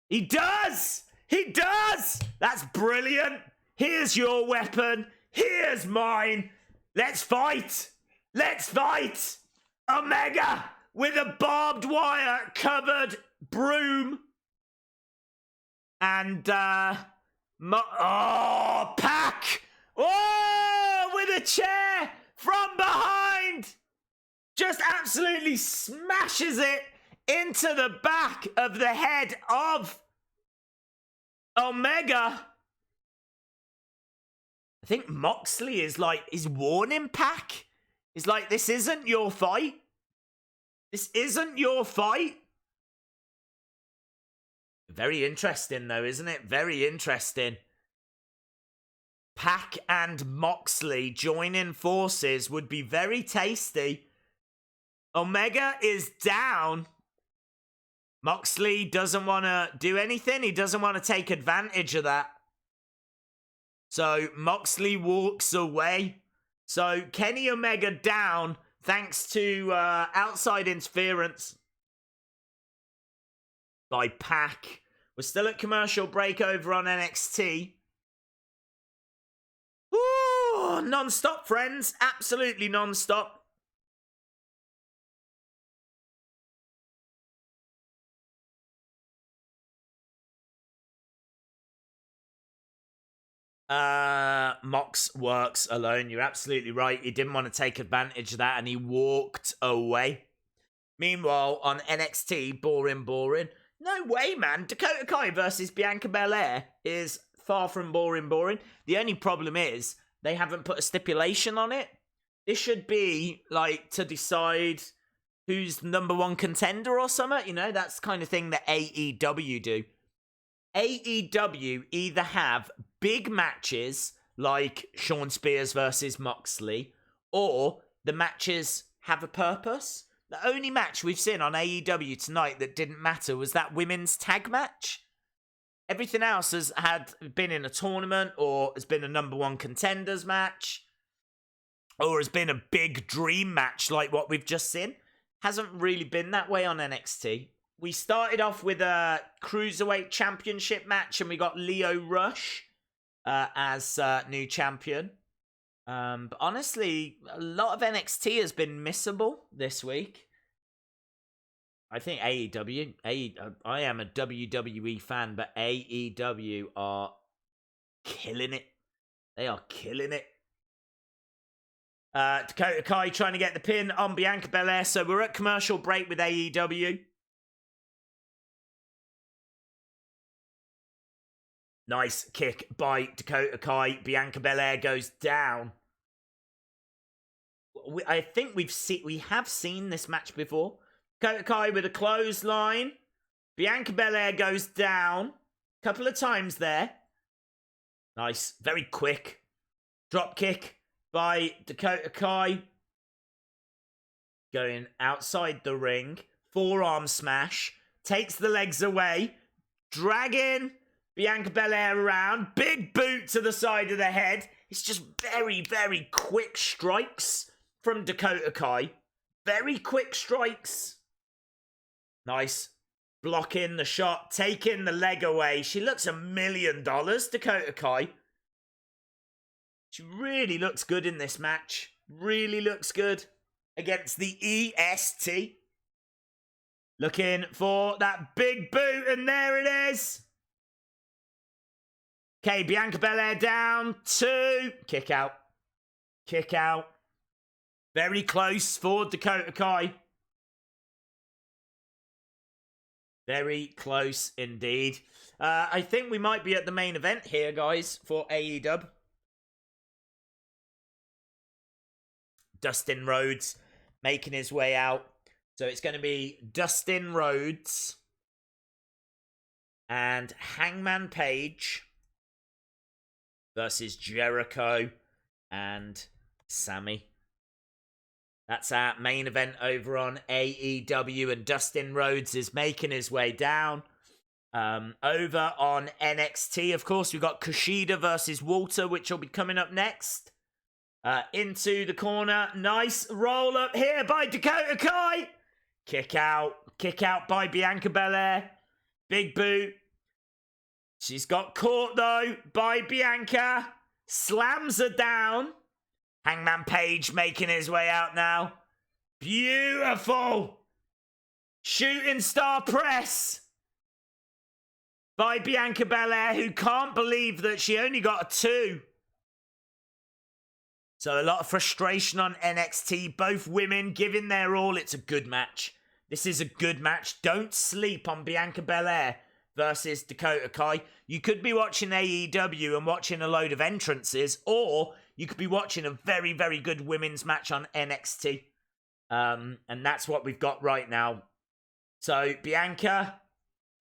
He does! He does! That's brilliant. Here's your weapon. Here's mine. Let's fight. Let's fight. Omega with a barbed wire covered broom. And, Pac. Oh, with a chair from behind. Just absolutely smashes it into the back of the head of Omega. I think Moxley is warning Pac. He's like, this isn't your fight. This isn't your fight. Very interesting, though, isn't it? Very interesting. Pac and Moxley joining forces would be very tasty. Omega is down. Moxley doesn't want to do anything. He doesn't want to take advantage of that. So Moxley walks away. So Kenny Omega down thanks to outside interference by Pac. We're still at commercial break over on NXT. Ooh, non-stop, friends. Absolutely non-stop. Mox works alone. You're absolutely right. He didn't want to take advantage of that and he walked away. Meanwhile, on NXT, boring. No way, man. Dakota Kai versus Bianca Bel Air is far from boring. The only problem is they haven't put a stipulation on it. This should be like to decide who's number one contender or something. You know, that's the kind of thing that AEW do. AEW either have big matches like Shawn Spears versus Moxley, or the matches have a purpose. The only match we've seen on AEW tonight that didn't matter was that women's tag match. Everything else has been in a tournament, or has been a number one contenders match, or has been a big dream match like what we've just seen. Hasn't really been that way on NXT. We started off with a Cruiserweight Championship match, and we got Lio Rush as new champion. But honestly, a lot of NXT has been missable this week. I think AEW, I am a WWE fan, but AEW are killing it. They are killing it. Dakota Kai trying to get the pin on Bianca Bel Air. So we're at commercial break with AEW. Nice kick by Dakota Kai. Bianca Bel Air goes down. I think we have seen this match before. Dakota Kai with a clothesline. Bianca Bel Air goes down. A couple of times there. Nice. Very quick. Drop kick by Dakota Kai. Going outside the ring. Forearm smash. Takes the legs away. Dragging Bianca Bel Air around. Big boot to the side of the head. It's just very quick strikes from Dakota Kai. Very quick strikes. Nice. Blocking the shot. Taking the leg away. She looks $1 million, Dakota Kai. She really looks good in this match. Really looks good against the EST. Looking for that big boot, and there it is. Okay, Bianca Bel Air down. 2. Kick out. Kick out. Very close for Dakota Kai. Very close indeed. I think we might be at the main event here, guys, for AEW. Dustin Rhodes making his way out. So it's going to be Dustin Rhodes and Hangman Page versus Jericho and Sammy. That's our main event over on AEW, and Dustin Rhodes is making his way down. Over on NXT, of course, we've got Kushida versus Walter, which will be coming up next. Into the corner. Nice roll up here by Dakota Kai. Kick out. Kick out by Bianca Bel Air. Big boot. She's got caught, though, by Bianca. Slams her down. Hangman Page making his way out now. Beautiful. Shooting star press by Bianca Bel Air, who can't believe that she only got a 2. So a lot of frustration on NXT. Both women giving their all. It's a good match. This is a good match. Don't sleep on Bianca Bel Air versus Dakota Kai. You could be watching AEW and watching a load of entrances, or you could be watching a very good women's match on NXT. And that's what we've got right now. So Bianca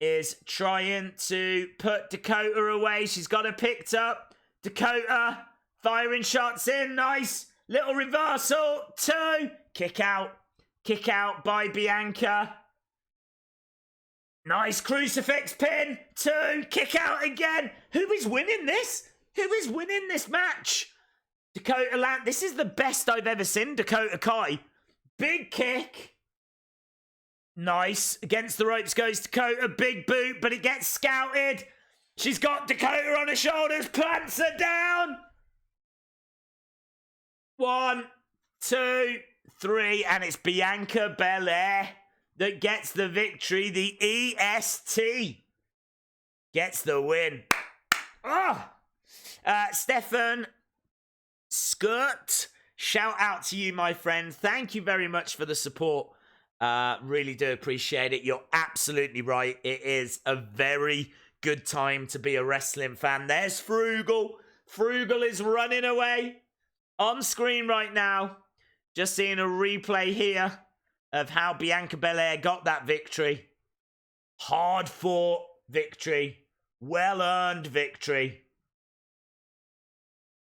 is trying to put Dakota away. She's got her picked up. Dakota firing shots in. Nice. Little reversal. 2. Kick out. Kick out by Bianca. Nice crucifix pin. 2. Kick out again. Who is winning this? Who is winning this match? Dakota Land. This is the best I've ever seen Dakota Kai. Big kick. Nice. Against the ropes goes Dakota. Big boot, but it gets scouted. She's got Dakota on her shoulders. Plants her down. 1, 2, 3. And it's Bianca Bel Air that gets the victory. The EST gets the win. Oh! Stefan Skirt, shout out to you, my friend. Thank you very much for the support. Really do appreciate it. You're absolutely right. It is a very good time to be a wrestling fan. There's Frugal. Frugal is running away on screen right now. Just seeing a replay here of how Bianca Bel Air got that victory. Hard fought victory. Well earned victory.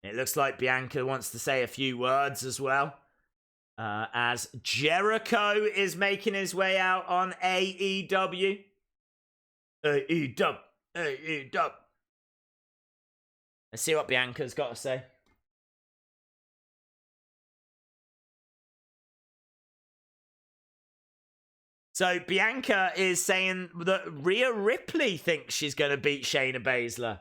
It looks like Bianca wants to say a few words as well. As Jericho is making his way out on AEW. AEW. AEW. Let's see what Bianca's got to say. So Bianca is saying that Rhea Ripley thinks she's going to beat Shayna Baszler.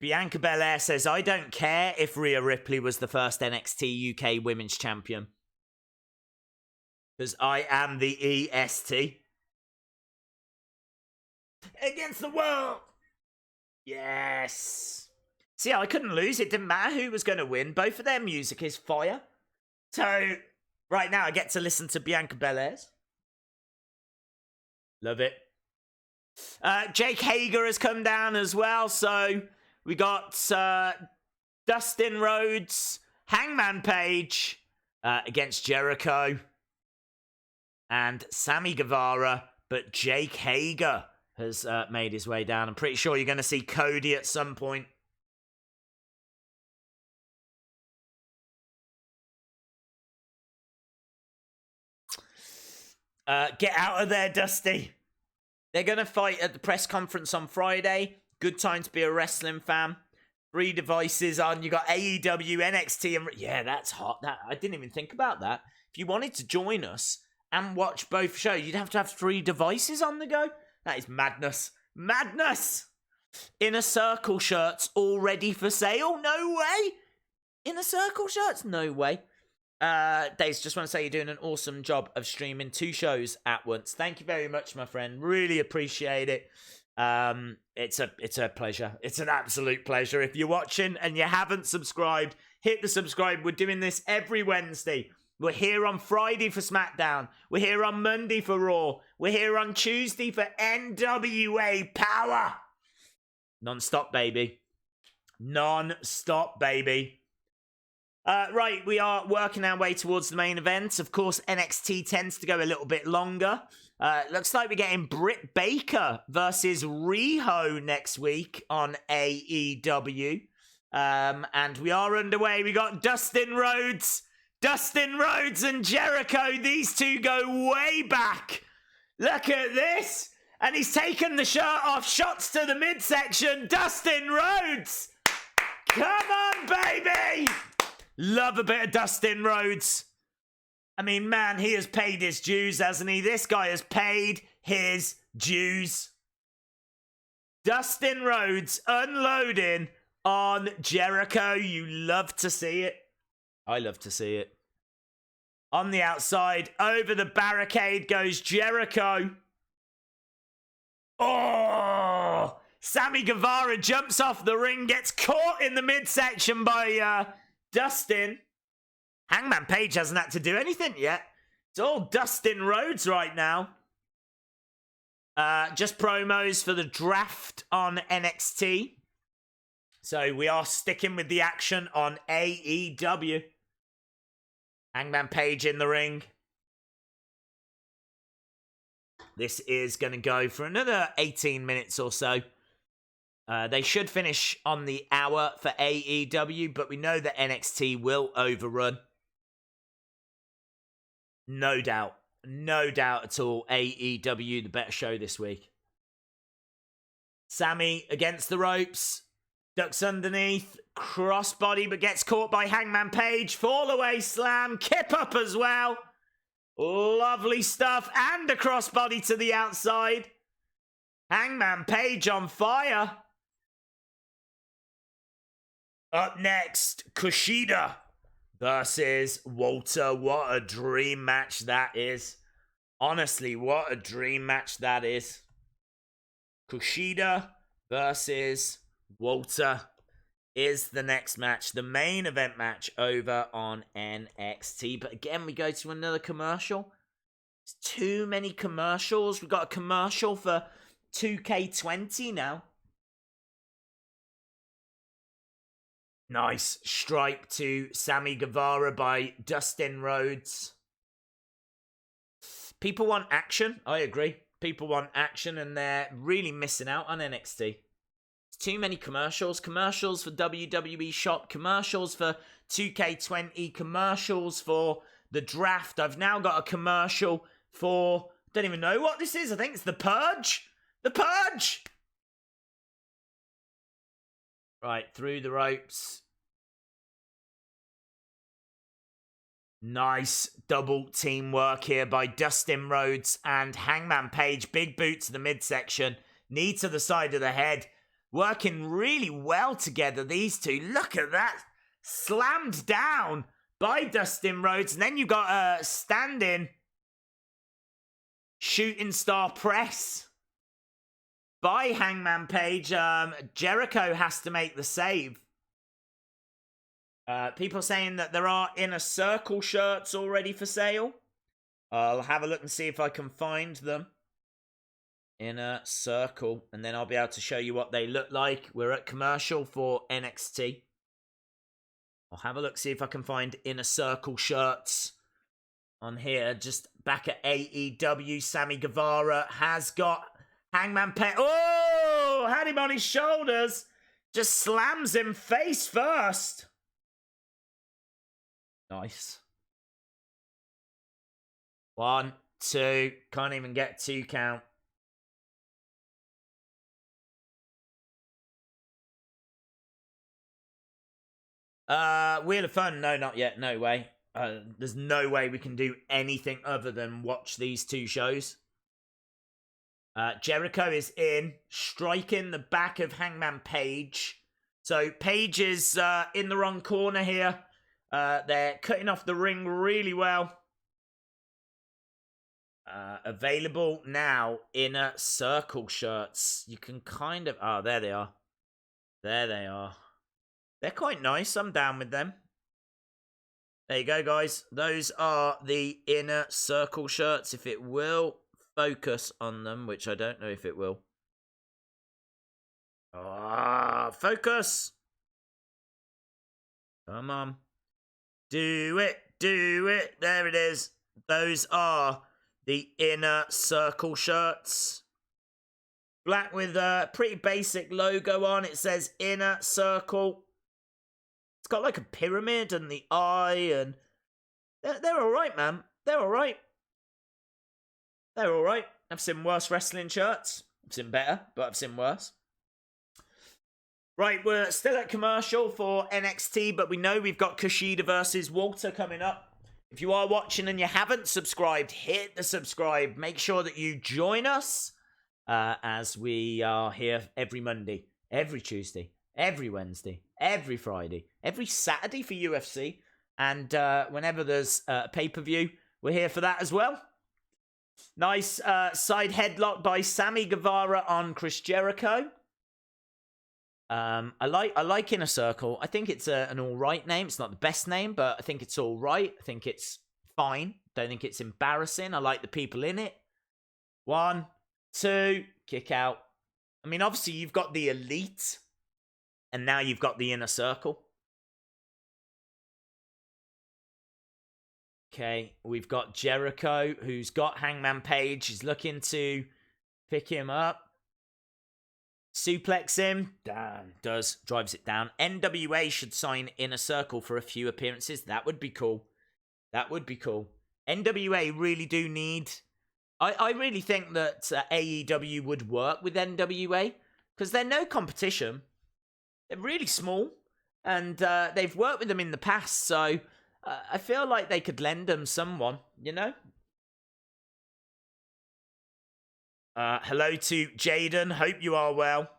Bianca Bel Air says, I don't care if Rhea Ripley was the first NXT UK Women's Champion. Because I am the EST. Against the world! Yes! See, I couldn't lose. It didn't matter who was going to win. Both of their music is fire. So, right now I get to listen to Bianca Belair's. Love it. Jake Hager has come down as well, so... We got Dustin Rhodes, Hangman Page against Jericho, and Sammy Guevara, but Jake Hager has made his way down. I'm pretty sure you're going to see Cody at some point. Get out of there, Dusty. They're going to fight at the press conference on Friday. Good time to be a wrestling fan. 3 devices on. You got AEW, NXT, and... Yeah, that's hot. I didn't even think about that. If you wanted to join us and watch both shows, you'd have to have 3 devices on the go. That is madness. Madness! Inner Circle shirts already for sale? No way! Inner Circle shirts? No way. Daze, just want to say you're doing an awesome job of streaming 2 shows at once. Thank you very much, my friend. Really appreciate it. It's a pleasure. It's an absolute pleasure. If you're watching and you haven't subscribed, hit the subscribe. We're doing this every Wednesday. We're here on Friday for SmackDown. We're here on Monday for Raw. We're here on Tuesday for NWA Power. Non-stop, baby. Non-stop, baby. Right, we are working our way towards the main event. Of course, NXT tends to go a little bit longer. Looks like we're getting Britt Baker versus Riho next week on AEW. And we are underway. We got Dustin Rhodes. Dustin Rhodes and Jericho. These two go way back. Look at this. And he's taken the shirt off. Shots to the midsection. Dustin Rhodes. Come on, baby. Love a bit of Dustin Rhodes. I mean, man, he has paid his dues, hasn't he? This guy has paid his dues. Dustin Rhodes unloading on Jericho. You love to see it. I love to see it. On the outside, over the barricade goes Jericho. Oh! Sammy Guevara jumps off the ring, gets caught in the midsection by Dustin. Hangman Page hasn't had to do anything yet. It's all Dustin Rhodes right now. Just promos for the draft on NXT. So we are sticking with the action on AEW. Hangman Page in the ring. This is going to go for another 18 minutes or so. They should finish on the hour for AEW, but we know that NXT will overrun. No doubt. No doubt at all. AEW, the better show this week. Sammy against the ropes. Ducks underneath. Crossbody, but gets caught by Hangman Page. Fall away slam. Kip up as well. Lovely stuff. And a crossbody to the outside. Hangman Page on fire. Up next, Kushida versus Walter. What a dream match that is. Honestly, what a dream match that is. Kushida versus Walter is the next match. The main event match over on NXT. But again, we go to another commercial. It's too many commercials. We've got a commercial for 2K20 now. Nice stripe to Sammy Guevara by Dustin Rhodes. People want action. I agree. People want action, and they're really missing out on NXT. It's too many commercials. Commercials for WWE Shop. Commercials for 2K20. Commercials for the draft. I've now got a commercial for... don't even know what this is. I think it's The Purge. The Purge! Right, through the ropes. Nice double teamwork here by Dustin Rhodes and Hangman Page. Big boot to the midsection. Knee to the side of the head. Working really well together, these two. Look at that. Slammed down by Dustin Rhodes. And then you got a stand-in shooting star press by Hangman Page. Jericho has to make the save. People saying that there are Inner Circle shirts already for sale. I'll have a look and see if I can find them. Inner Circle. And then I'll be able to show you what they look like. We're at commercial for NXT. I'll have a look, see if I can find Inner Circle shirts on here. Just back at AEW, Sammy Guevara has got Hangman Page. Oh! Had him on his shoulders. Just slams him face first. Nice. 1, 2. Can't even get 2 count. Wheel of Fun. No, not yet. No way. There's no way we can do anything other than watch these 2 shows. Jericho is in, striking the back of Hangman Page. So Page is in the wrong corner here. They're cutting off the ring really well. Available now, Inner Circle shirts. You can kind of... oh, there they are. There they are. They're quite nice. I'm down with them. There you go, guys. Those are the Inner Circle shirts. If it will focus on them, which I don't know if it will. Focus! Come on. Do it, do it. There it is. Those are the Inner Circle shirts. Black with a pretty basic logo on. It says Inner Circle. It's got like a pyramid and the eye, and they're all right, man. They're all right. They're all right. I've seen worse wrestling shirts. I've seen better, but I've seen worse. Right, we're still at commercial for NXT, but we know we've got Kushida versus Walter coming up. If you are watching and you haven't subscribed, hit the subscribe. Make sure that you join us as we are here every Monday, every Tuesday, every Wednesday, every Friday, every Saturday for UFC. And whenever there's a pay-per-view, we're here for that as well. Nice side headlock by Sammy Guevara on Chris Jericho. I like Inner Circle. I think it's an alright name. It's not the best name, but I think it's alright. I think it's fine. Don't think it's embarrassing. I like the people in it. 1, 2, kick out. I mean, obviously you've got the Elite, and now you've got the Inner Circle. Okay, we've got Jericho, who's got Hangman Page. He's looking to pick him up. Suplex him. Damn, drives it down. NWA should sign Inner Circle for a few appearances. That would be cool. That would be cool. NWA really do need... I really think that AEW would work with NWA because they're no competition. They're really small, and they've worked with them in the past, so I feel like they could lend them someone, you know? Hello to Jaden. Hope you are well.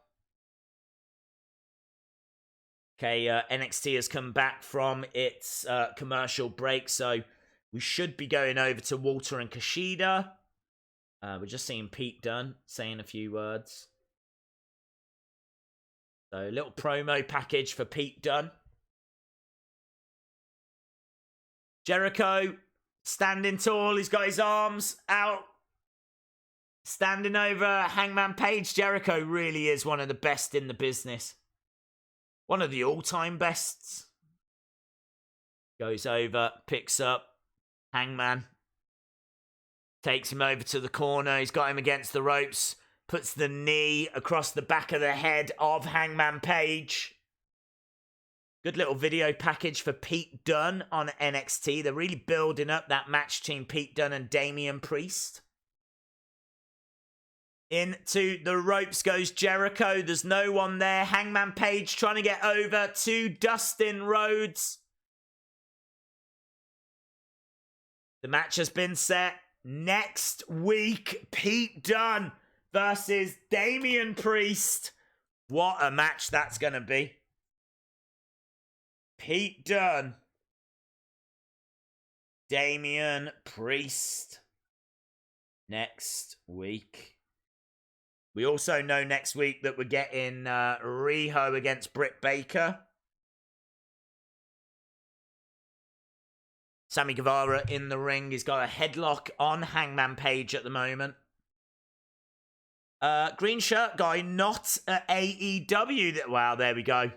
Okay, NXT has come back from its commercial break, so we should be going over to Walter and Kushida. We're just seeing Pete Dunne saying a few words. So, a little promo package for Pete Dunne. Jericho, standing tall. He's got his arms out. Standing over Hangman Page. Jericho really is one of the best in the business. One of the all-time bests. Goes over, picks up Hangman. Takes him over to the corner. He's got him against the ropes. Puts the knee across the back of the head of Hangman Page. Good little video package for Pete Dunne on NXT. They're really building up that match between Pete Dunne and Damian Priest. Into the ropes goes Jericho. There's no one there. Hangman Page trying to get over to Dustin Rhodes. The match has been set. Next week, Pete Dunne versus Damian Priest. What a match that's going to be. Pete Dunne. Damian Priest. Next week. We also know next week that we're getting Riho against Britt Baker. Sammy Guevara in the ring. He's got a headlock on Hangman Page at the moment. Green shirt guy not at AEW. Wow, there we go.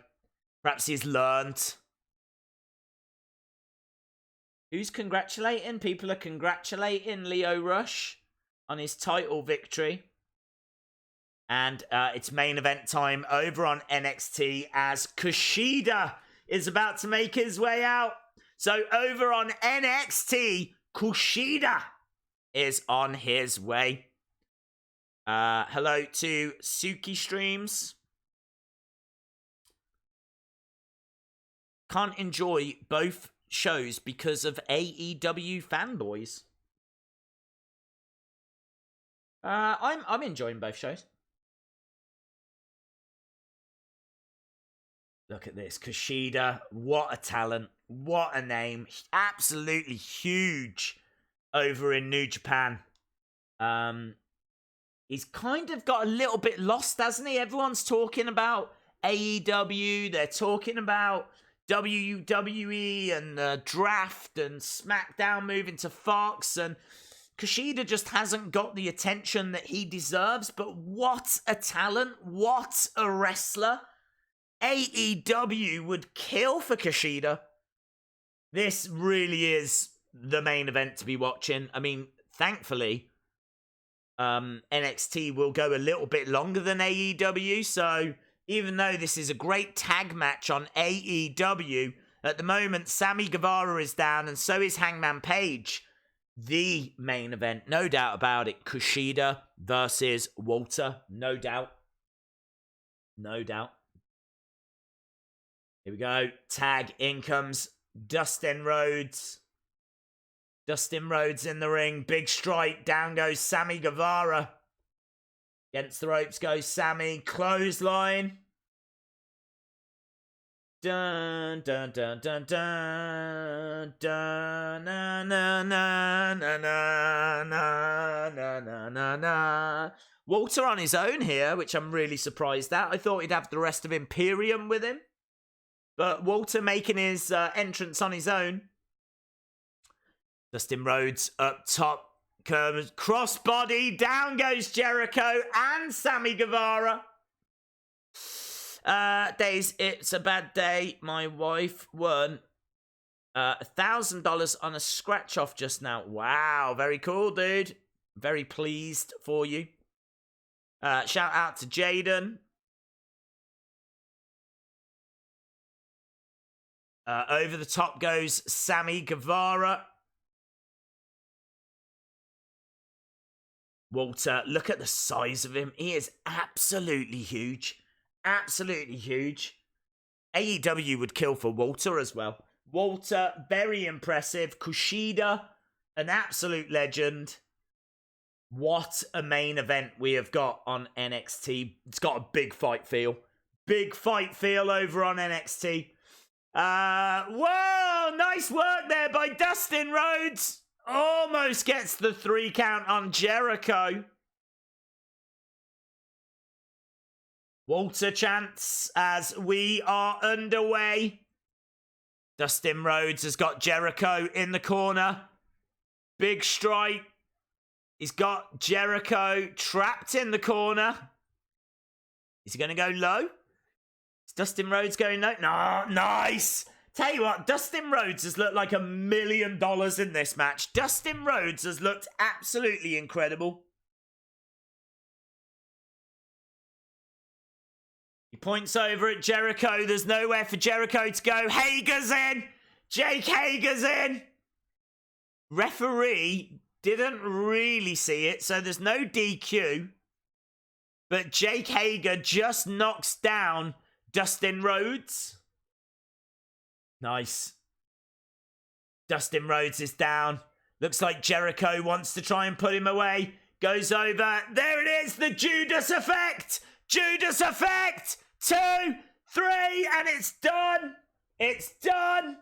Perhaps he's learned. Who's congratulating? People are congratulating Lio Rush on his title victory. And it's main event time over on NXT as Kushida is about to make his way out. So over on NXT, Kushida is on his way. Hello to Suki Streams. Can't enjoy both shows because of AEW fanboys. I'm enjoying both shows. Look at this. Kushida, what a talent. What a name. Absolutely huge over in New Japan. He's kind of got a little bit lost, hasn't he? Everyone's talking about AEW. They're talking about WWE and the draft and SmackDown moving to Fox. And Kushida just hasn't got the attention that he deserves. But what a talent. What a wrestler. AEW would kill for Kushida. This really is the main event to be watching. I mean, thankfully, NXT will go a little bit longer than AEW. So even though this is a great tag match on AEW, at the moment, Sammy Guevara is down and so is Hangman Page. The main event, no doubt about it. Kushida versus Walter. No doubt. No doubt. Here we go. Tag. In comes Dustin Rhodes. Dustin Rhodes in the ring. Big strike. Down goes Sammy Guevara. Against the ropes goes Sammy. Clothesline. Dun dun dun dun dun dun na na na na na na na na na. Walter on his own here, which I'm really surprised at. I thought he'd have the rest of Imperium with him. But Walter making his entrance on his own. Dustin Rhodes up top. Crossbody. Down goes Jericho and Sammy Guevara. Days, it's a bad day. My wife won $1,000 on a scratch off just now. Wow, very cool, dude. Very pleased for you. Shout out to Jaden. Over the top goes Sammy Guevara. Walter, look at the size of him. He is absolutely huge. Absolutely huge. AEW would kill for Walter as well. Walter, very impressive. Kushida, an absolute legend. What a main event we have got on NXT. It's got a big fight feel. Big fight feel over on NXT. Whoa, nice work there by Dustin Rhodes. Almost gets the 3 count on Jericho. Walter chants as we are underway. Dustin Rhodes has got Jericho in the corner. Big strike. He's got Jericho trapped in the corner. Is he going to go low? Is Dustin Rhodes going low? No, nice. Tell you what, Dustin Rhodes has looked like $1 million in this match. Dustin Rhodes has looked absolutely incredible. He points over at Jericho. There's nowhere for Jericho to go. Hager's in. Jake Hager's in. Referee didn't really see it, so there's no DQ. But Jake Hager just knocks down Dustin Rhodes. Nice. Dustin Rhodes is down. Looks like Jericho wants to try and put him away. Goes over. There it is, the Judas effect. Judas effect. 2, 3, and it's done. It's done.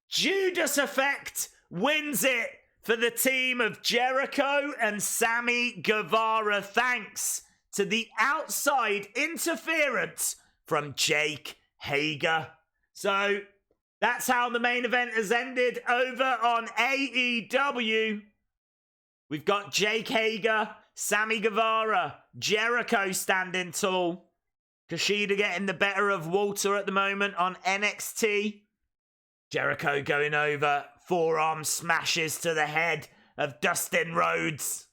Judas effect wins it for the team of Jericho and Sammy Guevara, thanks to the outside interference from Jake Hager. So that's how the main event has ended over on AEW. We've got Jake Hager, Sammy Guevara, Jericho standing tall. Kushida getting the better of Walter at the moment on NXT. Jericho going over. Forearm smashes to the head of Dustin Rhodes.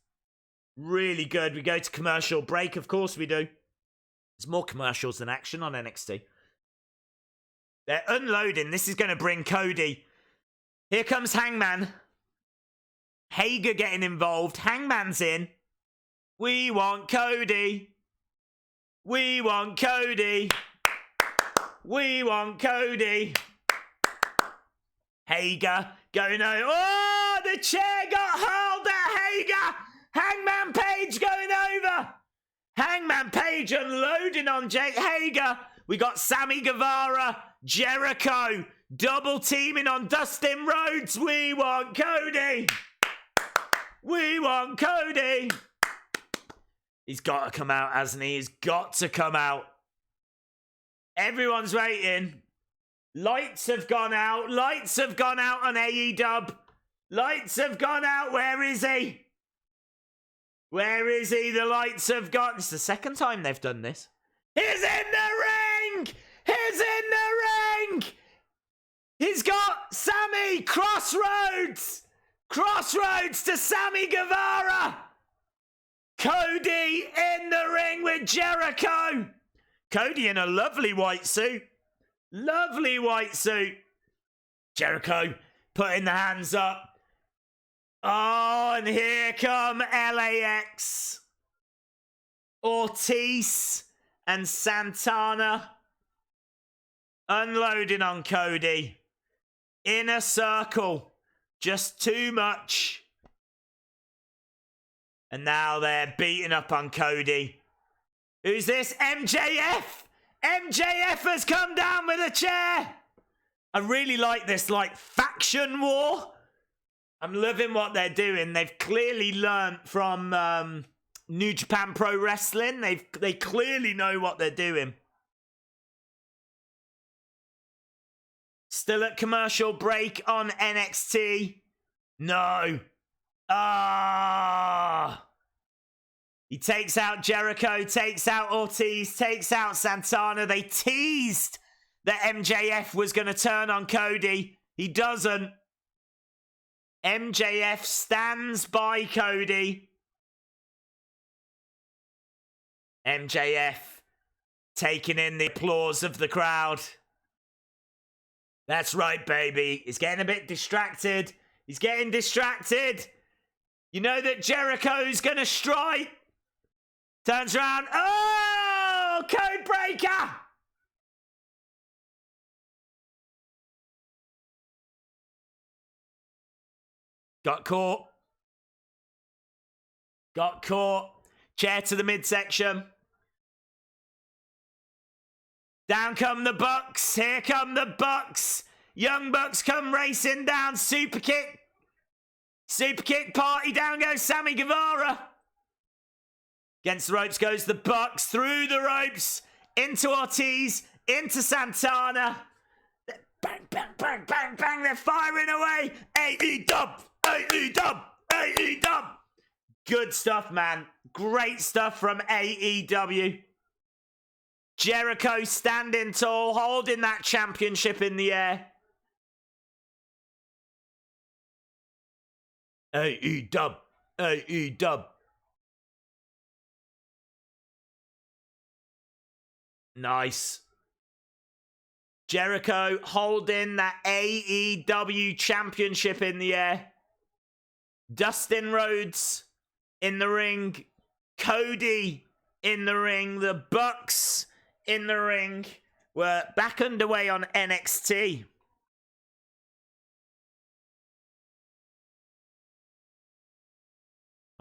Really good. We go to commercial break. Of course we do. There's more commercials than action on NXT. They're unloading. This is going to bring Cody. Here comes Hangman. Hager getting involved. Hangman's in. We want Cody. We want Cody. We want Cody. Hager going over. Oh, the chair got hurled at Hager. Hangman Page going over. Hangman Page unloading on Jake Hager. We got Sammy Guevara, Jericho, double teaming on Dustin Rhodes. We want Cody. We want Cody. He's got to come out, hasn't he? He's got to come out. Everyone's waiting. Lights have gone out. Lights have gone out on AEW. Lights have gone out. Where is he? Where is he? The lights have gone. It's the second time they've done this. He's in the ring! He's in the ring! He's got Sammy Crossroads! Crossroads to Sammy Guevara! Cody in the ring with Jericho! Cody in a lovely white suit. Lovely white suit. Jericho putting the hands up. Oh, and here come LAX. Ortiz and Santana unloading on Cody. Inner circle. Just too much. And now they're beating up on Cody. Who's this? MJF! MJF has come down with a chair! I really like this, like, faction war. I'm loving what they're doing. They've clearly learnt from New Japan Pro Wrestling. They clearly know what they're doing. Still at commercial break on NXT. No. Ah. He takes out Jericho, takes out Ortiz, takes out Santana. They teased that MJF was going to turn on Cody. He doesn't. MJF stands by Cody. MJF taking in the applause of the crowd. That's right, baby. He's getting a bit distracted. He's getting distracted. You know that Jericho's going to strike. Turns around. Oh, code breaker. Got caught. Got caught. Chair to the midsection. Down come the Bucks. Here come the Bucks. Young Bucks come racing down. Super kick. Super kick party. Down goes Sammy Guevara. Against the ropes goes the Bucks. Through the ropes. Into Ortiz. Into Santana. Bang, bang, bang, bang, bang. They're firing away. AEW. AEW. AEW. Good stuff, man. Great stuff from AEW. Jericho standing tall, holding that championship in the air. AEW. AEW. Nice. Jericho holding that AEW championship in the air. Dustin Rhodes in the ring. Cody in the ring. The Bucks in the ring. We're back underway on NXT.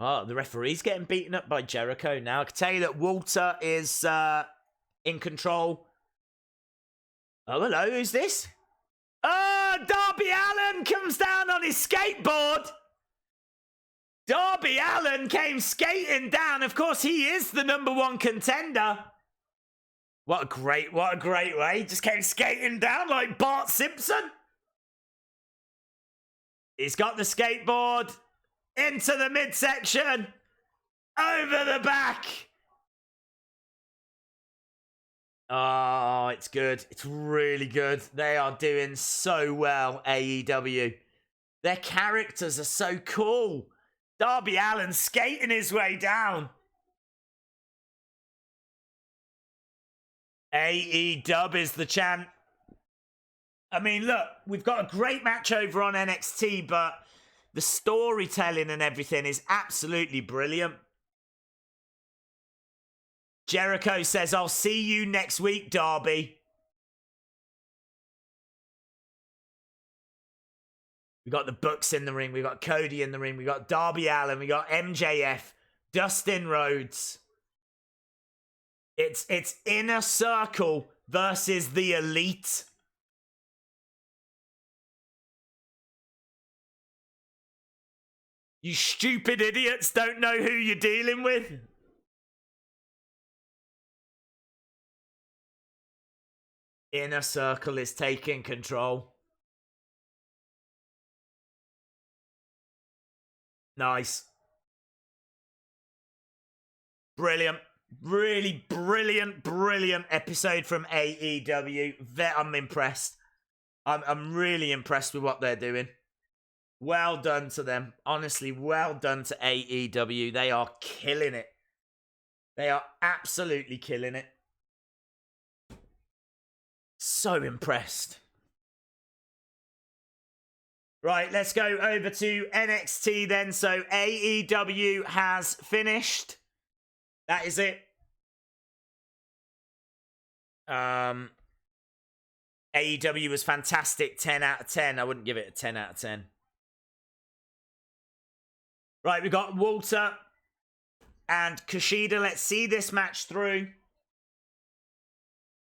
Oh, the referee's getting beaten up by Jericho now. I can tell you that Walter is in control. Oh, hello, who's this? Oh, Darby Allin comes down on his skateboard. Darby Allin came skating down. Of course, he is the #1 contender. What a great way. He just came skating down like Bart Simpson. He's got the skateboard into the midsection. Over the back. Oh, it's good. It's really good. They are doing so well, AEW. Their characters are so cool. Darby Allin skating his way down. AEW is the chant. I mean, look, we've got a great match over on NXT, but the storytelling and everything is absolutely brilliant. Jericho says, I'll see you next week, Darby. We got the Bucks in the ring. We got Cody in the ring. We got Darby Allin. We got MJF. Dustin Rhodes. It's Inner Circle versus the Elite. You stupid idiots don't know who you're dealing with. Inner Circle is taking control. Nice. Brilliant. Really brilliant episode from AEW. I'm impressed. I'm really impressed with what they're doing. Well done to them. Honestly, well done to AEW. They are killing it. They are absolutely killing it. So impressed. Right, let's go over to NXT then. So AEW has finished. That is it. AEW was fantastic. 10 out of 10. I wouldn't give it a 10 out of 10. Right, we got Walter and Kushida. Let's see this match through.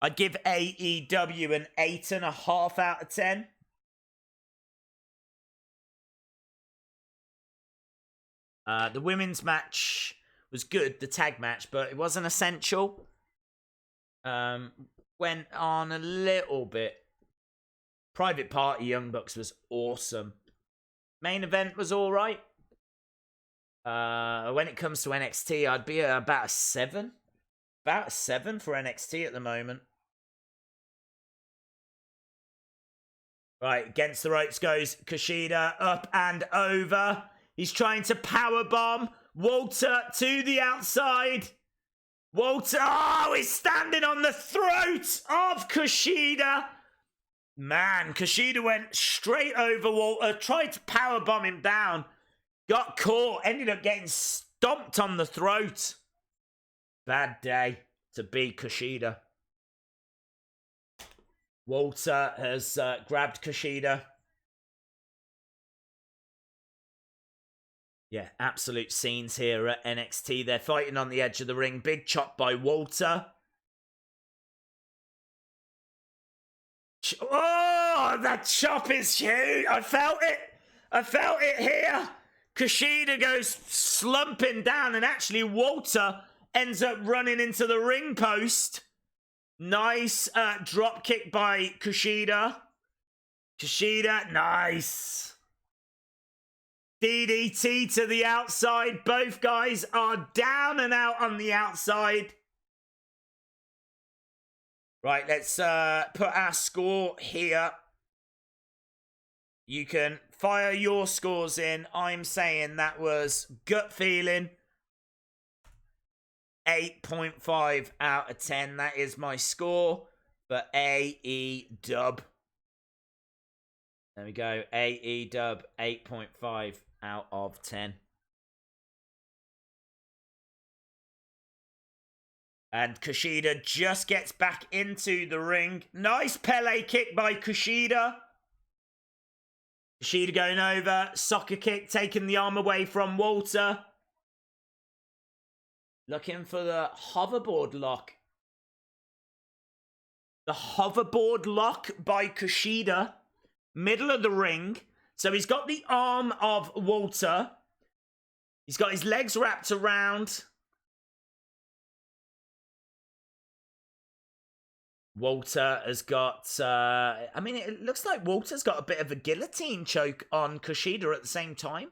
I'd give AEW an 8.5 out of 10. The women's match was good, the tag match, but it wasn't essential. Went on a little bit. Private Party Young Bucks was awesome. Main event was all right. When it comes to NXT, I'd be about a 7. About a 7 for NXT at the moment. Right, against the ropes goes Kushida, up and over. He's trying to powerbomb Walter to the outside. Walter, oh, he's standing on the throat of Kushida. Man, Kushida went straight over Walter, tried to powerbomb him down. Got caught. Ended up getting stomped on the throat. Bad day to be Kushida. Walter has grabbed Kushida. Yeah, absolute scenes here at NXT. They're fighting on the edge of the ring. Big chop by Walter. Oh, that chop is huge. I felt it. I felt it here. Kushida goes slumping down, and actually Walter ends up running into the ring post. Nice drop kick by Kushida. Kushida, nice. DDT to the outside. Both guys are down and out on the outside. Right, let's put our score here. You can fire your scores in. I'm saying that was gut feeling. 8.5 out of 10. That is my score for AEW. There we go. AEW 8.5 out of 10. And Kushida just gets back into the ring. Nice Pele kick by Kushida. Kushida going over. Soccer kick, taking the arm away from Walter. Looking for the hoverboard lock. The hoverboard lock by Kushida. Middle of the ring. So he's got the arm of Walter. He's got his legs wrapped around. Walter has got... I mean, it looks like Walter's got a bit of a guillotine choke on Kushida at the same time.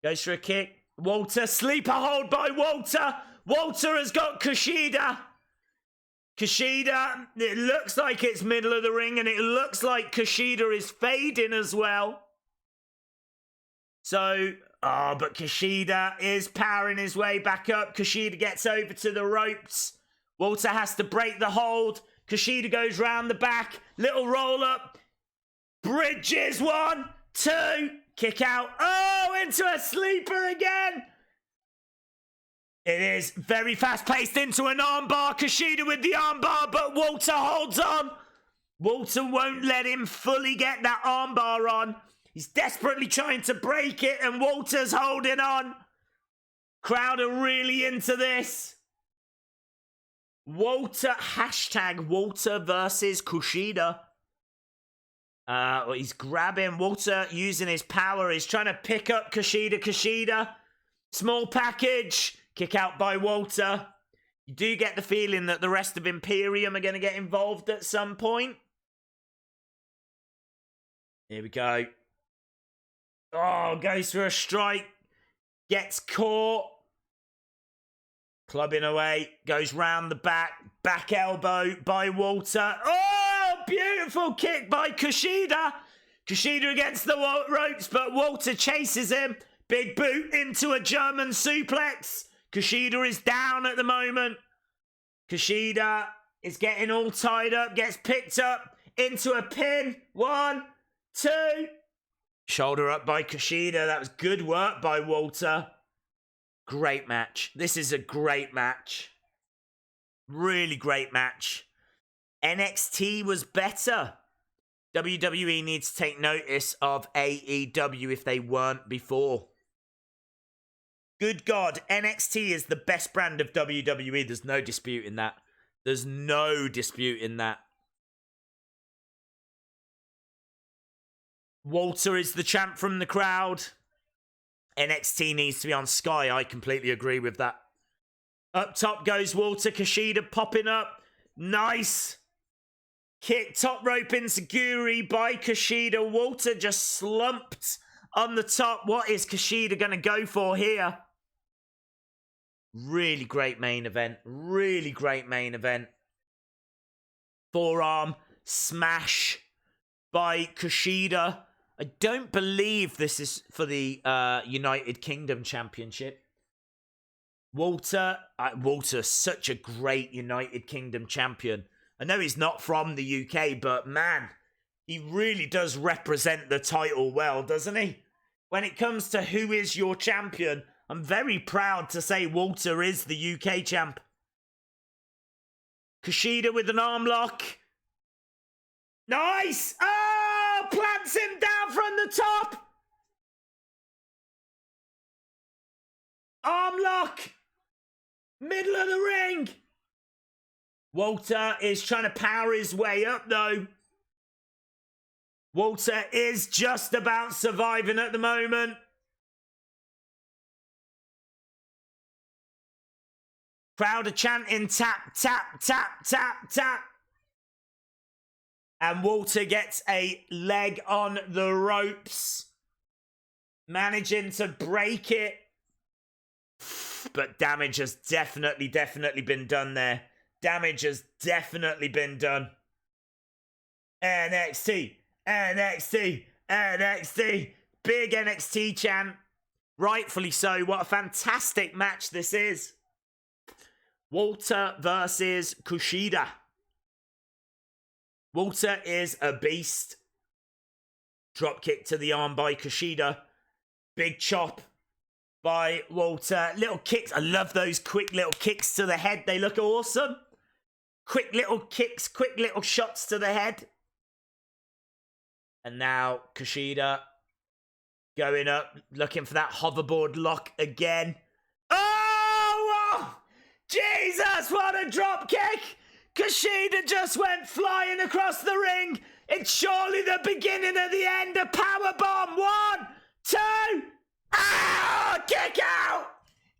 Goes for a kick. Walter, sleeper hold by Walter. Walter has got Kushida. Kushida, it looks like it's middle of the ring, and it looks like Kushida is fading as well. So, but Kushida is powering his way back up. Kushida gets over to the ropes. Walter has to break the hold. Kushida goes round the back. Little roll up. Bridges, 1, 2. Kick out. Oh, into a sleeper again. It is very fast-paced into an armbar. Kushida with the armbar, but Walter holds on. Walter won't let him fully get that armbar on. He's desperately trying to break it, and Walter's holding on. Crowd are really into this. Walter, hashtag Walter versus Kushida. He's grabbing Walter using his power. He's trying to pick up Kushida. Kushida, small package. Kick out by Walter. You do get the feeling that the rest of Imperium are going to get involved at some point. Here we go. Oh, goes for a strike. Gets caught. Clubbing away. Goes round the back. Back elbow by Walter. Oh, beautiful kick by Kushida. Kushida against the ropes, but Walter chases him. Big boot into a German suplex. Kushida is down at the moment. Kushida is getting all tied up. Gets picked up into a pin. 1, 2. Shoulder up by Kushida. That was good work by Walter. Great match. This is a great match. Really great match. NXT was better. WWE needs to take notice of AEW if they weren't before. Good God, NXT is the best brand of WWE. There's no dispute in that. There's no dispute in that. Walter is the champ from the crowd. NXT needs to be on Sky. I completely agree with that. Up top goes Walter. Kushida popping up. Nice. Kick, top rope enziguri by Kushida. Walter just slumped on the top. What is Kushida going to go for here? Really great main event. Really great main event. Forearm smash by Kushida. I don't believe this is for the United Kingdom Championship. Walter's such a great United Kingdom champion. I know he's not from the UK, but man, he really does represent the title well, doesn't he? when it comes to who is your champion, I'm very proud to say Walter is the UK champ. Kushida with an arm lock. Nice! Oh, plants him down from the top. Arm lock. Middle of the ring. Walter is trying to power his way up, though. Walter is just about surviving at the moment. Crowd are chanting tap, tap, tap, tap, tap. And Walter gets a leg on the ropes. Managing to break it. But damage has definitely been done there. Damage has definitely been done. NXT, NXT, NXT. Big NXT chant. Rightfully so. What a fantastic match this is. Walter versus Kushida. Walter is a beast. Dropkick to the arm by Kushida. Big chop by Walter. Little kicks. I love those quick little kicks to the head. They look awesome. Quick little kicks. Quick little shots to the head. And now Kushida going up. Looking for that hoverboard lock again. Oh! Jesus, what a drop kick! Kushida just went flying across the ring. It's surely the beginning of the end. A powerbomb. 1, 2. Ah! Kick out!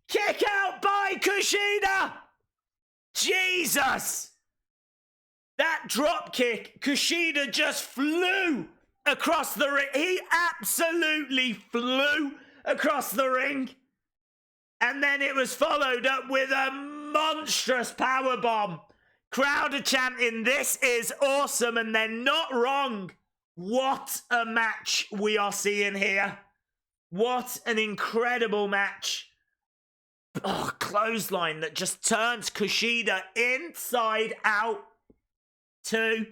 Kick out by Kushida. Jesus! That drop kick, Kushida just flew across the ring. He absolutely flew across the ring. And then it was followed up with a monstrous powerbomb. Crowd are chanting, this is awesome, and they're not wrong. What a match we are seeing here. What an incredible match. Oh, clothesline that just turns Kushida inside out. 2.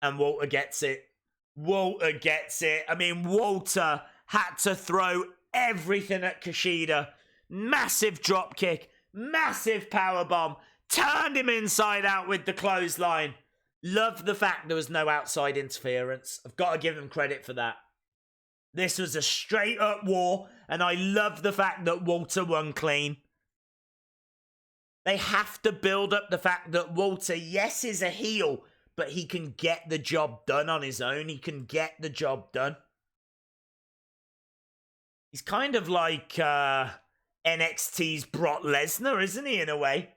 And Walter gets it. Walter gets it. I mean, Walter had to throw everything at Kushida. Massive drop kick. Massive powerbomb. Turned him inside out with the clothesline. Love the fact there was no outside interference. I've got to give him credit for that. This was a straight up war, and I love the fact that Walter won clean. They have to build up the fact that Walter, yes, is a heel, but he can get the job done on his own. He can get the job done. He's kind of like NXT's Brock Lesnar, isn't he, in a way?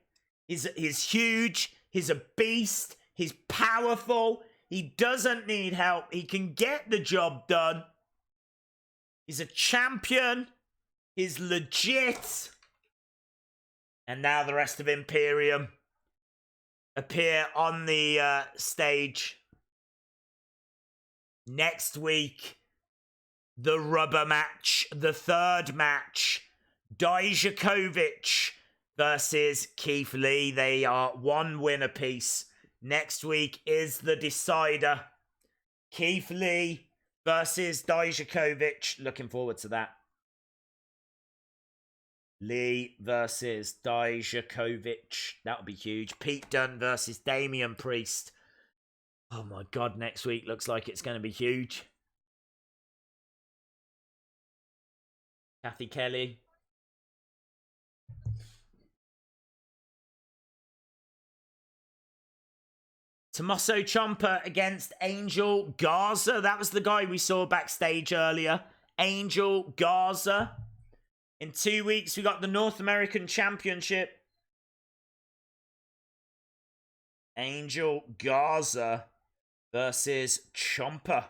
He's huge. He's a beast. He's powerful. He doesn't need help. He can get the job done. He's a champion. He's legit. And now the rest of Imperium appear on the stage. Next week, the rubber match, the third match. Dijakovic versus Keith Lee. They are 1 win apiece. Next week is the decider. Keith Lee versus Dijakovic. Looking forward to that. Lee versus Dijakovic. That would be huge. Pete Dunne versus Damian Priest. Oh my God, next week looks like it's going to be huge. Kathy Kelly. Tommaso Ciampa against Angel Garza. That was the guy we saw backstage earlier. Angel Garza. In 2 weeks, we got the North American Championship. Angel Garza versus Ciampa.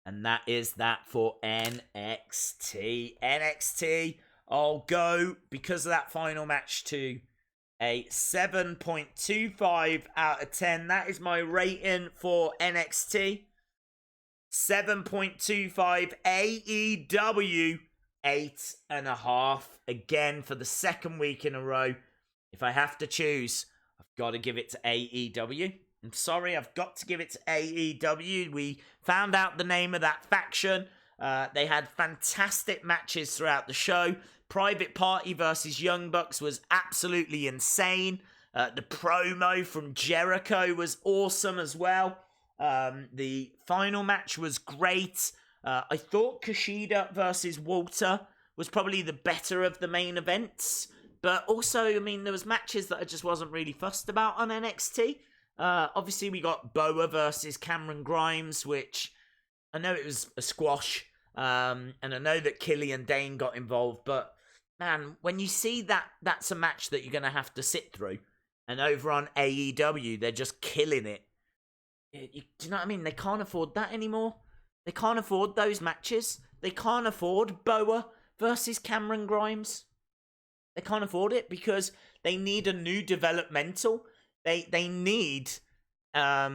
And that is that for NXT. NXT, I'll go, because of that final match, to a 7.25 out of 10. That is my rating for NXT. 7.25. AEW, 8.5. Again, for the second week in a row. If I have to choose, I've got to give it to AEW. I'm sorry, I've got to give it to AEW. We found out the name of that faction. They had fantastic matches throughout the show. Private Party versus Young Bucks was absolutely insane. The promo from Jericho was awesome as well. The final match was great. I thought Kushida versus Walter was probably the better of the main events. But also, I mean, there was matches that I just wasn't really fussed about on NXT. Obviously, we got Boa versus Cameron Grimes, which I know it was a squash. And I know that Killian Dane got involved. But, man, when you see that that's a match that you're going to have to sit through. And over on AEW, they're just killing it. Do you know what I mean? They can't afford that anymore. They can't afford those matches. They can't afford Boa versus Cameron Grimes. They can't afford it because they need a new developmental. They need a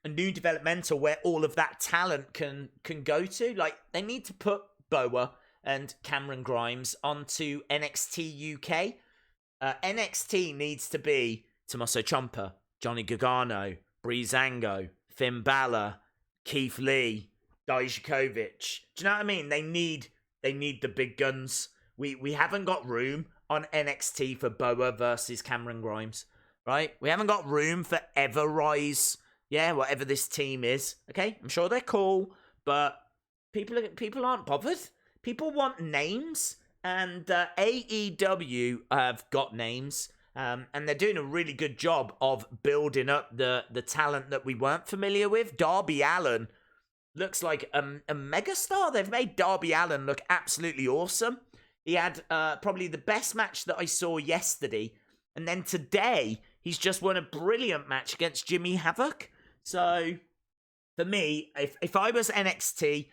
new developmental where all of that talent can go to. Like, they need to put Boa and Cameron Grimes onto NXT UK. NXT needs to be Tommaso Ciampa, Johnny Gargano, Breezango, Finn Balor, Keith Lee, Dijakovic. Do you know what I mean? They need the big guns. We haven't got room on NXT for Boa versus Cameron Grimes, right? We haven't got room for Everrise. Yeah, whatever this team is. Okay, I'm sure they're cool, but people aren't bothered. People want names, and AEW have got names. And they're doing a really good job of building up the talent that we weren't familiar with. Darby Allin looks like a megastar. They've made Darby Allin look absolutely awesome. He had probably the best match that I saw yesterday. And then today, he's just won a brilliant match against Jimmy Havoc. So, for me, if I was NXT,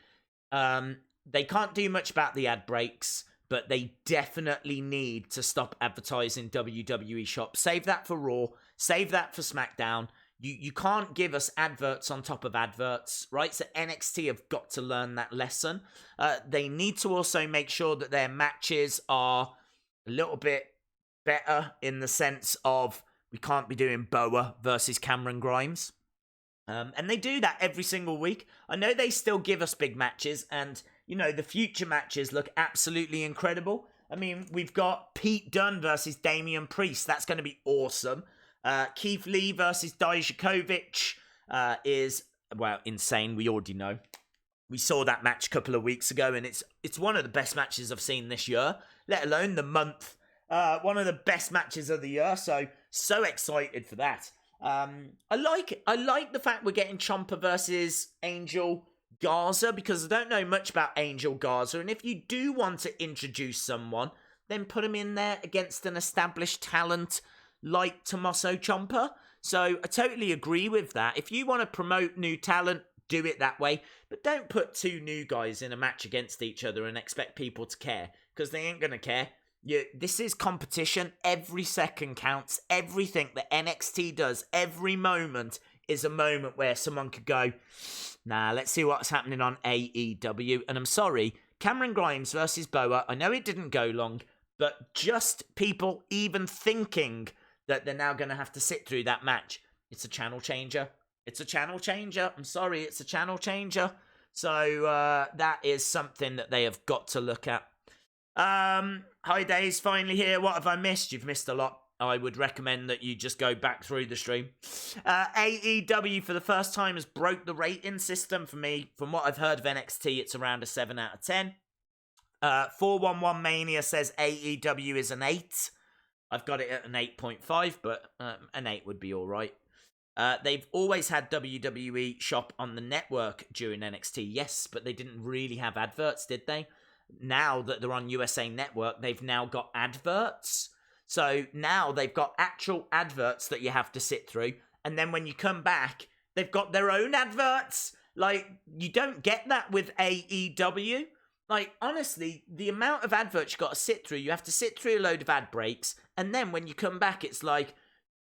they can't do much about the ad breaks. But they definitely need to stop advertising WWE Shop. Save that for Raw. Save that for SmackDown. You can't give us adverts on top of adverts, right? So NXT have got to learn that lesson. They need to also make sure that their matches are a little bit better in the sense of we can't be doing Boa versus Cameron Grimes. And they do that every single week. I know they still give us big matches, and you know, the future matches look absolutely incredible. I mean, we've got Pete Dunne versus Damian Priest. That's going to be awesome. Keith Lee versus Dijakovic is, well, insane. We already know. We saw that match a couple of weeks ago, and it's one of the best matches I've seen this year, let alone the month. One of the best matches of the year, so excited for that. I like the fact we're getting Ciampa versus Angel Garza, because I don't know much about Angel Garza, and if you do want to introduce someone, then put him in there against an established talent like Tommaso Ciampa. So I totally agree with that. If you want to promote new talent, do it that way, but don't put two new guys in a match against each other and expect people to care, because they ain't gonna care. This is competition. Every second counts. Everything that NXT does, every moment is a moment where someone could go, nah, let's see what's happening on AEW. And I'm sorry, Cameron Grimes versus Boa, I know it didn't go long, but just people even thinking that they're now going to have to sit through that match, it's a channel changer. It's a channel changer. I'm sorry, it's a channel changer. So that is something that they have got to look at. Hi Days, finally here. What have I missed? You've missed a lot. I would recommend that you just go back through the stream. AEW for the first time has broke the rating system for me. From what I've heard of NXT, it's around a 7 out of 10. 411 Mania says AEW is an 8. I've got it at an 8.5, but an 8 would be all right. They've always had WWE Shop on the network during NXT, yes, but they didn't really have adverts, did they? Now that they're on USA Network, they've now got adverts. So now they've got actual adverts that you have to sit through. And then when you come back, they've got their own adverts. Like, you don't get that with AEW. Like, honestly, the amount of adverts you got to sit through, you have to sit through a load of ad breaks. And then when you come back, it's like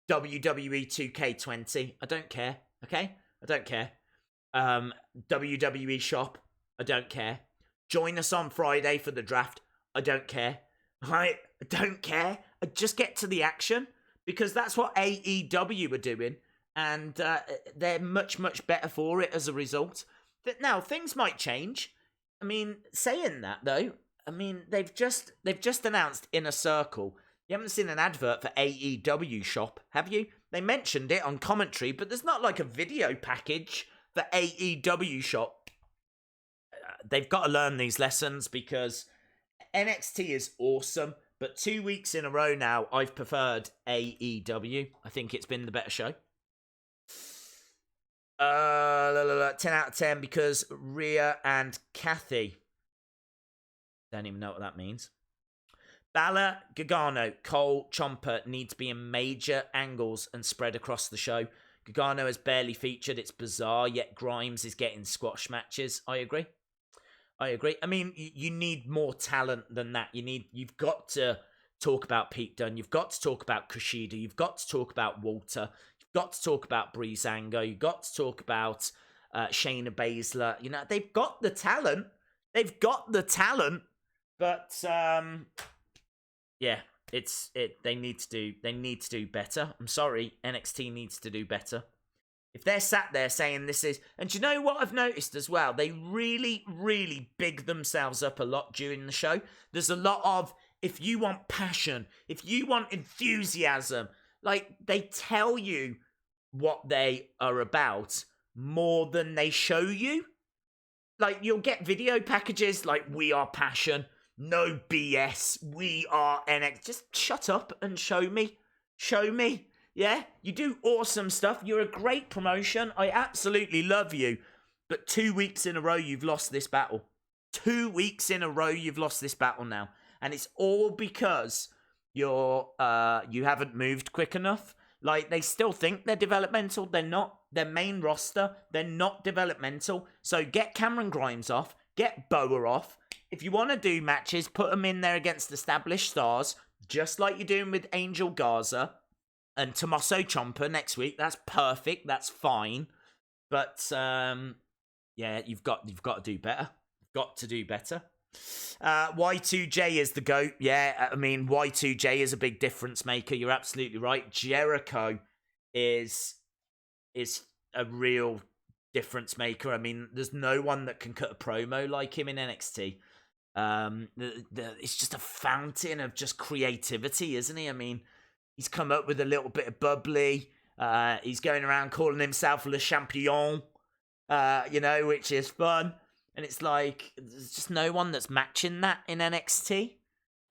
WWE 2K20. I don't care, okay? I don't care. WWE Shop. I don't care. Join us on Friday for the draft. I don't care. Right? I don't care. I just get to the action, because that's what AEW are doing. and they're much, much better for it as a result. Now, things might change. I mean, saying that, though, I mean, they've just announced Inner Circle. You haven't seen an advert for AEW Shop, have you? They mentioned it on commentary, but there's not like a video package for AEW Shop. They've got to learn these lessons because NXT is awesome, but 2 weeks in a row now, I've preferred AEW. I think it's been the better show. 10 out of 10 because Rhea and Kathy. Don't even know what that means. Balor, Gargano, Cole, Ciampa need to be in major angles and spread across the show. Gargano has barely featured. It's bizarre, yet Grimes is getting squash matches. I agree. I mean, you need more talent than that. You've got to talk about Pete Dunne. You've got to talk about Kushida. You've got to talk about Walter. You've got to talk about Breezango. You've got to talk about Shayna Baszler. You know, they've got the talent. But yeah, they need to do better. I'm sorry, NXT needs to do better. If they're sat there saying this is... And do you know what I've noticed as well? They really, really big themselves up a lot during the show. There's a lot of, if you want passion, if you want enthusiasm, like, they tell you what they are about more than they show you. Like, you'll get video packages like, we are passion, no BS, we are NXT. Just shut up and show me. Show me. Yeah, you do awesome stuff. You're a great promotion. I absolutely love you. But 2 weeks in a row, you've lost this battle. 2 weeks in a row, you've lost this battle now. And it's all because you haven't moved quick enough. Like, they still think they're developmental. They're not. Their main roster, they're not developmental. So get Cameron Grimes off. Get Boa off. If you want to do matches, put them in there against established stars. Just like you're doing with Angel Garza and Tommaso Ciampa next week. That's perfect. That's fine. But, yeah, you've got to do better. Got to do better. Y2J is the GOAT. Yeah, I mean, Y2J is a big difference maker. You're absolutely right. Jericho is a real difference maker. I mean, there's no one that can cut a promo like him in NXT. It's just a fountain of just creativity, isn't he? I mean, he's come up with a little bit of bubbly. He's going around calling himself Le Champion, which is fun. And it's like, there's just no one that's matching that in NXT.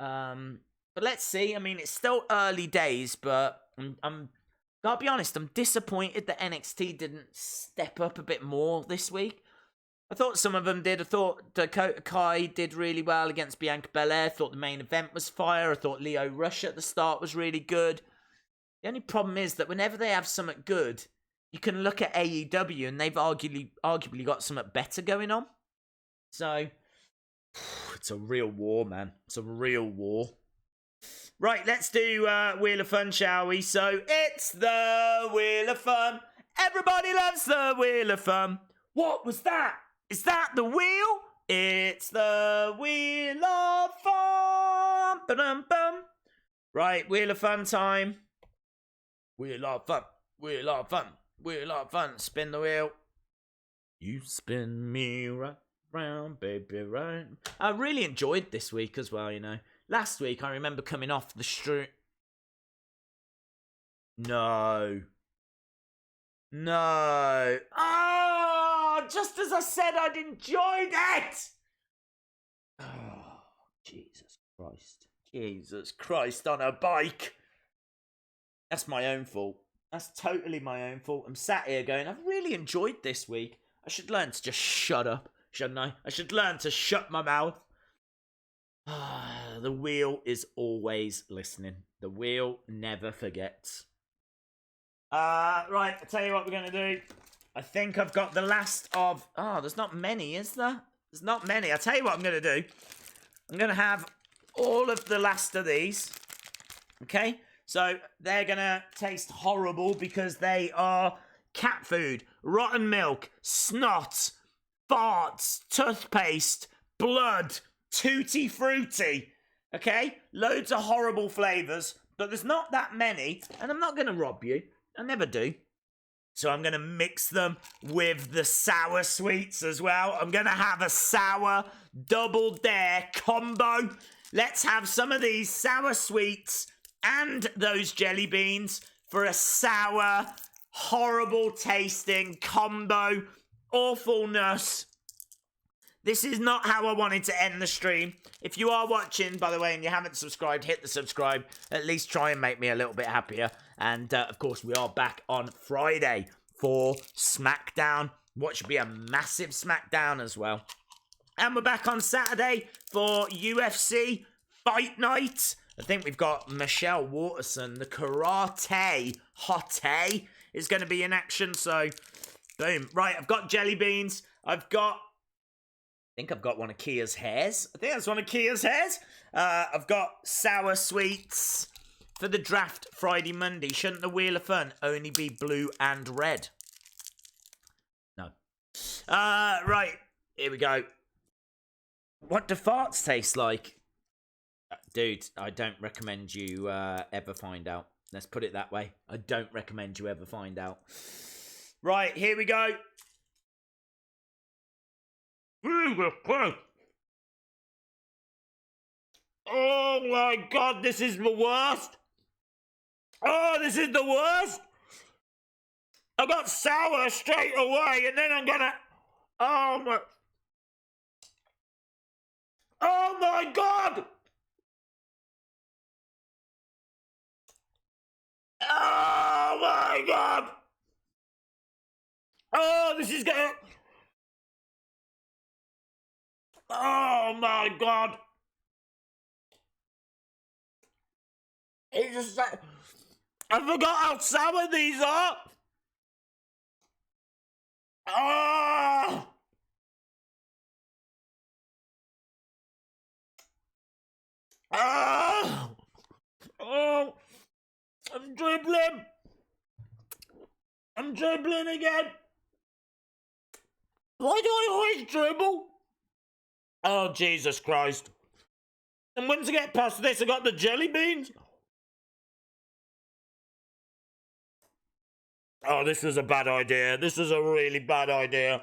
But let's see. I mean, it's still early days, but I'm gotta be honest, I'm disappointed that NXT didn't step up a bit more this week. I thought some of them did. I thought Dakota Kai did really well against Bianca Bel Air. I thought the main event was fire. I thought Lio Rush at the start was really good. The only problem is that whenever they have something good, you can look at AEW and they've arguably got something better going on. So, it's a real war, man. It's a real war. Right, let's do Wheel of Fun, shall we? So, it's the Wheel of Fun. Everybody loves the Wheel of Fun. What was that? Is that the wheel? It's the Wheel of Fun. Ba-dum-bum. Right, Wheel of Fun time. Wheel of Fun. Wheel of Fun. Wheel of Fun. Spin the wheel. You spin me right round, baby, right. I really enjoyed this week as well, you know. Last week, I remember coming off the street. No. Oh, just as I said, I'd enjoyed it. Oh, Jesus Christ. Jesus Christ on a bike. That's my own fault. That's totally my own fault. I'm sat here going, I've really enjoyed this week. I should learn to just shut up, shouldn't I? I should learn to shut my mouth. The wheel is always listening. The wheel never forgets. Right, I'll tell you what we're going to do. I think I've got the last of... Oh, there's not many, is there? There's not many. I'll tell you what I'm going to do. I'm going to have all of the last of these. Okay? So, they're going to taste horrible because they are cat food, rotten milk, snot, farts, toothpaste, blood, tutti frutti. Okay? Loads of horrible flavours, but there's not that many, and I'm not going to rob you. I never do. So I'm going to mix them with the sour sweets as well. I'm going to have a sour double dare combo. Let's have some of these sour sweets and those jelly beans for a sour, horrible tasting combo. Awfulness. This is not how I wanted to end the stream. If you are watching, by the way, and you haven't subscribed, hit the subscribe. At least try and make me a little bit happier. And, of course, we are back on Friday for SmackDown. What should be a massive SmackDown as well. And we're back on Saturday for UFC Fight Night. I think we've got Michelle Waterson, the karate hottie, is going to be in action. So, boom. Right, I've got jelly beans. I think I've got one of Kia's hairs. I think that's one of Kia's hairs. I've got sour sweets for the draft Friday, Monday. Shouldn't the Wheel of Fun only be blue and red? No. Right. Here we go. What do farts taste like? Dude, I don't recommend you ever find out. Let's put it that way. I don't recommend you ever find out. Right, here we go. Oh my god, this is the worst. Oh, this is the worst. I got sour straight away, and then I'm gonna... Oh my god. Oh my god. Oh, this is gonna... Oh my god. It's just like... I forgot how sour these are. Oh. Oh. Oh. I'm dribbling. I'm dribbling again. Why do I always dribble? Oh, Jesus Christ. And once I get past this, I got the jelly beans. Oh, this is a bad idea. This is a really bad idea.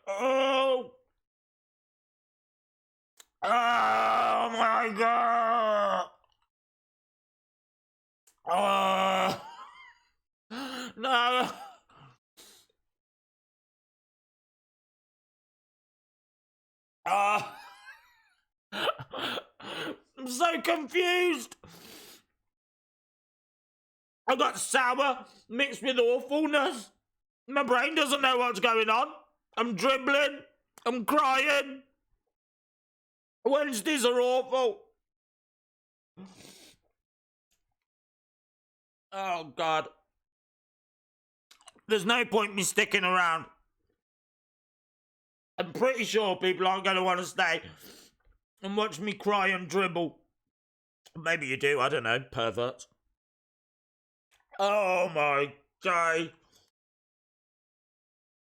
Oh. Oh, my God. Oh. No. Oh. I'm so confused. I got sour mixed with awfulness. My brain doesn't know what's going on. I'm dribbling. I'm crying. Wednesdays are awful. Oh, God. There's no point me sticking around. I'm pretty sure people aren't going to want to stay and watch me cry and dribble. Maybe you do, I don't know, perverts. Oh my God.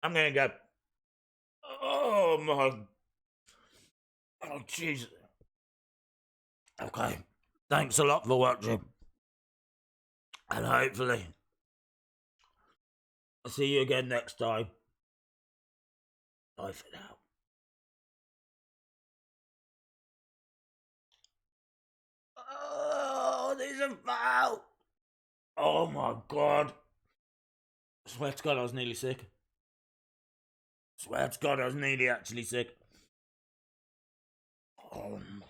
I'm going to go. Oh my. Oh, Jesus. Okay. Thanks a lot for watching. And hopefully, I'll see you again next time. Bye for now. Oh, there's a foul. Oh my God. I swear to God, I was nearly sick. I swear to God, I was nearly actually sick. Oh my.